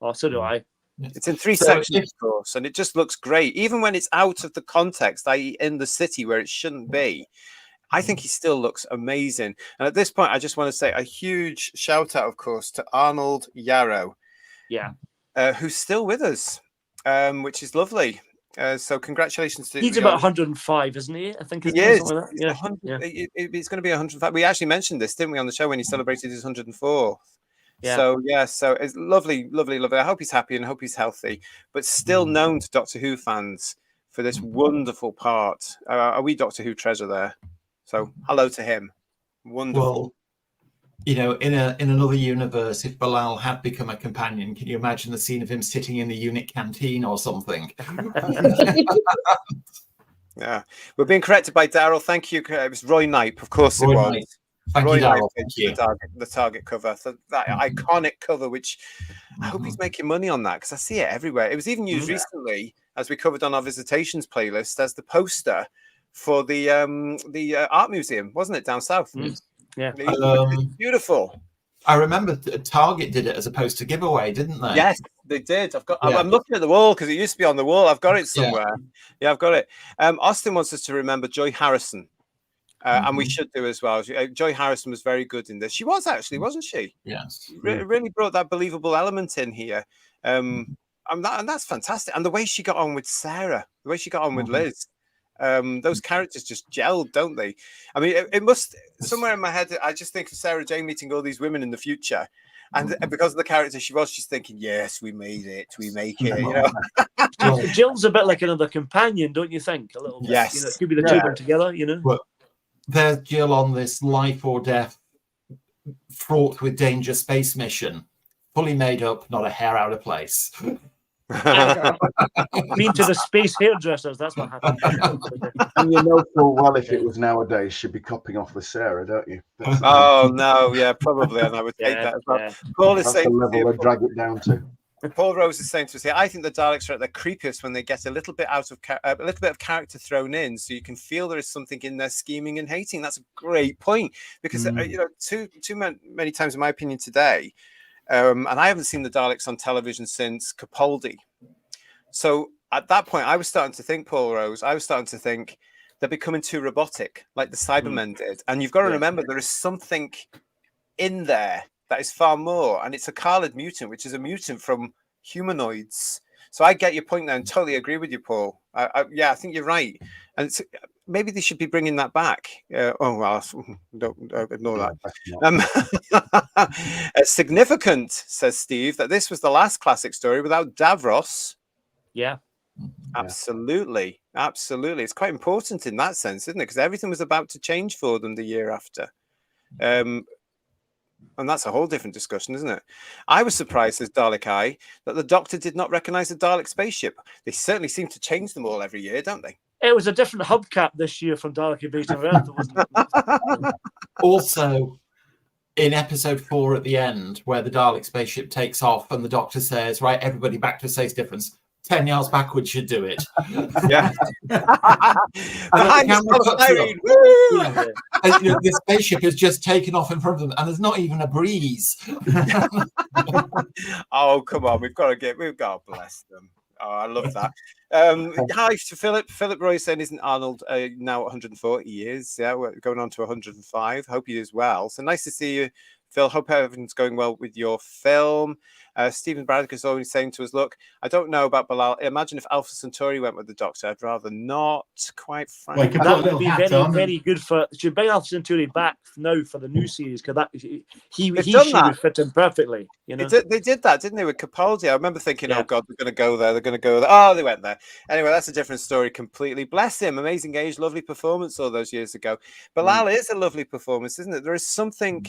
Oh, so do I. It's in 3 sections, of course, and it just looks great. Even when it's out of the context, i.e. in the city where it shouldn't be, I think he still looks amazing. And at this point, I just want to say a huge shout out, of course, to Arnold Yarrow. Yeah. Who's still with us, which is lovely. So congratulations to he's about 105, isn't he? I think he is. Like yeah. It's going to be 105. We actually mentioned this, didn't we, on the show when he celebrated his 104th. Yeah. So it's lovely, lovely, lovely. I hope he's happy and I hope he's healthy, but still known to Doctor Who fans for this wonderful part. Are we Doctor Who treasure there? So hello to him. Wonderful. Well, you know, in another universe, if Bilal had become a companion, can you imagine the scene of him sitting in the unit canteen or something? Yeah, we're being corrected by Daryl. Thank you. It was Roy Knipe, of course. Roy it was. Knipe. Thank you, Daryl. Thank you. The target cover, so that iconic cover, which I hope he's making money on that because I see it everywhere. It was even used recently, as we covered on our visitations playlist, as the poster for the art museum, wasn't it, down south? Yeah, it's beautiful. I remember Target did it as a poster giveaway, didn't they? Yes, they did. I'm looking at the wall because it used to be on the wall. I've got it somewhere. Yeah, I've got it. Austin wants us to remember Joy Harrison. And we should do as well. Joy Harrison was very good in this. She was actually, wasn't she? Yes. Really brought that believable element in here. And that's fantastic. And the way she got on with Sarah, the way she got on with Liz, those characters just gelled, don't they? I mean, it must, somewhere in my head, I just think of Sarah Jane meeting all these women in the future. And because of the character she was, she's thinking, yes, we made it. We make it. You know? Jill's a bit like another companion, don't you think? A little bit. Yes. You know, it could be the two of them together, you know? Well, there's Jill on this life or death, fraught with danger space mission, fully made up, not a hair out of place. Been to the space hairdressers, that's what happened. And you know full well if it was nowadays, she'd be copying off with Sarah, don't you? Oh, no, yeah, probably. And I would take that as well. Yeah. Paul is saying, the level they drag it down to. Paul Rose is saying to us here, I think the Daleks are at their creepiest when they get a little bit a little bit of character thrown in, so you can feel there is something in their scheming and hating. That's a great point because you know, too many times, in my opinion, today, and I haven't seen the Daleks on television since Capaldi. So at that point, I was starting to think, Paul Rose, they're becoming too robotic, like the Cybermen did. And you've got to remember, there is something in there that is far more, and it's a Khalid mutant, which is a mutant from humanoids. So I get your point there and totally agree with you, Paul. I think you're right. And maybe they should be bringing that back. Oh, well, don't ignore that. Significant, says Steve, that this was the last classic story without Davros. Yeah. Absolutely. Absolutely. It's quite important in that sense, isn't it? Because everything was about to change for them the year after. And that's a whole different discussion, isn't it? I was surprised as Dalek Eye that the Doctor did not recognize the Dalek spaceship. They certainly seem to change them all every year, don't they? It was a different hubcap this year from Dalek Invasion of Earth, wasn't it? Also, in episode 4 at the end, where the Dalek spaceship takes off and the Doctor says, right, everybody back to a safe difference. 10 yards backwards should do it. Yeah. The spaceship has just taken off in front of them and there's not even a breeze. Oh, come on. We've got to bless them. Oh, I love that. Hi to Philip. Philip Roy saying, isn't Arnold now 140 years? Yeah, we're going on to 105. Hope he is well. So nice to see you, Phil. Hope everything's going well with your film. Stephen Braddock is always saying to us, look, I don't know about Bilal. Imagine if Alpha Centauri went with the Doctor. I'd rather not, quite frankly. That would be very, very good for... Should bring Alpha Centauri back now for the new series, because she would fit in perfectly. You know? They did that, didn't they, with Capaldi? I remember thinking, oh, God, they're going to go there. They're going to go there. Oh, they went there. Anyway, that's a different story completely. Bless him. Amazing age, lovely performance all those years ago. Bilal is a lovely performance, isn't it? There is something...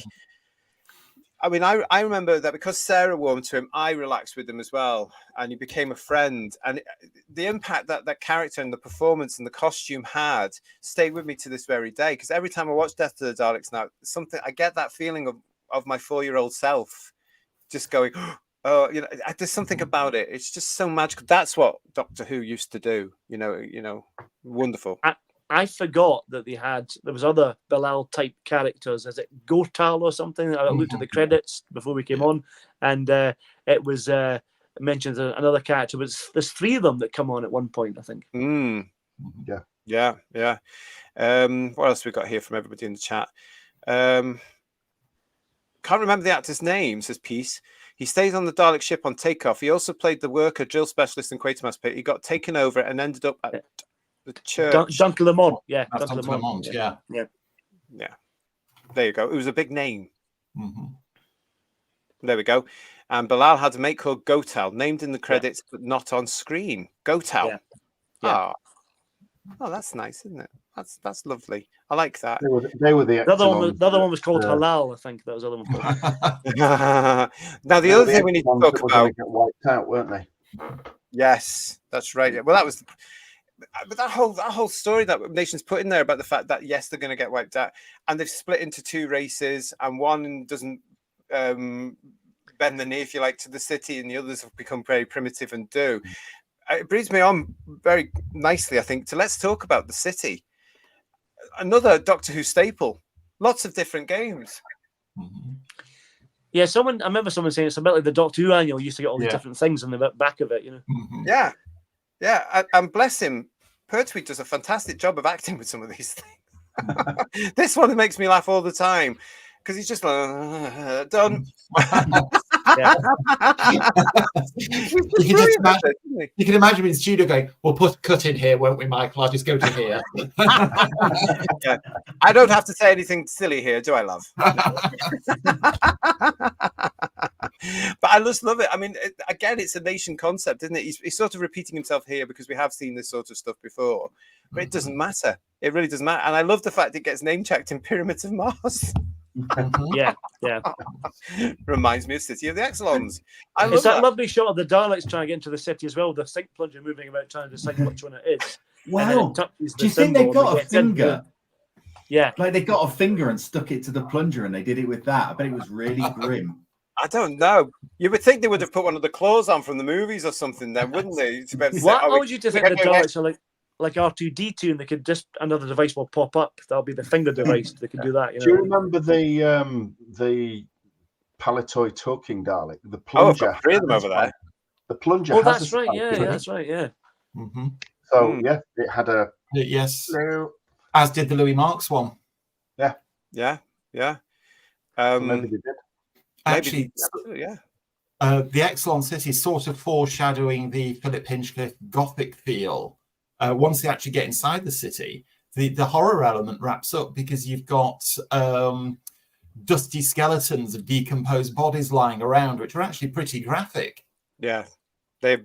I mean, I remember that because Sarah warmed to him, I relaxed with him as well, and he became a friend. And the impact that character and the performance and the costume had stayed with me to this very day. Because every time I watch Death to the Daleks now, I get that feeling of my 4-year-old self just going, oh, you know, there's something about it. It's just so magical. That's what Doctor Who used to do. You know, wonderful. I forgot that there was other Bilal type characters. Is it Gotal or something? I looked at the credits before we came on, and it was mentioned another character. There's 3 of them that come on at one point, I think. Yeah. What else we got here from everybody in the chat? Can't remember the actor's name, says Peace. He stays on the Dalek ship on takeoff. He also played the worker, drill specialist in Quatermass Pit. He got taken over and ended up at the church. Duncan Lamont, yeah. Duncan Lamont, yeah. There you go. It was a big name. There we go. And Bilal had a mate called Gotal, named in the credits but not on screen. Gotal. Oh, that's nice, isn't it? That's lovely. I like that. They were the other one was called Halal, I think. That was the other one called. Now the other thing we need to talk about. Get wiped out, weren't they? Yes, that's right. Well, that was. But that whole story that Nation's put in there about the fact that yes, they're going to get wiped out, and they've split into 2 races, and one doesn't bend the knee, if you like, to the city, and the others have become very primitive and do. It brings me on very nicely, I think, to let's talk about the city. Another Doctor Who staple. Lots of different games. Yeah, I remember someone saying it's a bit like the Doctor Who annual used to get all these different things on the back of it, you know. Yeah, and bless him, Pertwee does a fantastic job of acting with some of these things. This one makes me laugh all the time because he's just like, done. You can imagine in studio going, we'll put cut in here, won't we, Michael? I'll just go to here. I don't have to say anything silly here, do I, love? But I just love it. I mean, again, it's a Nation concept, isn't it? He's sort of repeating himself here because we have seen this sort of stuff before, but it doesn't matter. It really doesn't matter. And I love the fact it gets name checked in Pyramids of Mars. Yeah. Reminds me of City of the Exilons. It's that lovely shot of the Daleks trying to get into the city as well. The sink plunger moving about trying to decide which one it is. Wow. Do you think they got a finger? Yeah. Like they got a finger and stuck it to the plunger and they did it with that. I bet it was really grim. I don't know. You would think they would have put one of the claws on from the movies or something then, wouldn't they? Why would you think the Daleks are like R2-D2 and they could just another device will pop up? That'll be the finger device. They can do that. You know? Do you remember the Palitoy talking Dalek? The plunger. I've got 3 of them over there. The plunger. Oh, that's right. Yeah, that's right. Yeah. So yeah, it had a as did the Louis Marks one. Yeah. Maybe they did. Actually, the Exilon City is sort of foreshadowing the Philip Hinchcliffe Gothic feel. Once they actually get inside the city, the horror element wraps up because you've got dusty skeletons of decomposed bodies lying around, which are actually pretty graphic. Yeah, they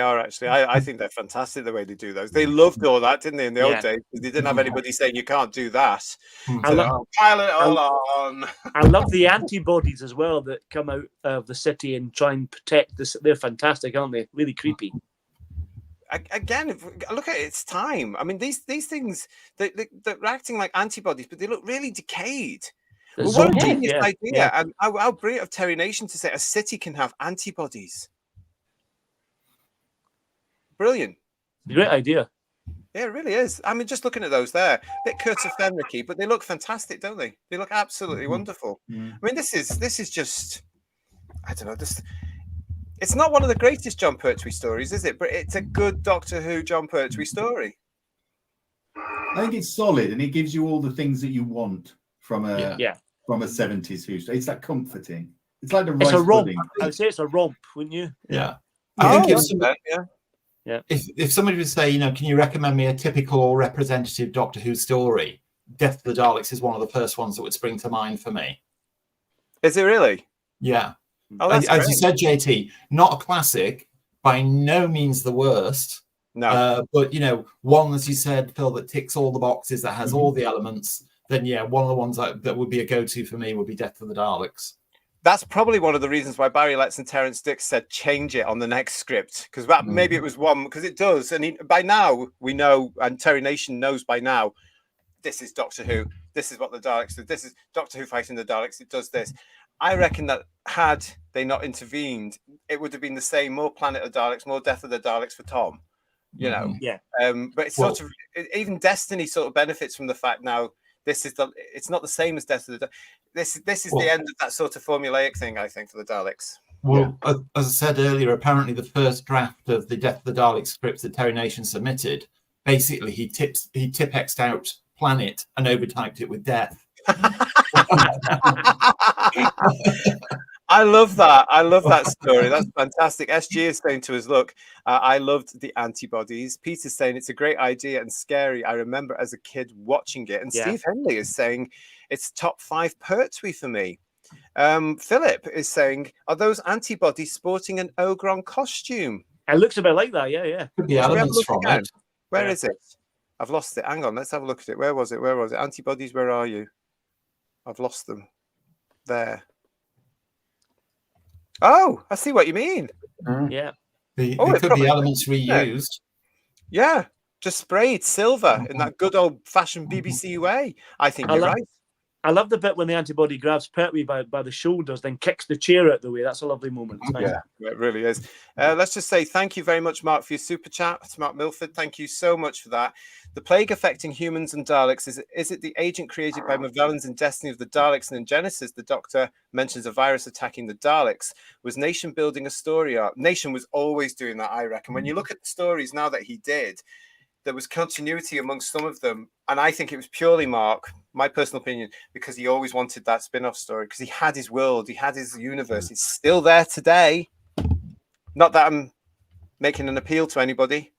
are actually. I think they're fantastic the way they do those. They loved all that, didn't they, in the old days? They didn't have anybody saying you can't do that. Pile it all on. I love the antibodies as well that come out of the city and try and protect this. They're fantastic, aren't they? Really creepy. Again, look at its time. I mean, these things they're acting like antibodies, but they look really decayed. Well, what a genius idea! And how brilliant of Terry Nation to say a city can have antibodies. Brilliant. Great idea. Yeah, it really is. I mean, just looking at those there, a bit Curtis Fenricky, but they look fantastic, don't they? They look absolutely wonderful. I mean, this is just, I don't know, this. It's not one of the greatest Jon Pertwee stories, is it? But it's a good Doctor Who Jon Pertwee story. I think it's solid, and it gives you all the things that you want from a 70s Who story. It's that comforting. It's like the rice pudding. I'd say it's a romp, wouldn't you? Yeah. I think if somebody would say, can you recommend me a typical or representative Doctor Who story? Death of the Daleks is one of the first ones that would spring to mind for me. Is it really? Yeah. Oh, that's as you said, JT, not a classic, by no means the worst. No. But, one, as you said, Phil, that ticks all the boxes, that has all the elements, then, one of the ones that would be a go-to for me would be Death of the Daleks. That's probably one of the reasons why Barry Letts and Terence Dix said change it on the next script, because maybe it was one, because it does. And by now, we know, and Terry Nation knows by now, this is Doctor Who. This is what the Daleks do. This is Doctor Who fighting the Daleks. It does this. I reckon that had they not intervened, it would have been the same, more Planet of Daleks, more Death of the Daleks for Tom. you know. Yeah. But it's sort of, even Destiny sort of benefits from the fact now it's not the same as Death of the This is the end of that sort of formulaic thing, I think, for the Daleks. Well, as I said earlier, apparently the first draft of the Death of the Daleks script that Terry Nation submitted, basically he Tipexed out planet and overtyped it with death. I love that. I love that story. That's fantastic. SG is saying to us, look, I loved the antibodies. Peter's saying it's a great idea and scary. I remember as a kid watching it. And Steve Henley is saying it's top 5 Pertwee for me. Philip is saying, are those antibodies sporting an Ogron costume? It looks a bit like that, yeah. Could be elements from it. Where is it? I've lost it. Hang on, let's have a look at it. Where was it? Antibodies, where are you? I've lost them. There. Oh, I see what you mean. Yeah. They could be elements reused. Yeah, just sprayed silver in that good old-fashioned BBC way. I think you're right. I love the bit when the antibody grabs Pertwee by the shoulders, then kicks the chair out the way. That's a lovely moment. Yeah, it really is. Let's just say thank you very much, Mark, for your super chat. Mark Milford, thank you so much for that. The plague affecting humans and Daleks, is it the agent created by Mavellan's in Destiny of the Daleks, and in Genesis, the Doctor mentions a virus attacking the Daleks? Was Nation building a story arc? Nation was always doing that, I reckon. When you look at the stories now that he did, there was continuity amongst some of them. And I think it was purely, Mark, my personal opinion, because he always wanted that spin-off story, because he had his world, he had his universe. It's still there today. Not that I'm making an appeal to anybody.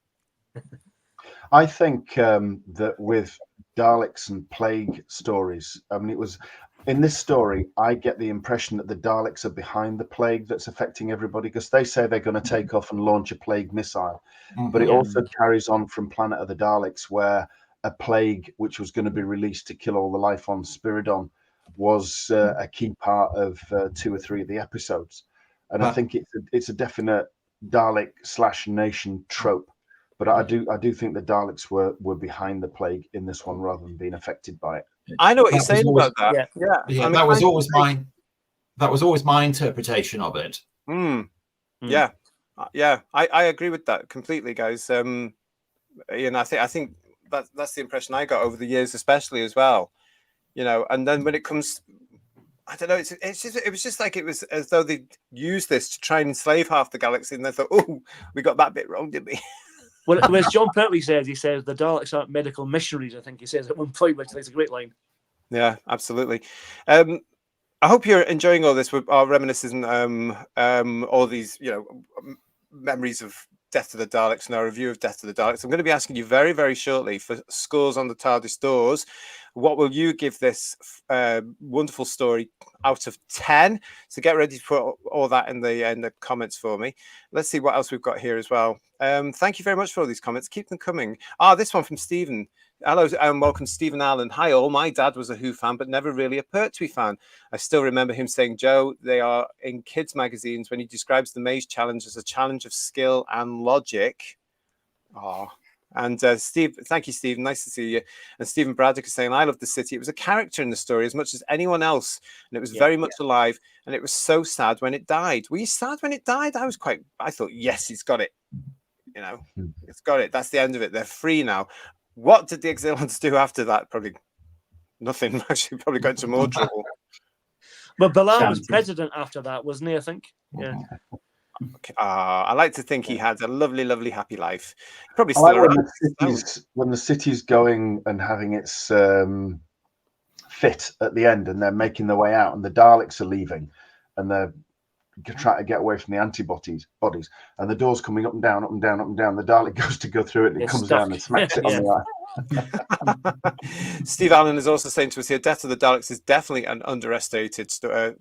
I think that with Daleks and plague stories, I mean, it was in this story, I get the impression that the Daleks are behind the plague that's affecting everybody, because they say they're going to take off and launch a plague missile. But it also carries on from Planet of the Daleks, where a plague which was going to be released to kill all the life on Spiridon was a key part of 2 or 3 of the episodes. And I think it's a definite Dalek/Nation trope. But I do think the Daleks were behind the plague in this one rather than being affected by it. I know what you're saying about that. Yeah. I mean, that was always my interpretation of it. Yeah. I agree with that completely, guys. I think that's the impression I got over the years, especially as well. You know, and then when it comes, I don't know. It was just like it was as though they used this to try and enslave half the galaxy, and they thought, "Oh, we got that bit wrong, didn't we?" Well, as Jon Pertwee says, he says the Daleks aren't medical missionaries. I think he says at one point, which is a great line. Yeah, absolutely. I hope you're enjoying all this with our reminiscing, all these, memories of Death of the Daleks and our review of Death of the Daleks. I'm going to be asking you very, very shortly for scores on the TARDIS doors. What will you give this wonderful story out of 10? So get ready to put all that in the comments for me. Let's see what else we've got here as well. Thank you very much for all these comments. Keep them coming. This one from Stephen. Hello and welcome, Stephen Allen. Hi all. My dad was a Who fan, but never really a Pertwee fan. I still remember him saying, Joe, they are in kids' magazines when he describes the Maze Challenge as a challenge of skill and logic. And Steve, thank you, Stephen. Nice to see you. And Stephen Braddock is saying, I love the city. It was a character in the story as much as anyone else. And it was very much alive. And it was so sad when it died. Were you sad when it died? I thought, yes, he's got it. It's got it. That's the end of it. They're free now. What did the Exilons do after that? Probably nothing. Actually, probably got into more trouble. But Bilal was president after that, wasn't he? I think. Yeah. Okay. I like to think he had a lovely, lovely, happy life. Probably still around. When the city's going and having its fit at the end, and they're making their way out, and the Daleks are leaving, and they're trying to get away from the antibodies, and the door's coming up and down, up and down, up and down. The Dalek goes to go through it, and it comes down and smacks it on the eye. Steve Allen is also saying to us here, Death of the Daleks is definitely an underestimated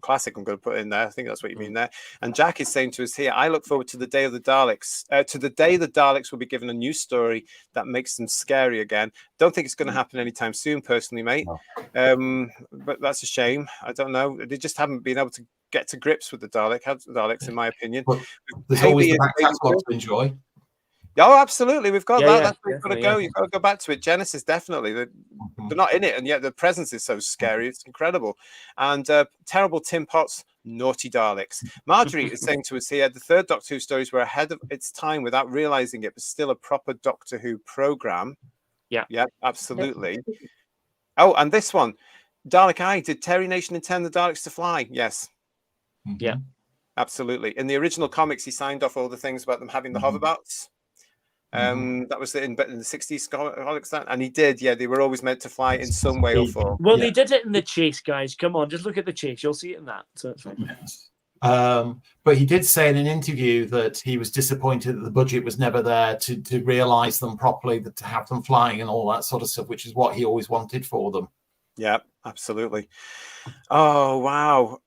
classic. I'm going to put in there. I think that's what you mean there. And Jack is saying to us here, I look forward to the day of the Daleks, to the day the Daleks will be given a new story that makes them scary again. Don't think it's going to happen anytime soon, personally, mate. But that's a shame. I don't know. They just haven't been able to get to grips with the Daleks, in my opinion. Well, there's always the back catalogue to enjoy. Oh, absolutely. We've got that. That's where you've got to go. You've got to go back to it. Genesis, definitely. they're not in it, and yet the presence is so scary. It's incredible. And terrible Tin Pots, naughty Daleks. Marjorie is saying to us here, the third Doctor Who stories were ahead of its time without realizing it, but still a proper Doctor Who program. Yeah, absolutely. Oh, and this one, Dalek Eye. Did Terry Nation intend the Daleks to fly? Yes. Yeah, absolutely. In the original comics, he signed off all the things about them having the hoverbouts. That was in the 60s comics, and he did. Yeah, they were always meant to fly in some way or form. Well, they did it in the chase, guys. Come on, just look at the chase. You'll see it in that. So it's fine. But he did say in an interview that he was disappointed that the budget was never there to realize them properly, to have them flying and all that sort of stuff, which is what he always wanted for them. Yeah, absolutely. Oh, wow.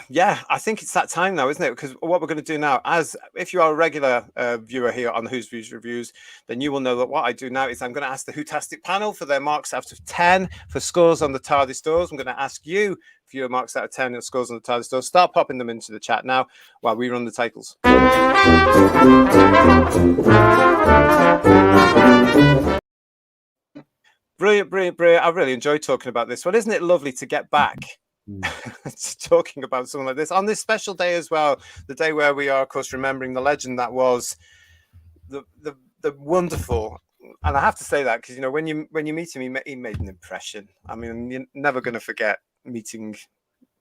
Yeah, I think it's that time now, isn't it? Because what we're going to do now, as if you are a regular viewer here on the Who's Views Reviews, then you will know that what I do now is I'm going to ask the Whotastic panel for their marks out of 10 for scores on the TARDIS doors. I'm going to ask you for your marks out of 10 and scores on the TARDIS doors. Start popping them into the chat now while we run the titles. Brilliant, brilliant, brilliant. I really enjoyed talking about this one. Isn't it lovely to get back to talking about something like this on this special day as well? The day where we are, of course, remembering the legend that was the wonderful. And I have to say that because, you know, when you meet him, he made an impression. I mean, you're never going to forget meeting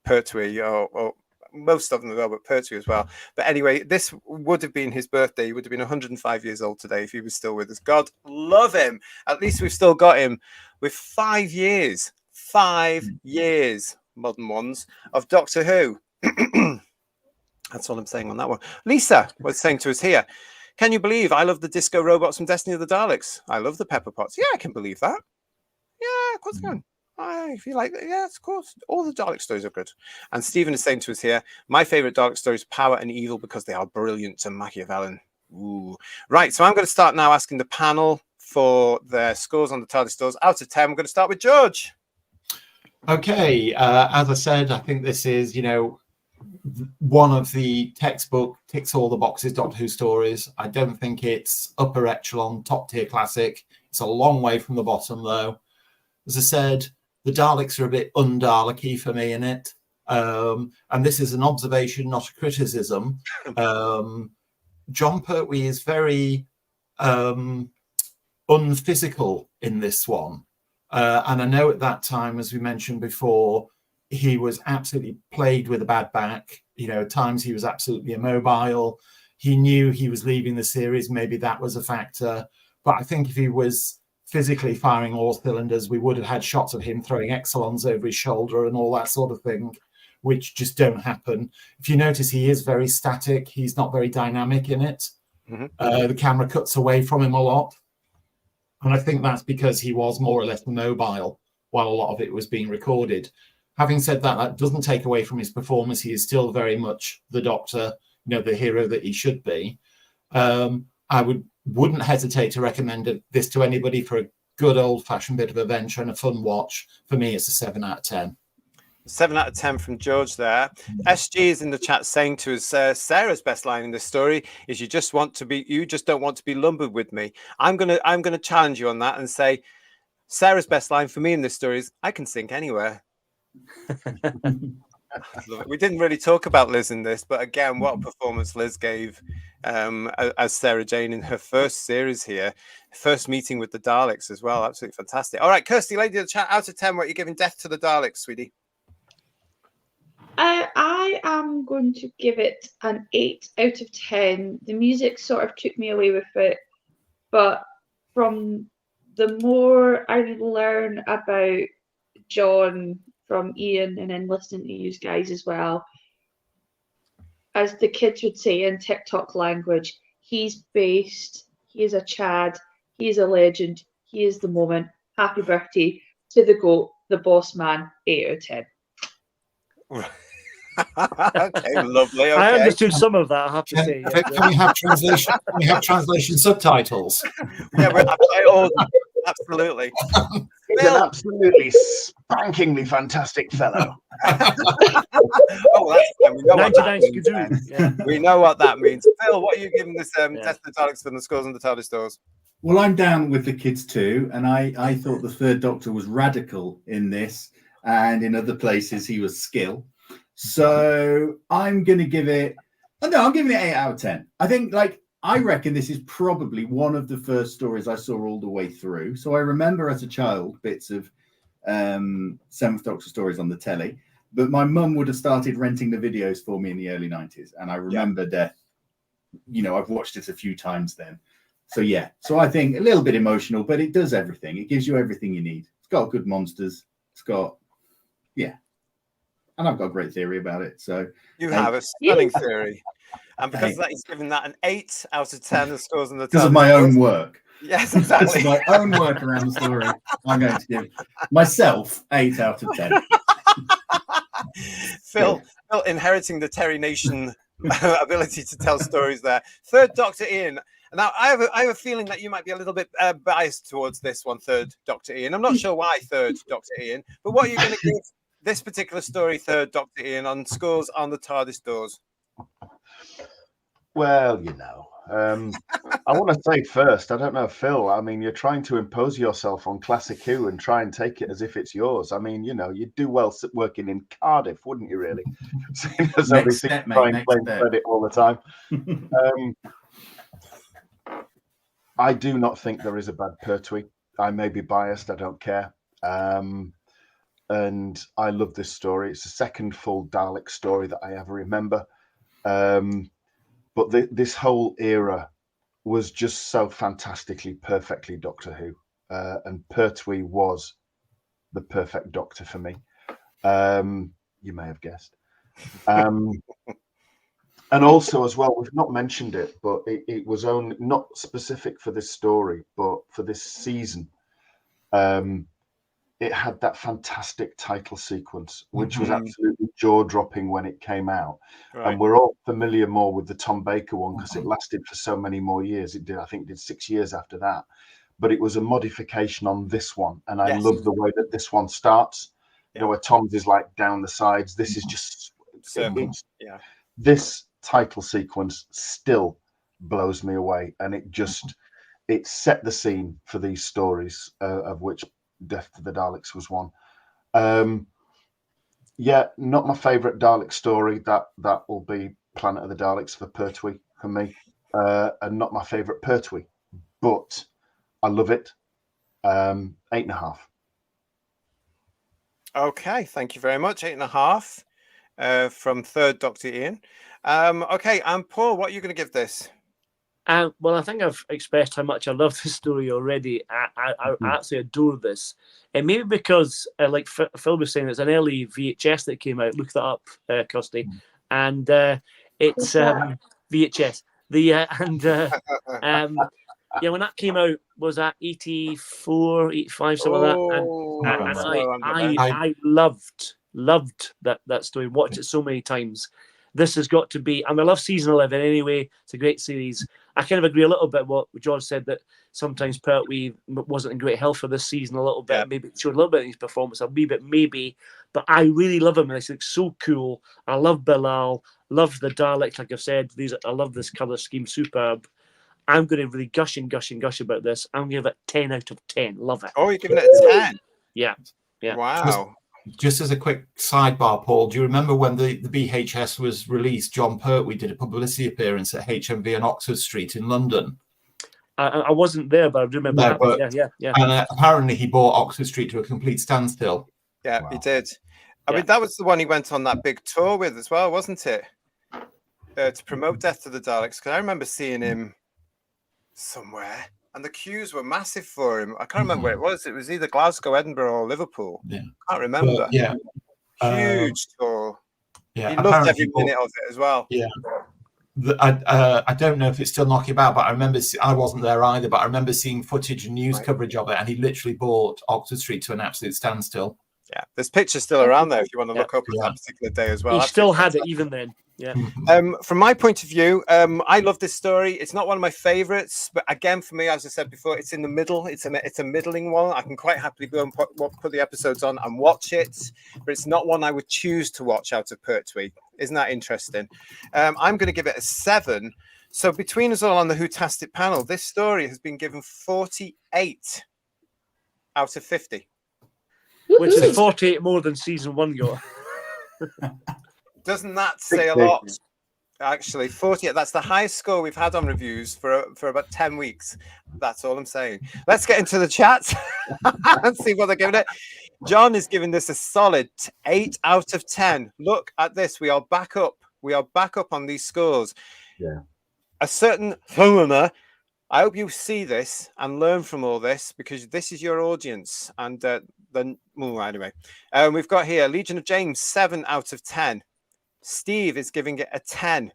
Pertwee or most of them as well, but Pertwee as well. But anyway, this would have been his birthday. He would have been 105 years old today if he was still with us. God love him. At least we've still got him with 5 years, modern ones, of Doctor Who. That's all I'm saying on that one. Lisa was saying to us here, can you believe I love the disco robots from Destiny of the Daleks? I love the Pepper Pots. Yeah, I can believe that. Yeah, of course I can. I feel like, yes, of course, all the Dalek stories are good. And Stephen is saying to us here, my favorite Dalek stories, Power and Evil, because they are brilliant and Machiavellian. Ooh. Right, so I'm going to start now asking the panel for their scores on the TARDIS doors. Out of 10, we're going to start with George. Okay, as I said, I think this is, you know, one of the textbook ticks all the boxes Doctor Who stories. I don't think it's upper echelon, top tier classic. It's a long way from the bottom, though. As I said, the Daleks are a bit un-Dalek-y for me in it. And this is an observation, not a criticism. Jon Pertwee is very unphysical in this one. And I know at that time, as we mentioned before, he was absolutely plagued with a bad back. You know, at times he was absolutely immobile. He knew he was leaving the series. Maybe that was a factor. But I think if he was physically firing all cylinders, we would have had shots of him throwing Exilons over his shoulder and all that sort of thing, which just don't happen. If you notice, he is very static. He's not very dynamic in it. The camera cuts away from him a lot. And I think that's because he was more or less immobile while a lot of it was being recorded. Having said that, that doesn't take away from his performance. He is still very much the Doctor, you know, the hero that he should be. I wouldn't hesitate to recommend this to anybody for a good old-fashioned bit of adventure and a fun watch. For me, it's a 7 out of 10. 7 out of 10 from George there. SG is in the chat saying to us, Sarah's best line in this story is you just don't want to be lumbered with me. I'm gonna challenge you on that and say Sarah's best line for me in this story is I can sink anywhere. We didn't really talk about Liz in this, but again, what a performance Liz gave as Sarah Jane in her first series here, first meeting with the Daleks as well. Absolutely fantastic. All right, Kirsty, lady of the chat, out of 10, what are you giving Death to the Daleks, sweetie? I am going to give it an 8 out of 10. The music sort of took me away with it, but from the more I learn about John from Ian and then listening to you guys as well, as the kids would say in TikTok language, he's based, he is a Chad, he is a legend, he is the moment. Happy birthday to the GOAT, the boss man, 8 out of 10. Okay, lovely. Okay. I understood some of that, I have to say. Can we have translation? Can we have translation subtitles? Yeah, absolutely. He's an absolutely spankingly fantastic fellow. Oh, that's fine. We know what that means. Yeah. We know what that means. Phil, what are you giving this Test of the Daleks for the scores on the TARDIS doors? Well, I'm down with the kids too, and I thought the Third Doctor was radical in this, and in other places he was skill. So I'm going to give it. Oh, no, I'm giving it 8 out of 10. I think, I reckon this is probably one of the first stories I saw all the way through. So I remember as a child bits of Seventh Doctor stories on the telly, but my mum would have started renting the videos for me in the early 90s, and I remember that. I've watched it a few times then. So yeah, so I think a little bit emotional, but it does everything. It gives you everything you need. It's got good monsters. It's got, and I've got a great theory about it. So you have a stunning theory, and because of that, he's given that an 8 out of 10. The scores on the because of my own work. Yes, exactly. Because of my own work around the story, I'm going to give myself 8 out of 10. Phil inheriting the Terry Nation ability to tell stories there. Third Doctor Ian. Now, I have a feeling that you might be a little bit biased towards this one, Third Doctor Ian. I'm not sure why Third Doctor Ian, but what are you going to give this particular story, Third Doctor Ian, on scores on the TARDIS doors? Well, I want to say first, I don't know, Phil, I mean, you're trying to impose yourself on Classic Who and try and take it as if it's yours. I mean, you'd do well working in Cardiff, wouldn't you, really? As obviously trying to claim credit all the time. I do not think there is a bad Pertwee. I may be biased, I don't care. And I love this story. It's the second full Dalek story that I ever remember. But this whole era was just so fantastically, perfectly Doctor Who. And Pertwee was the perfect Doctor for me. You may have guessed. And also as well, we've not mentioned it, but it was only not specific for this story, but for this season. It had that fantastic title sequence, which was absolutely jaw-dropping when it came out. Right. And we're all familiar more with the Tom Baker one because it lasted for so many more years. I think it did 6 years after that. But it was a modification on this one. And I love the way that this one starts. Where Tom's is like down the sides. This is just... This title sequence still blows me away. And it set the scene for these stories, of which Death to the Daleks was one. Not my favorite Dalek story. That will be Planet of the Daleks for Pertwee for me, and not my favorite Pertwee, but I love it. 8.5. Okay, thank you very much. 8.5 from Third Doctor Ian. Okay, and Paul, what are you going to give this? Well, I think I've expressed how much I love this story already. I absolutely adore this. And maybe because, like Phil was saying, it's an early VHS that came out. Look that up, Kirsty. And it's VHS. When that came out, was that 84, 85, something like that. And I loved that story. Watched it so many times. This has got to be, and I love season 11 anyway. It's a great series. I kind of agree a little bit what George said, that sometimes Pertwee wasn't in great health for this season a little bit. Yeah. Maybe it showed a little bit in his performance, a wee bit maybe. But I really love him, and it's like so cool. I love Bilal, love the Daleks, like I've said. I love this colour scheme, superb. I'm going to really gush about this. I'm going to give it 10 out of 10. Love it. Oh, you're giving it a 10? Yeah. Wow. Just as a quick sidebar, Paul, do you remember when the BHS was released, Jon Pertwee did a publicity appearance at HMV on Oxford Street in London? I wasn't there, but I remember that. Yeah. And apparently he brought Oxford Street to a complete standstill. Yeah, he did. I mean, that was the one he went on that big tour with as well, wasn't it? To promote Death to the Daleks, because I remember seeing him somewhere. And the queues were massive for him. I can't remember where it was. It was either Glasgow, Edinburgh, or Liverpool. Yeah. I can't remember. Huge tour. Yeah. He loved every minute of it as well. Yeah. I don't know if it's still knocking about, but I remember I wasn't there either. But I remember seeing footage and news coverage of it, and he literally brought Oxford Street to an absolute standstill. Yeah, there's pictures still around there if you want to look up at that particular day as well. He still had it even then. Yeah. From my point of view, I love this story. It's not one of my favorites, but again, for me, as I said before, it's in the middle. It's a middling one. I can quite happily go and put the episodes on and watch it, but it's not one I would choose to watch out of Pertwee. Isn't that interesting? I'm going to give it a 7 So between us all on the Whotastic panel, this story has been given 48 out of 50. Which is 48 more than season 1 got. Doesn't that say a lot? Actually, 48. That's the highest score we've had on reviews for about 10 weeks. That's all I'm saying. Let's get into the chat and see what they're giving it. John is giving this a solid 8 out of 10. Look at this. We are back up. We are back up on these scores. Yeah. A certain homeowner. I hope you see this and learn from all this, because this is your audience. And then, well, anyway, we've got here Legion of James, 7 out of 10. Steve is giving it a 10.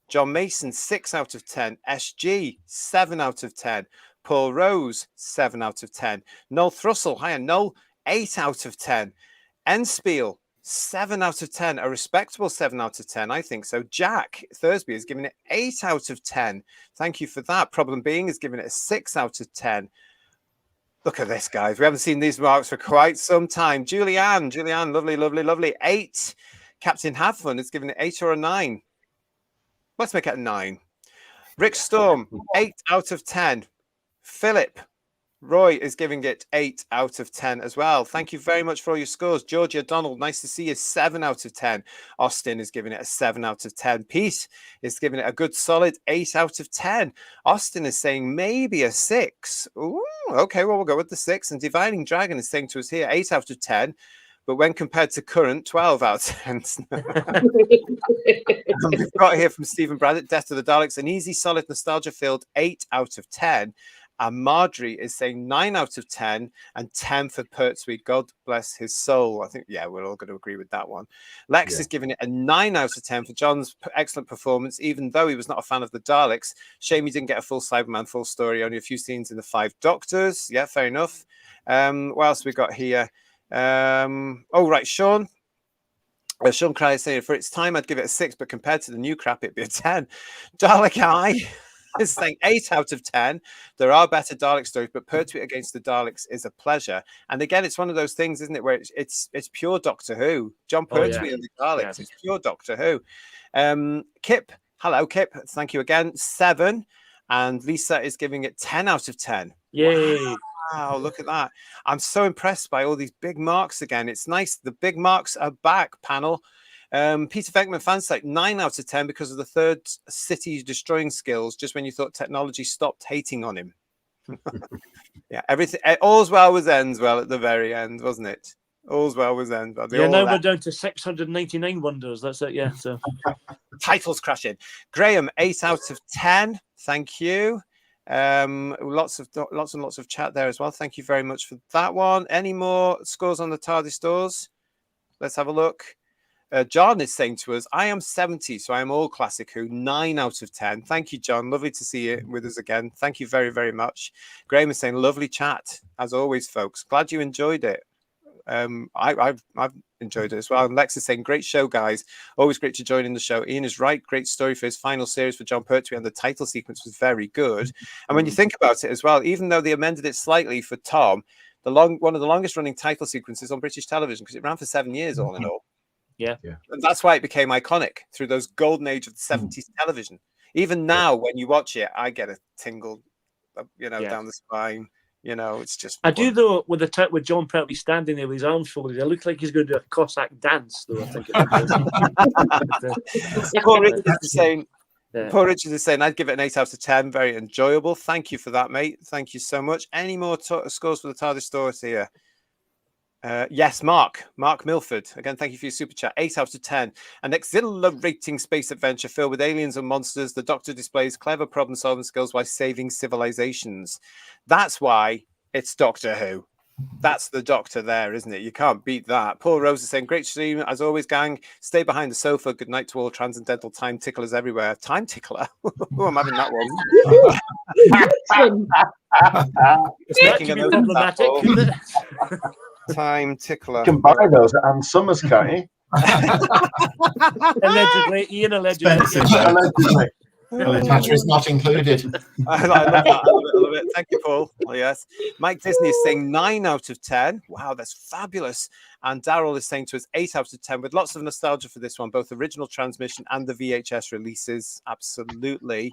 John Mason, 6 out of 10. SG, 7 out of 10. Paul Rose, 7 out of 10. Noel Thrussell, hiya Noel, 8 out of 10. Enspiel, 7 out of 10. A respectable 7 out of 10, I think so. Jack Thursby is giving it 8 out of 10. Thank you for that. Problem Being is giving it a 6 out of 10. Look at this, guys. We haven't seen these marks for quite some time. Julianne, lovely, lovely, lovely. 8. Captain Have Fun is giving it 8 or a 9. Let's make it a 9. Rick Storm, 8 out of 10. Philip Roy is giving it 8 out of 10 as well. Thank you very much for all your scores. Georgia Donald, nice to see you, 7 out of 10. Austin is giving it a 7 out of 10. Pete is giving it a good solid 8 out of 10. Austin is saying maybe a 6. Ooh, okay, well, we'll go with the 6. And Dividing Dragon is saying to us here 8 out of 10. But when compared to current, 12 out of 10. We've got here from Stephen Braddock, Death of the Daleks, an easy, solid nostalgia filled 8 out of 10. And Marjorie is saying 9 out of 10 and 10 for Pertwee. God bless his soul. I think, yeah, we're all going to agree with that one. Lex is giving it a 9 out of 10 for John's excellent performance, even though he was not a fan of the Daleks. Shame he didn't get a full Cyberman full story, only a few scenes in the 5 Doctors. Yeah, fair enough. What else we got here? Oh, right, Sean. Sean Cry is saying, for its time, I'd give it a 6, but compared to the new crap, it'd be a 10. Dalek Eye is saying 8 out of 10. There are better Dalek stories, but Pertwee against the Daleks is a pleasure. And again, it's one of those things, isn't it, where it's pure Doctor Who. John Pertwee and the Daleks, it's pure Doctor Who. Kip, hello, Kip. Thank you again. 7. And Lisa is giving it 10 out of 10. Yay. Wow, look at that. I'm so impressed by all these big marks again. It's nice. The big marks are back, panel. Peter Venkman fansite, 9 out of 10 because of the third city destroying skills, just when you thought technology stopped hating on him. Yeah, everything, all's well was ends well at the very end, wasn't it? All's well was ends well. Yeah, now we're down to 699 wonders. That's it, yeah. So titles crashing. Graham, 8 out of 10. Thank you. Lots and lots of chat there as well. Thank you very much for that one. Any more scores on the TARDIS doors? Let's have a look. John is saying to us, I am 70, so I am all classic Who, 9 out of 10. Thank you, John. Lovely to see you with us again. Thank you very, very much. Graham is saying, lovely chat, as always, folks. Glad you enjoyed it. I've enjoyed it as well. And Lex is saying, great show, guys. Always great to join in the show. Ian is right. Great story for his final series for Jon Pertwee, and the title sequence was very good. And when you think about it as well, even though they amended it slightly for Tom, one of the longest running title sequences on British television, because it ran for 7 years all in all. Yeah. And that's why it became iconic through those golden age of the 70s television. Even now, when you watch it, I get a tingle, down the spine. It's just. I do though with Jon Pertwee standing there with his arms folded. It looks like he's going to do a Cossack dance, though. I think. Poor Richard is saying. Poor Richard is saying, I'd give it an 8 out of 10. Very enjoyable. Thank you for that, mate. Thank you so much. Any more scores for the TARDIS stores here? Yes, Mark Milford. Again, thank you for your super chat. 8 out of 10. An exhilarating space adventure filled with aliens and monsters. The Doctor displays clever problem-solving skills while saving civilizations. That's why it's Doctor Who. That's the Doctor there, isn't it? You can't beat that. Paul Rose is saying, great stream as always, gang. Stay behind the sofa. Good night to all transcendental time ticklers everywhere. Time tickler? Oh, I'm having that one. Making a problematic. Time tickler. You can buy those at Ann Summers, can't you? Allegedly, Ian allegedly. Allegedly. The chatter is not included. I love that. I love it. Thank you, Paul. Oh, yes. Mike Disney is saying 9 out of 10. Wow, that's fabulous. And Daryl is saying to us 8 out of 10 with lots of nostalgia for this one, both original transmission and the VHS releases. Absolutely.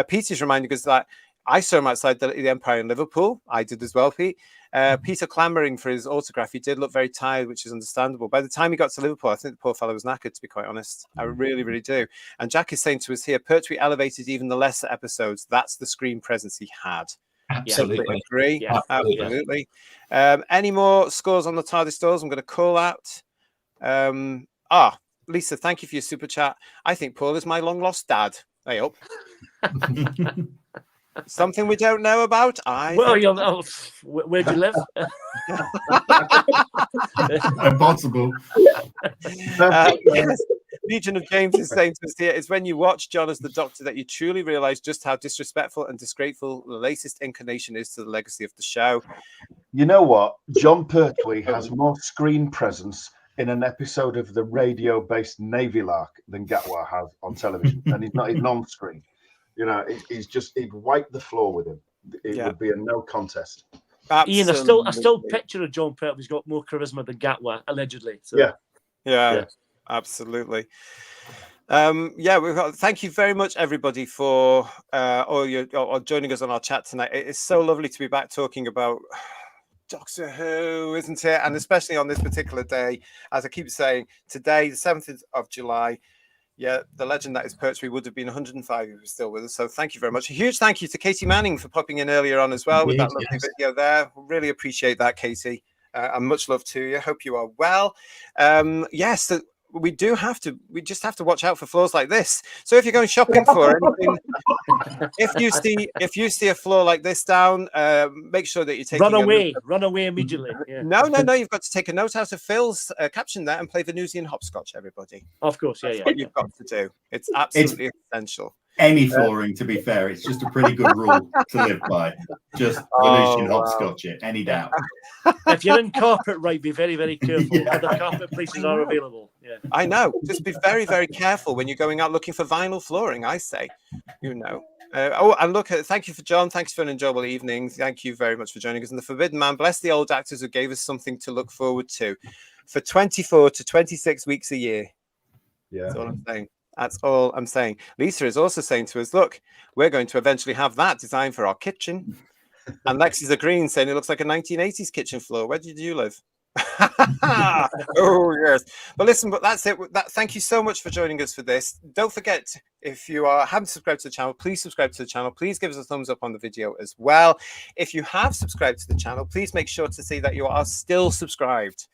Peter's reminding us that I saw him outside the Empire in Liverpool. I did as well, Pete. Peter clamoring for his autograph. He did look very tired, which is understandable. By the time he got to Liverpool, I think the poor fellow was knackered, to be quite honest. I really, really do. And Jack is saying to us here, Pertwee elevated even the lesser episodes. That's the screen presence he had. Absolutely. Yeah, agree. Yeah, absolutely. Any more scores on the TARDIS doors? I'm going to call out. Lisa, thank you for your super chat. I think Paul is my long lost dad. Hey up. Something we don't know about. Where do you live? Impossible. Yes. Legion of James is saying to us here, it's when you watch John as the Doctor that you truly realise just how disrespectful and disgraceful the latest incarnation is to the legacy of the show. You know what? Jon Pertwee has more screen presence in an episode of the radio-based Navy Lark than Gatwa has on television, and he's not even on screen. You know, he'd wipe the floor with him. It would be a no contest. Ian, I still picture a Jon Pertwee who's got more charisma than Gatwa, allegedly. So. Yeah, absolutely. We've got. Thank you very much, everybody, for joining us on our chat tonight. It is so lovely to be back talking about Doctor Who, isn't it? And especially on this particular day, as I keep saying, today, the 7th of July. Yeah, the legend that is Pertwee would have been 105 if he was still with us. So thank you very much. A huge thank you to Katie Manning for popping in earlier on as well with that lovely video there. Really appreciate that, Katie. And much love to you. Hope you are well. Yes, we just have to watch out for floors like this. So if you're going shopping for anything, if you see a floor like this down, make sure that you take run away immediately. Yeah. No, you've got to take a note out of Phil's caption there and play Venusian hopscotch, everybody. Of course, That's what you've got to do. It's absolutely essential. Any flooring, to be fair, it's just a pretty good rule to live by. Just Venusian hopscotch it, any doubt. If you're in carpet, be very, very careful. Other carpet places are available. Yeah, I know. Just be very, very careful when you're going out looking for vinyl flooring. I say, you know. And look, thank you for John. Thanks for an enjoyable evening. Thank you very much for joining us. And the Forbidden Man, bless the old actors who gave us something to look forward to for 24 to 26 weeks a year. Yeah, that's all I'm saying. That's all I'm saying. Lisa is also saying to us, look, we're going to eventually have that designed for our kitchen. And Lexi's agreeing, saying it looks like a 1980s kitchen floor. Where did you live? Oh, yes. But listen, but that's it. Thank you so much for joining us for this. Don't forget, if you haven't subscribed to the channel, please subscribe to the channel. Please give us a thumbs up on the video as well. If you have subscribed to the channel, please make sure to see that you are still subscribed.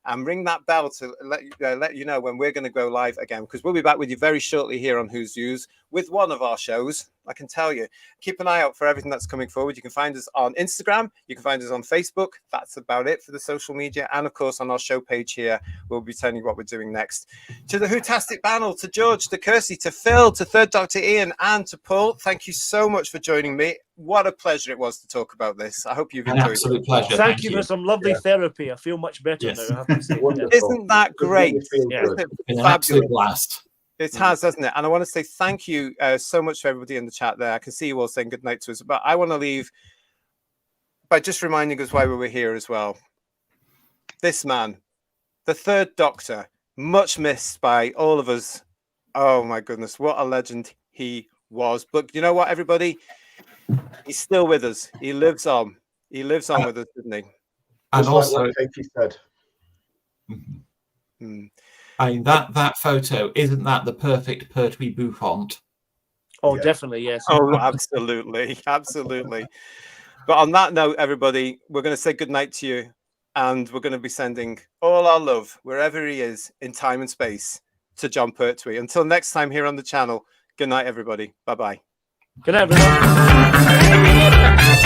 And ring that bell to let you know when we're going to go live again, because we'll be back with you very shortly here on Who's Views with one of our shows. I can tell you, keep an eye out for everything that's coming forward. You can find us on Instagram. You can find us on Facebook. That's about it for the social media. And of course, on our show page here, we'll be telling you what we're doing next. To the Whotastic panel, to George, to Kirsty, to Phil, to Third Doctor Ian, and to Paul, thank you so much for joining me. What a pleasure it was to talk about this. I hope you've enjoyed it. Absolute pleasure. Thank you for some lovely therapy. I feel much better now. I have to say. Isn't that great? Yeah. An absolute blast. It has, hasn't it? And I want to say thank you so much for everybody in the chat there. I can see you all saying good night to us, but I want to leave by just reminding us why we were here as well. This man, the Third Doctor, much missed by all of us. Oh my goodness, what a legend he was. But you know what, everybody? He's still with us. He lives on. He lives on with us, doesn't he? And also, like Katie said. I mean, that photo, isn't that the perfect Pertwee bouffant? Oh, definitely, yes. Oh, absolutely. Absolutely. But on that note, everybody, we're going to say goodnight to you, and we're going to be sending all our love, wherever he is, in time and space, to Jon Pertwee. Until next time here on the channel, good night, everybody. Bye-bye. Good night, everyone.